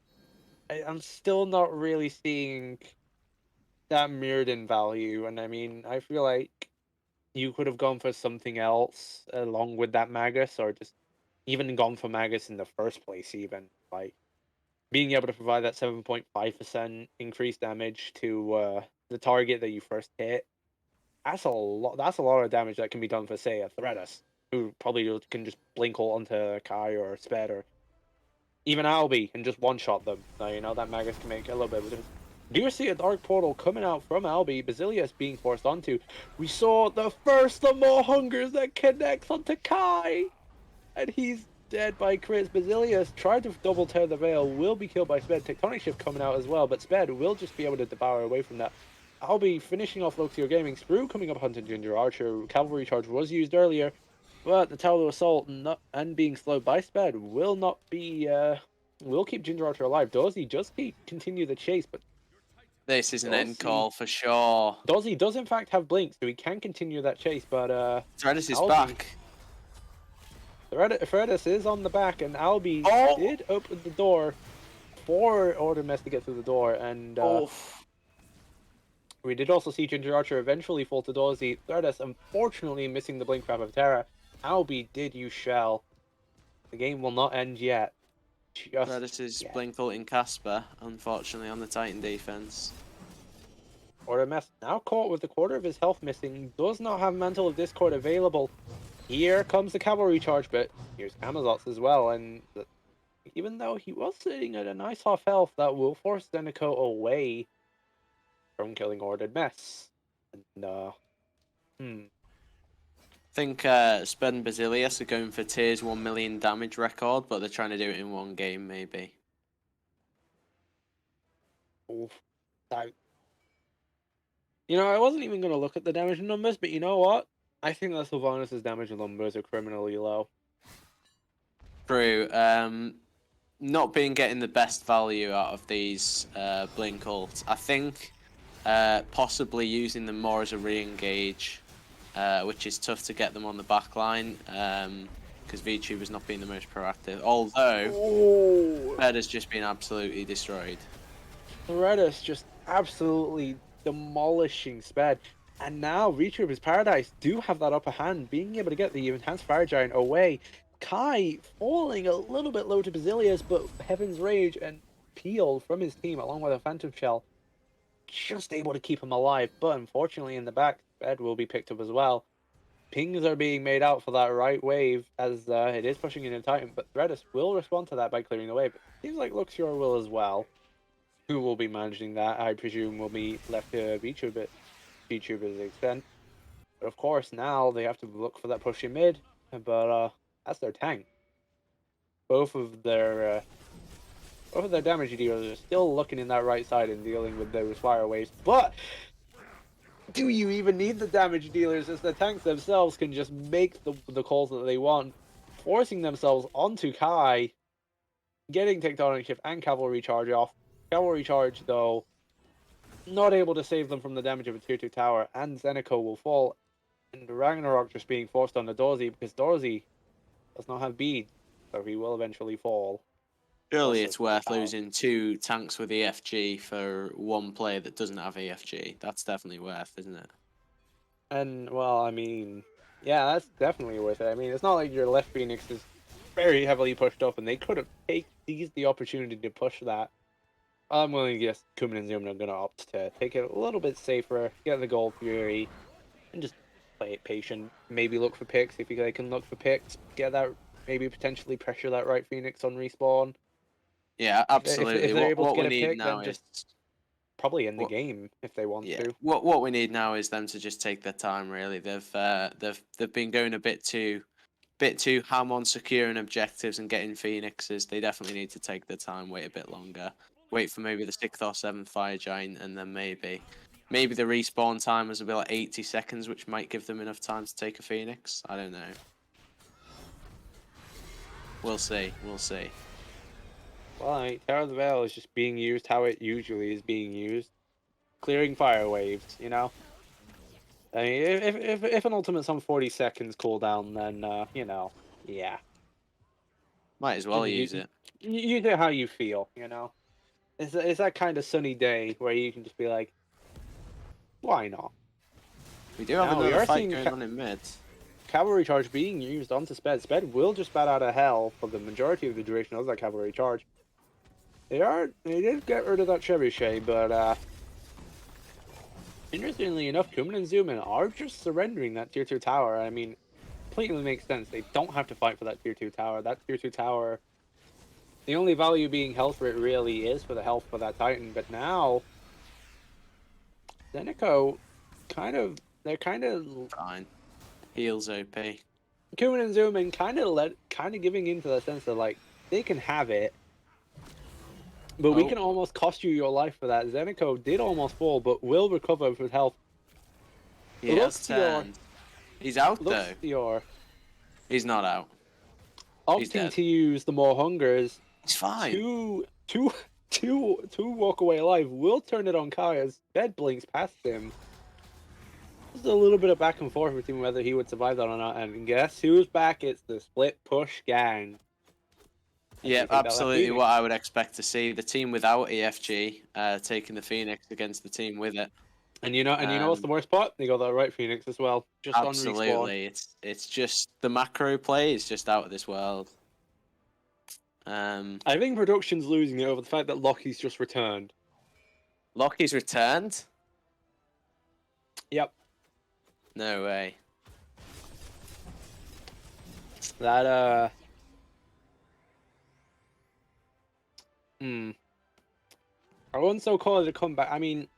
Speaker 1: I'm still not really seeing that mirrored in value, and I mean, I feel like you could have gone for something else along with that Magus, or just even gone for Magus in the first place, even, like, being able to provide that 7.5% increased damage to the target that you first hit. That's a lot of damage that can be done for, say, a Threadus, who probably can just blink ult onto Kai or Sped or even Albi and just one-shot them. Now, you know, that Magus can make a little bit of a difference. Do you see a Dark Portal coming out from Albi, Basilius being forced onto? We saw the first of more hungers that connects onto Kai! And he's dead by crits. Basilius tried to double tear the veil, will be killed by Sped. Tectonic Shift coming out as well, but Sped will just be able to devour away from that. Albi finishing off Luxio Gaming. Sprue coming up hunting Ginger Archer. Cavalry Charge was used earlier, but the Tower of Assault and being slowed by Sped will not be, will keep Ginger Archer alive. Dorsey just continue the chase, but
Speaker 2: this is an end call for sure.
Speaker 1: Dorsey does in fact have Blink, so he can continue that chase, but
Speaker 2: Threadus is back.
Speaker 1: Threadus is on the back, and Albi did open the door for Order Mess to get through the door, and we did also see Ginger Archer eventually fall to Dorsey. Threadus unfortunately missing the Blink Trap of Terra. Albi did use Shell. The game will not end yet.
Speaker 2: Threadus is Blink ulting Casper, unfortunately, on the Titan defense.
Speaker 1: Order Mess now caught with a quarter of his health missing, does not have Mantle of Discord available. Here comes the Cavalry Charge, but here's Amazots as well, and even though he was sitting at a nice half health, that will force Zenico away from killing Ordered Mess. And,
Speaker 2: I think Sped and Basilius are going for Tier's 1 million damage record, but they're trying to do it in one game, maybe.
Speaker 1: You know, I wasn't even going to look at the damage numbers, but you know what? I think that Sylvanas' damage numbers are criminally low.
Speaker 2: True. Not being getting the best value out of these Blink ults. I think possibly using them more as a re-engage, which is tough to get them on the back line, because VTuber's not being the most proactive. Although, Red has just been absolutely destroyed.
Speaker 1: Redis just absolutely demolishing Sped. And now VTuber's Paradise do have that upper hand, being able to get the Enhanced Fire Giant away. Kai falling a little bit low to Basilius, but Heaven's Rage and Peel from his team, along with a Phantom Shell, just able to keep him alive. But unfortunately, in the back, Sped will be picked up as well. Pings are being made out for that right wave as it is pushing in a Titan, but Threadus will respond to that by clearing the wave. Seems like Luxor will as well. Who will be managing that, I presume, will be left to VTuber's extent. But of course, now they have to look for that push in mid, but that's their tank. Both of their Both of their damage dealers are still looking in that right side and dealing with those fire waves. But do you even need the damage dealers, as the tanks themselves can just make the calls that they want, forcing themselves onto Kai, getting Tectonic Shift and Cavalry Charge off. Cavalry Charge, though, not able to save them from the damage of a tier 2 tower, and Zenico will fall, and Ragnarok just being forced on the Dorsey because Dorsey does not have beads, so he will eventually fall.
Speaker 2: Surely
Speaker 1: Also
Speaker 2: it's
Speaker 1: to the
Speaker 2: worth
Speaker 1: tower.
Speaker 2: losing 2 tanks with EFG for one player that doesn't have EFG. That's definitely worth, isn't it?
Speaker 1: And, well, I mean, yeah, that's definitely worth it. I mean, it's not like your left Phoenix is very heavily pushed up, and they could have seized the opportunity to push that. I'm willing to guess Kuman and Zoom are going to opt to take it a little bit safer, get the Gold Fury, and just play it patient. Maybe look for picks if they can look for picks. Get that, maybe potentially pressure that right Phoenix on respawn.
Speaker 2: Yeah, absolutely.
Speaker 1: If they're able to
Speaker 2: What
Speaker 1: get
Speaker 2: we
Speaker 1: a
Speaker 2: need
Speaker 1: pick,
Speaker 2: now
Speaker 1: then
Speaker 2: is
Speaker 1: just probably end the
Speaker 2: what,
Speaker 1: game if they want
Speaker 2: yeah.
Speaker 1: to.
Speaker 2: What we need now is them to just take their time. Really, they've been going a bit too ham on securing objectives and getting phoenixes. They definitely need to take their time, wait a bit longer, wait for maybe the 6th or 7th fire giant, and then maybe the respawn timers will be like 80 seconds, which might give them enough time to take a phoenix. I don't know. We'll see. We'll see.
Speaker 1: Well, I mean, Terror of the Veil is just being used how it usually is being used. Clearing fire waves, you know? I mean, if an ultimate's on 40 seconds cooldown, then, you know, yeah.
Speaker 2: Might as well use it.
Speaker 1: You do how you feel, you know? It's that kind of sunny day where you can just be like, why not?
Speaker 2: We do have
Speaker 1: Now, we
Speaker 2: another
Speaker 1: are
Speaker 2: fight
Speaker 1: seeing
Speaker 2: going on in mid.
Speaker 1: Cavalry Charge being used onto Sped. Sped will just bat out of hell for the majority of the duration of that Cavalry Charge. They did get rid of that Trebuchet, but interestingly enough, Kuman and Zuman are just surrendering that tier 2 tower. I mean, completely makes sense. They don't have to fight for that tier 2 tower. That tier 2 tower, the only value being health for it really is for the health for that Titan. But now, Zenico, they're kind of
Speaker 2: Fine. Heals OP.
Speaker 1: Kuman and Zuman kind of giving into the sense that like they can have it, but we can almost cost you your life for that. Zenico did almost fall, but will recover with health.
Speaker 2: He has turned. He's out though.
Speaker 1: Your
Speaker 2: He's not out. He's
Speaker 1: opting
Speaker 2: dead.
Speaker 1: to use the more hungers.
Speaker 2: He's fine.
Speaker 1: Two walk away alive will turn it on Kai as Bed blinks past him. There's a little bit of back and forth between whether he would survive that or not, and guess who's back? It's the split push gang.
Speaker 2: Yeah, absolutely what I would expect to see. The team without EFG taking the Phoenix against the team with it.
Speaker 1: And you know what's the worst part? They got that right Phoenix as well. Just
Speaker 2: absolutely.
Speaker 1: On respawn.
Speaker 2: It's just the macro play is just out of this world.
Speaker 1: I think production's losing it over the fact that Lockie's just returned.
Speaker 2: Lockie's returned?
Speaker 1: Yep.
Speaker 2: No way.
Speaker 1: That I wouldn't so call it a comeback. I mean,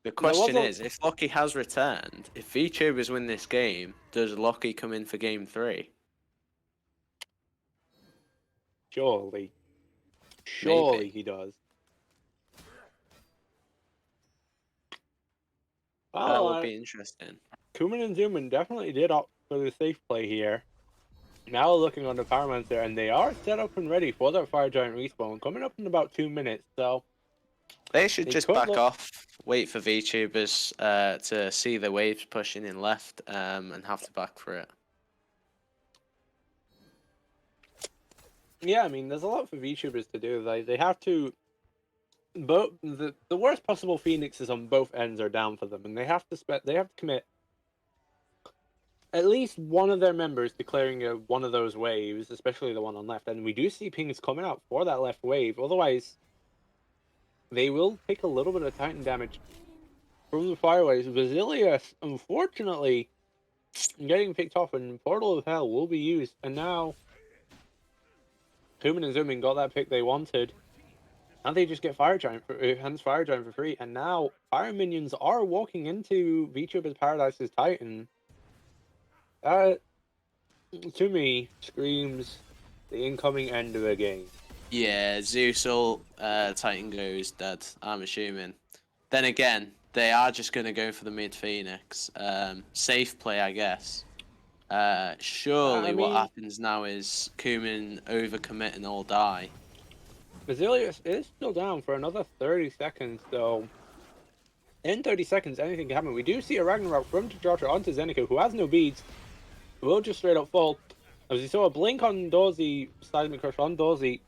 Speaker 2: the question is, if Lockie has returned, if VTubers win this game, does Lockie come in for game 3?
Speaker 1: Surely
Speaker 2: Maybe.
Speaker 1: he does.
Speaker 2: That would be interesting.
Speaker 1: Kuman and Zuman definitely did opt for the safe play here. Now looking on the Pyromancer, and they are set up and ready for that Fire Giant respawn, coming up in about 2 minutes, so...
Speaker 2: They should just back off, wait for VTubers to see the waves pushing in left, and have to back for it.
Speaker 1: Yeah, I mean, there's a lot for VTubers to do. They have to... Both the worst possible Phoenixes on both ends are down for them, and they have to commit at least one of their members declaring one of those waves, especially the one on left. And we do see pings coming out for that left wave. Otherwise, they will take a little bit of Titan damage from the fire waves. Basilius, unfortunately, getting picked off, and Portal of Hell will be used. And now, Kuman and Zumin got that pick they wanted. Now they just get Fire Giant for free. And now Fire Minions are walking into VTuber's Paradise's Titan. That, to me, screams the incoming end of the game.
Speaker 2: Yeah, Zeus all Titan goes dead, I'm assuming. Then again, they are just going to go for the mid Phoenix. Safe play, I guess. Surely
Speaker 1: I
Speaker 2: what
Speaker 1: mean,
Speaker 2: happens now is Kumin overcommit and all die.
Speaker 1: Basilius is still down for another 30 seconds, so in 30 seconds, anything can happen. We do see a Ragnarok from Gibraltar onto Zenica, who has no beads, will just straight up fall. As we saw a blink on Dorsey, seismic crush on Dorsey,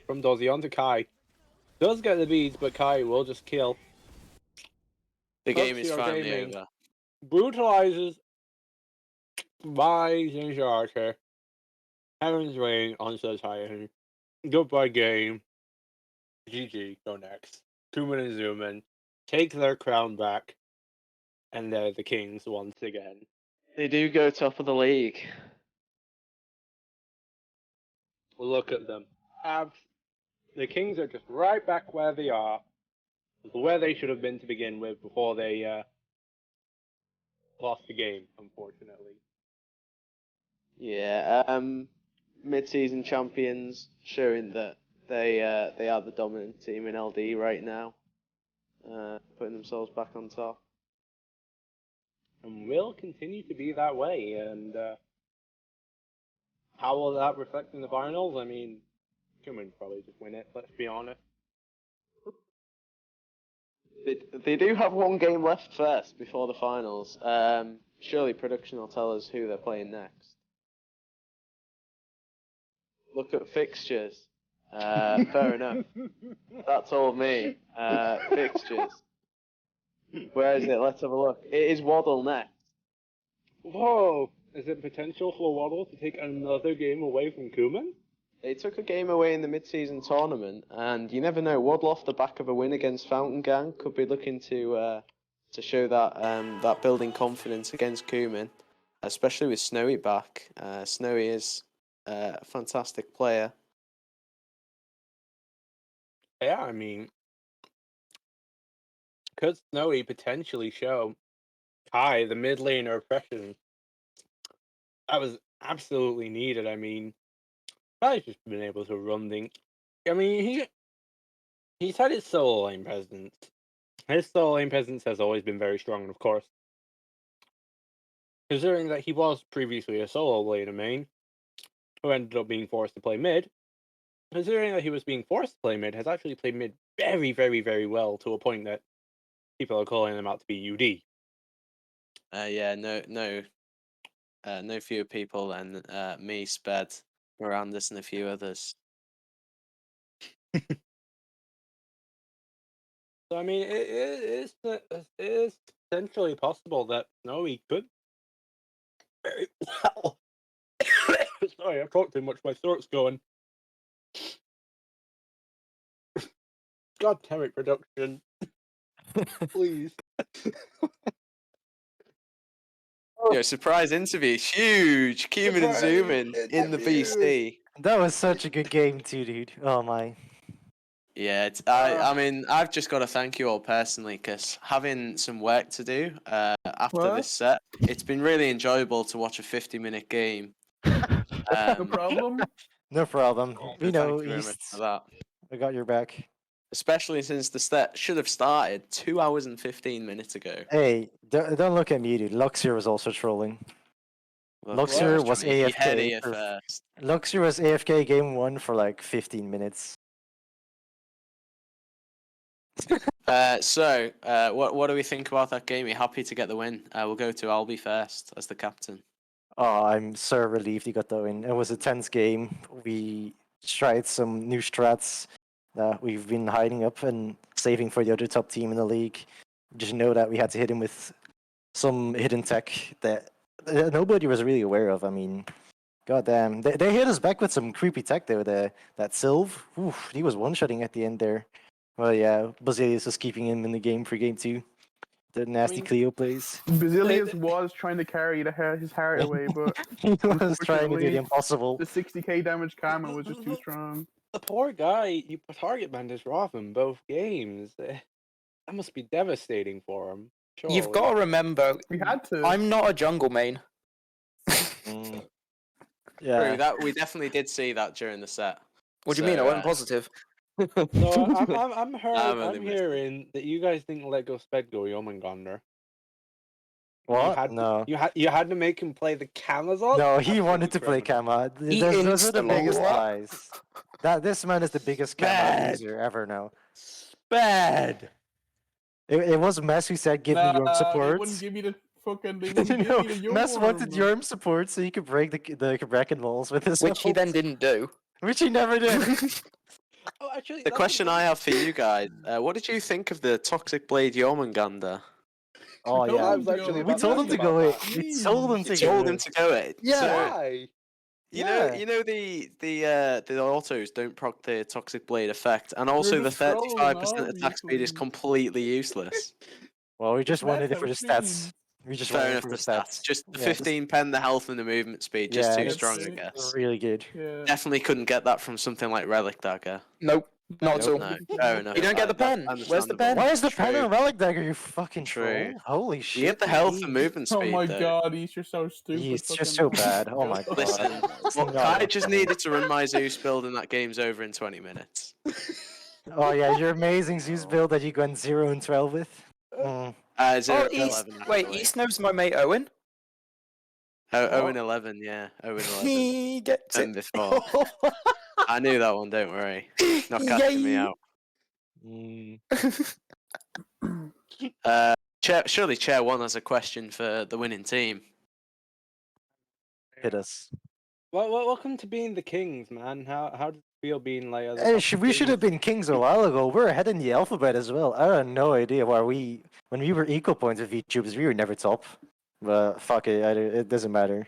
Speaker 1: from Dorsey onto Kai. Does get the beads, but Kai will just kill.
Speaker 2: The game is
Speaker 1: CR
Speaker 2: finally
Speaker 1: Gaming
Speaker 2: over.
Speaker 1: brutalizes by Ginger Archer. Heaven's Rain on Says Titan. Goodbye game. GG, go next. Kuman and Zuman take their crown back, and they're the kings once again.
Speaker 2: They do go top of the league.
Speaker 1: Look at them. The kings are just right back where they are, where they should have been to begin with before they lost the game, unfortunately.
Speaker 2: Yeah, mid-season champions showing that they are the dominant team in LD right now, putting themselves back on top.
Speaker 1: And will continue to be that way. And how will that reflect in the finals? I mean, Kuman probably just win it, let's be honest.
Speaker 2: They do have one game left first before the finals. Surely production will tell us who they're playing next. Look at fixtures. Fair enough. That told me. Fixtures. Where is it? Let's have a look. It is Waddle next.
Speaker 1: Whoa! Is it potential for Waddle to take another game away from Kuman?
Speaker 2: They took a game away in the mid-season tournament, and you never know. Waddle off the back of a win against Fountain Gang could be looking to show that that building confidence against Kuman, especially with Snowy back. Snowy is a fantastic player.
Speaker 1: Yeah, I mean, could Snowy potentially show Kai, the mid laner oppression that was absolutely needed? I mean, Kai's just been able to run things. I mean, he's had his solo lane presence. His solo lane presence has always been very strong, and of course, considering that he was previously a solo laner main, who ended up being forced to play mid, considering that he was being forced to play mid, has actually played mid very, very, very well to a point that people are calling him out to be UD.
Speaker 2: Yeah, no fewer people than me, Sped, Mirandas, and a few others.
Speaker 1: So I mean, it is potentially possible that Snowy could very well. Sorry, I've talked too much. My throat's going. God damn it, production. Please.
Speaker 2: Yo, surprise interview, huge. Cumin and
Speaker 1: Surprise
Speaker 2: Zoomin in the
Speaker 1: interview.
Speaker 2: BC.
Speaker 5: That was such a good game too, dude. Oh my.
Speaker 2: Yeah, I mean, I've just got to thank you all personally because having some work to do after this set, it's been really enjoyable to watch a 50-minute game.
Speaker 6: No problem.
Speaker 5: No problem.
Speaker 2: So
Speaker 5: We
Speaker 2: thank
Speaker 5: know
Speaker 2: you very much
Speaker 5: East.
Speaker 2: for that.
Speaker 5: I got your back.
Speaker 2: Especially since the set should have started 2 hours and 15 minutes ago.
Speaker 5: Hey, don't look at me, dude. Luxor was also trolling. Luxor was
Speaker 2: You heard
Speaker 5: AFK.
Speaker 2: it here first.
Speaker 5: Luxor was AFK game 1 for like 15 minutes.
Speaker 2: What do we think about that game? Are you happy to get the win? We'll go to Albie first as the captain.
Speaker 5: Oh, I'm so relieved he got the win. It was a tense game. We tried some new strats that we've been hiding up and saving for the other top team in the league. Just know that we had to hit him with some hidden tech that nobody was really aware of. I mean, goddamn, they hit us back with some creepy tech though. That Sylv, oof, he was one-shotting at the end there. Well, yeah, Basilius was keeping him in the game for game 2. The nasty Cleo plays.
Speaker 6: Basilius was trying to carry his heart away, but
Speaker 5: He was trying to do
Speaker 6: unfortunately,
Speaker 5: the impossible.
Speaker 6: the 60k damage karma was just too strong.
Speaker 1: The poor guy, you target banned his Roth in both games. That must be devastating for him.
Speaker 7: You've got to remember,
Speaker 6: We had to.
Speaker 7: I'm not a jungle main.
Speaker 5: Mm.
Speaker 2: True,
Speaker 5: Yeah.
Speaker 2: that we definitely did see that during the set.
Speaker 7: What do you mean? I
Speaker 2: So,
Speaker 7: went positive.
Speaker 1: So I'm
Speaker 2: only messing.
Speaker 1: hearing that you guys didn't let go Sped go Jormungandr. You
Speaker 5: What?
Speaker 1: had
Speaker 5: No.
Speaker 1: you had to make him play the Camazon?
Speaker 5: No, he wanted
Speaker 1: Absolutely
Speaker 5: to play
Speaker 1: criminal.
Speaker 5: Kama.
Speaker 7: He
Speaker 5: Those are the
Speaker 7: insta-locked.
Speaker 5: biggest
Speaker 7: What?
Speaker 5: lies. This man is the biggest Kama
Speaker 1: Bad.
Speaker 5: loser ever now.
Speaker 1: Sped.
Speaker 5: It was Mess who said, give me Yorm
Speaker 6: They
Speaker 5: support.
Speaker 6: wouldn't give me the fucking. They wouldn't give
Speaker 5: No,
Speaker 6: me the
Speaker 5: Mess wanted
Speaker 6: Yorm.
Speaker 5: Yorm support so he could break the Kraken walls with his
Speaker 7: Which he
Speaker 5: ult.
Speaker 7: then didn't do.
Speaker 5: Which he never did.
Speaker 1: Oh, actually,
Speaker 2: The
Speaker 1: that's
Speaker 2: question I have for you guys: what did you think of the Toxic Blade Jormungandr?
Speaker 5: Oh
Speaker 6: told
Speaker 5: yeah.
Speaker 1: I
Speaker 6: him
Speaker 1: was
Speaker 6: to go.
Speaker 1: actually
Speaker 5: We
Speaker 1: about
Speaker 5: told him to
Speaker 1: ask
Speaker 5: go
Speaker 1: about
Speaker 5: in.
Speaker 1: that.
Speaker 5: We told him
Speaker 2: You
Speaker 5: to
Speaker 2: told
Speaker 5: go
Speaker 2: him to go it.
Speaker 5: Yeah.
Speaker 2: So,
Speaker 1: Why?
Speaker 2: you
Speaker 5: Yeah.
Speaker 2: know the autos don't proc the Toxic Blade effect, and also the
Speaker 6: just trolling,
Speaker 2: 35% attack speed is
Speaker 6: obviously.
Speaker 2: completely useless.
Speaker 5: Well, we just
Speaker 6: That's
Speaker 5: wanted it
Speaker 6: how
Speaker 5: for the
Speaker 6: it
Speaker 5: stats.
Speaker 6: seems.
Speaker 5: We just
Speaker 2: Fair
Speaker 5: wanted it
Speaker 2: enough,
Speaker 5: for
Speaker 2: the
Speaker 5: the
Speaker 2: stats.
Speaker 5: stats.
Speaker 2: Just the
Speaker 5: Yeah,
Speaker 2: 15 pen, the health, and the movement speed, just
Speaker 5: Yeah,
Speaker 2: too
Speaker 5: it's-
Speaker 2: strong, I
Speaker 6: it.
Speaker 2: guess.
Speaker 5: really good.
Speaker 6: Yeah.
Speaker 2: Definitely couldn't get that from something like Relic Dagger.
Speaker 7: Nope, not at all.
Speaker 2: No, fair enough.
Speaker 7: You don't get the
Speaker 2: That's
Speaker 7: pen. Where's the
Speaker 2: understandable.
Speaker 7: pen?
Speaker 5: Why is the pen
Speaker 2: True.
Speaker 5: on Relic Dagger, you fucking
Speaker 2: True.
Speaker 5: troll? Holy
Speaker 2: You
Speaker 5: shit.
Speaker 2: get the health and
Speaker 5: Eve.
Speaker 2: movement
Speaker 6: Oh
Speaker 2: speed,
Speaker 6: my
Speaker 2: though.
Speaker 6: god, East, you're so stupid.
Speaker 5: He's just
Speaker 6: fucking
Speaker 5: so bad. Oh my god.
Speaker 2: Listen,
Speaker 5: It's
Speaker 2: well,
Speaker 5: not
Speaker 2: Kai
Speaker 5: your
Speaker 2: just
Speaker 5: fault.
Speaker 2: needed to run my Zeus build, and that game's over in 20 minutes.
Speaker 5: Oh yeah, your amazing Zeus build that you went 0 and 12 with.
Speaker 2: 0
Speaker 7: Oh,
Speaker 2: and
Speaker 7: East.
Speaker 2: 11.
Speaker 7: Wait,
Speaker 2: actually.
Speaker 7: East knows my mate Owen.
Speaker 2: Oh, 0
Speaker 6: What?
Speaker 2: and 11, yeah. 0 and 11.
Speaker 7: He gets
Speaker 2: And
Speaker 7: it.
Speaker 2: before. I knew that one, don't worry. Not catching me
Speaker 7: Yay.
Speaker 2: out.
Speaker 5: Mm,
Speaker 2: Surely Chair 1 has a question for the winning team.
Speaker 5: hit us.
Speaker 1: Well, welcome to being the Kings, man. How does it feel being like? As a
Speaker 5: Hey,
Speaker 1: top
Speaker 5: we should have
Speaker 1: Kings?
Speaker 5: been kings a while ago. We're ahead in the alphabet as well. I had no idea why when we were equal points with VTubers, we were never top. But fuck it, it doesn't matter.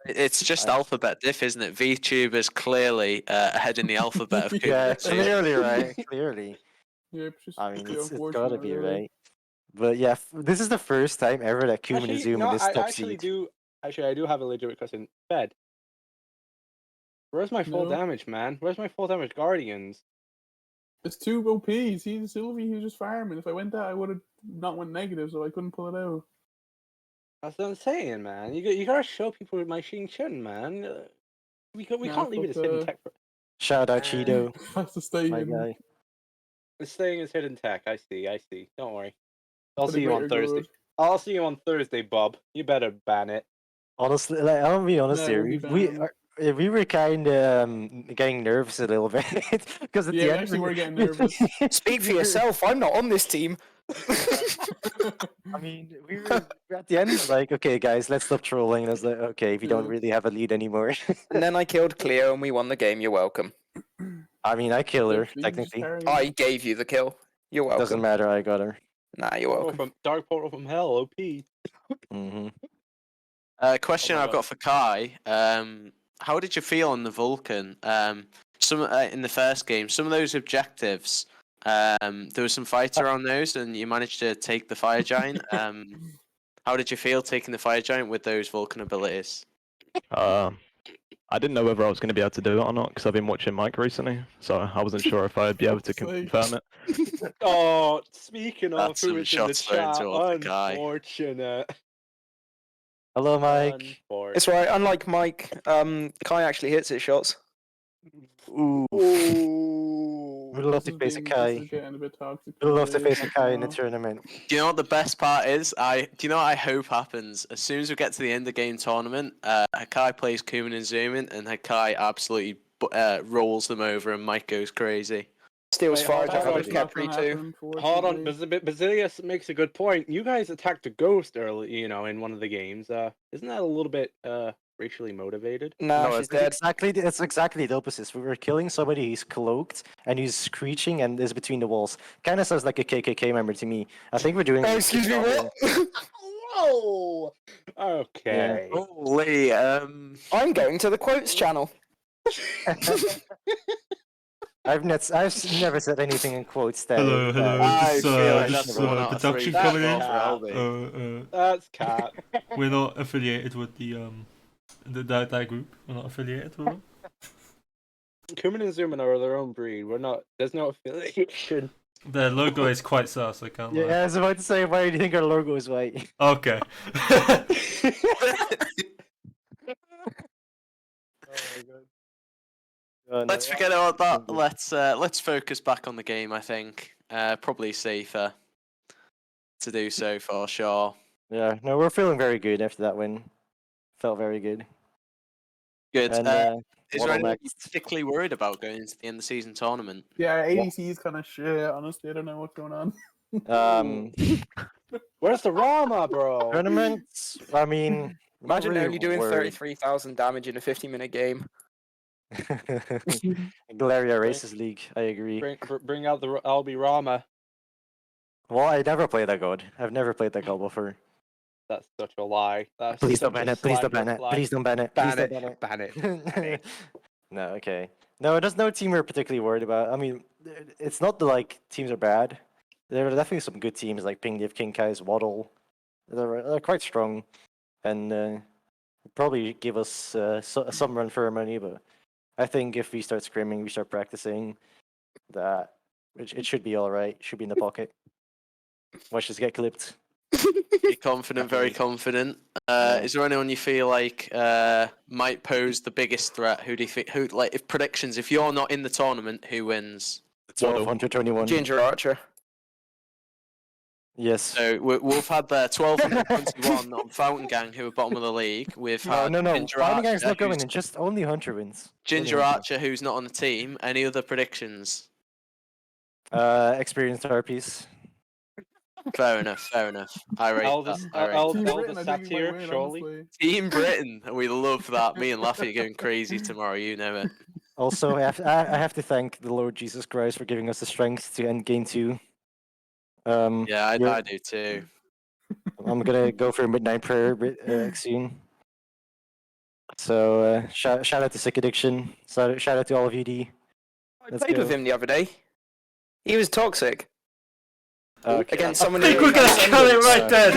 Speaker 2: It's just
Speaker 5: I-
Speaker 2: alphabet diff, isn't it? VTube is clearly ahead in the alphabet of
Speaker 5: Yeah,
Speaker 2: community.
Speaker 5: clearly, right? Clearly.
Speaker 6: Yeah, it's just
Speaker 5: I mean,
Speaker 6: pretty
Speaker 5: it's
Speaker 6: unfortunate,
Speaker 5: gotta be,
Speaker 6: really.
Speaker 5: right? But yeah, this is the first time ever that Kuman and
Speaker 1: Actually,
Speaker 5: Zoom
Speaker 1: no,
Speaker 5: in this
Speaker 1: I
Speaker 5: top
Speaker 1: actually
Speaker 5: seed.
Speaker 1: do. Actually, I do have a legitimate question. Fed. Where's my full
Speaker 6: No.
Speaker 1: damage, man? Where's my full damage Guardians?
Speaker 6: It's two OPs. He's a Sylvie who's just farming. If I went that, I would have not went negative, so I couldn't pull it out.
Speaker 1: That's what I'm saying, man. You gotta show people my Xing Chen, man. We
Speaker 6: Nah,
Speaker 1: can't leave it as hidden
Speaker 6: fuck
Speaker 1: tech.
Speaker 5: Shout out Cheeto,
Speaker 6: Has to stay
Speaker 5: my
Speaker 6: in.
Speaker 5: guy.
Speaker 1: It's staying as hidden tech. I see. Don't worry. I'll
Speaker 6: For the
Speaker 1: see you on
Speaker 6: greater
Speaker 1: Thursday.
Speaker 6: good.
Speaker 1: I'll see you on Thursday, Bob. You better ban it.
Speaker 5: Honestly, like, I'll be honest
Speaker 6: No,
Speaker 5: here.
Speaker 6: he
Speaker 5: We
Speaker 6: banned.
Speaker 5: we were kind of getting nervous a little bit because at
Speaker 6: Yeah,
Speaker 5: the
Speaker 6: we
Speaker 5: end
Speaker 6: actually were getting nervous.
Speaker 7: Speak for yourself. I'm not on this team.
Speaker 5: I mean, we were at the end like, okay, guys, let's stop trolling. And I was like, okay, we don't
Speaker 6: Yeah.
Speaker 5: really have a lead anymore.
Speaker 7: And then I killed Cleo and we won the game. You're welcome.
Speaker 5: I mean, I killed her
Speaker 6: Literally, just
Speaker 5: technically.
Speaker 6: carrying.
Speaker 7: I gave you the kill. You're welcome.
Speaker 5: Doesn't matter. I got her.
Speaker 7: Nah, you're welcome.
Speaker 1: Dark Portal from Hell, OP.
Speaker 5: Hmm
Speaker 2: Question
Speaker 1: Oh my
Speaker 2: I've
Speaker 1: God.
Speaker 2: got for Kai. How did you feel on the Vulcan? Some in the first game, some of those objectives. There was some fighter on those, and you managed to take the Fire Giant. How did you feel taking the Fire Giant with those Vulcan abilities?
Speaker 8: I didn't know whether I was going to be able to do it or not because I've been watching Mike recently, so I wasn't sure if I'd be able to
Speaker 6: Fuck's sake.
Speaker 8: confirm it.
Speaker 1: Oh, speaking of
Speaker 2: That's
Speaker 1: who
Speaker 2: some
Speaker 1: is in the
Speaker 2: shots fired
Speaker 1: chat,
Speaker 2: towards the guy.
Speaker 1: unfortunate.
Speaker 5: Hello, Mike.
Speaker 7: It's right. Unlike Mike, Kai actually hits his shots.
Speaker 5: Ooh.
Speaker 1: Ooh.
Speaker 5: We'd love to face a Kai.
Speaker 6: This is getting a bit toxic.
Speaker 5: We'd love to
Speaker 6: already.
Speaker 5: face a Kai in the
Speaker 6: Wow.
Speaker 5: tournament.
Speaker 2: Do you know what the best part is? Do you know what I hope happens? As soon as we get to the end of game tournament, Hakai plays Kuman and Zoomin, and Hakai absolutely rolls them over, and Mike goes crazy.
Speaker 7: Steals
Speaker 1: Wait,
Speaker 7: fire
Speaker 1: hold
Speaker 7: giant
Speaker 1: on.
Speaker 7: with
Speaker 6: That's not
Speaker 7: Capri
Speaker 6: gonna
Speaker 7: too.
Speaker 6: happen,
Speaker 1: Hold on,
Speaker 6: fortunately.
Speaker 1: Basilius makes a good point. You guys attacked a ghost early, in one of the games. Isn't that a little bit racially motivated?
Speaker 7: Nah,
Speaker 5: No,
Speaker 7: she's dead.
Speaker 5: it's exactly the opposite. We were killing somebody who's cloaked and who's screeching and is between the walls. Kind of sounds like a KKK member to me. I think we're doing.
Speaker 7: Oh, excuse me, what?
Speaker 1: Whoa. Okay.
Speaker 2: Holy,
Speaker 7: I'm going to the quotes channel.
Speaker 5: I've never said anything in quotes that.
Speaker 9: Hello, hello.
Speaker 2: I
Speaker 9: This,
Speaker 2: feel like
Speaker 9: this
Speaker 2: that's
Speaker 9: is
Speaker 2: one out of
Speaker 9: production
Speaker 2: three.
Speaker 9: coming
Speaker 2: That's
Speaker 9: in.
Speaker 2: all for LB.
Speaker 1: That's cat.
Speaker 9: We're not affiliated with that group. We're not affiliated with them.
Speaker 1: Kuman and Zoomin are their own breed. There's no affiliation.
Speaker 9: Their logo is quite sus, I can't
Speaker 5: Yeah,
Speaker 9: lie.
Speaker 5: I was about to say, why do you think our logo is white?
Speaker 9: Okay.
Speaker 1: Oh my god.
Speaker 2: Let's forget about that. Let's focus back on the game. I think probably safer to do so for sure.
Speaker 5: Yeah, no, we're feeling very good after that win. Felt very good.
Speaker 2: Good.
Speaker 5: And
Speaker 2: Is
Speaker 5: Waddle
Speaker 2: there anyone you're
Speaker 5: next.
Speaker 2: particularly worried about going into the end of season tournament?
Speaker 6: Yeah, our ADC is kind of shit. Honestly, I don't know what's going on.
Speaker 1: Where's the Rama, bro?
Speaker 5: Tournaments. I mean, not
Speaker 7: Imagine
Speaker 5: really
Speaker 7: only doing
Speaker 5: worried.
Speaker 7: 33,000 damage in a 50-minute game.
Speaker 5: Galeria Races League. I agree.
Speaker 1: Bring out the Albi Rama.
Speaker 5: Well, I never played that god. I've never played that god before.
Speaker 1: That's such a lie. That's
Speaker 5: Please don't
Speaker 1: such
Speaker 5: ban
Speaker 1: a
Speaker 5: it. Please don't ban
Speaker 1: slanderous
Speaker 5: it.
Speaker 1: lie.
Speaker 5: Please don't ban it. Please
Speaker 1: Ban
Speaker 5: don't
Speaker 1: it.
Speaker 5: ban it.
Speaker 1: Ban it.
Speaker 5: No, okay. No, there's no team we're particularly worried about. I mean, it's not that like teams are bad. There are definitely some good teams like Pingdiv, King Kai's, Waddle. They're quite strong, and probably give us some run for our money. But I think if we start scrimming, we start practicing, that it should be all right. Should be in the pocket. Watch us get clipped.
Speaker 2: Be confident, very confident. Is there anyone you feel like might pose the biggest threat? Who do you think? Who like if predictions? If you're not in the tournament, who wins?
Speaker 5: 1221.
Speaker 7: Ginger Archer.
Speaker 5: Yes.
Speaker 2: So we've had 1221 on Fountain Gang, who are bottom of the league. We've had
Speaker 5: No.
Speaker 2: Ginger
Speaker 5: Fighting Gang's
Speaker 2: Archer,
Speaker 5: not going
Speaker 2: who's-
Speaker 5: in. Just only Hunter wins.
Speaker 2: Ginger
Speaker 5: Only Hunter.
Speaker 2: Archer, who's not on the team. Any other predictions?
Speaker 5: Experienced RPs.
Speaker 2: Fair enough. Fair enough. I rate
Speaker 1: Eldest,
Speaker 2: that. I rate
Speaker 1: eldest,
Speaker 6: Team
Speaker 2: that.
Speaker 6: Britain, I
Speaker 1: eldest
Speaker 6: think we might
Speaker 1: Satyr,
Speaker 6: win,
Speaker 1: surely.
Speaker 6: honestly.
Speaker 2: Team Britain, we love that. Me and Laffy are going crazy tomorrow. You know it.
Speaker 5: Also, I have to thank the Lord Jesus Christ for giving us the strength to end game 2.
Speaker 2: Yeah, I
Speaker 5: you're-
Speaker 2: do too.
Speaker 5: I'm gonna go for a midnight prayer soon. So shout out to Sick Addiction. Shout out to all of UD.
Speaker 7: I
Speaker 5: Let's
Speaker 7: played with
Speaker 5: go.
Speaker 7: him the other day. He was toxic.
Speaker 5: Okay.
Speaker 7: Against
Speaker 9: I
Speaker 7: someone
Speaker 9: think
Speaker 7: who
Speaker 9: we're gonna
Speaker 7: has
Speaker 9: cut it
Speaker 7: ascendants.
Speaker 9: right there.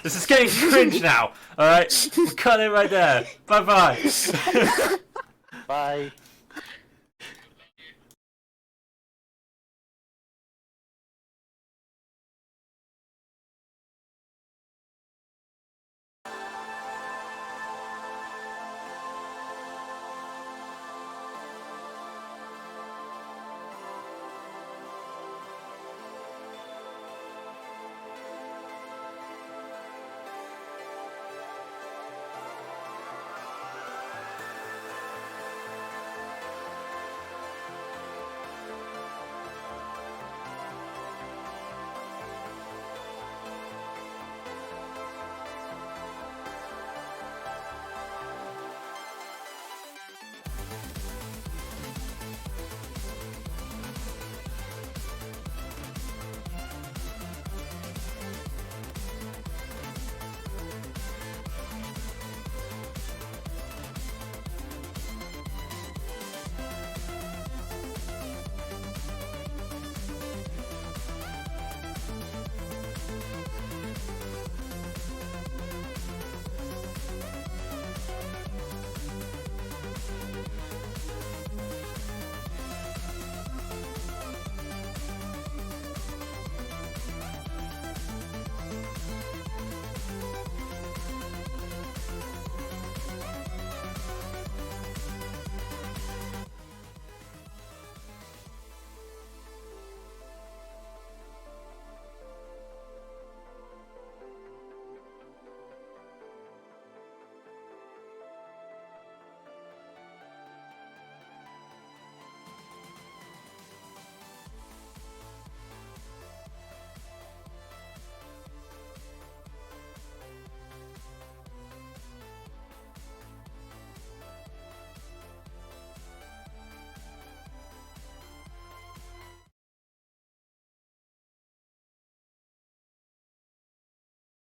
Speaker 9: This is getting cringe now. All right, we're cutting it right there. Bye bye.
Speaker 5: Bye.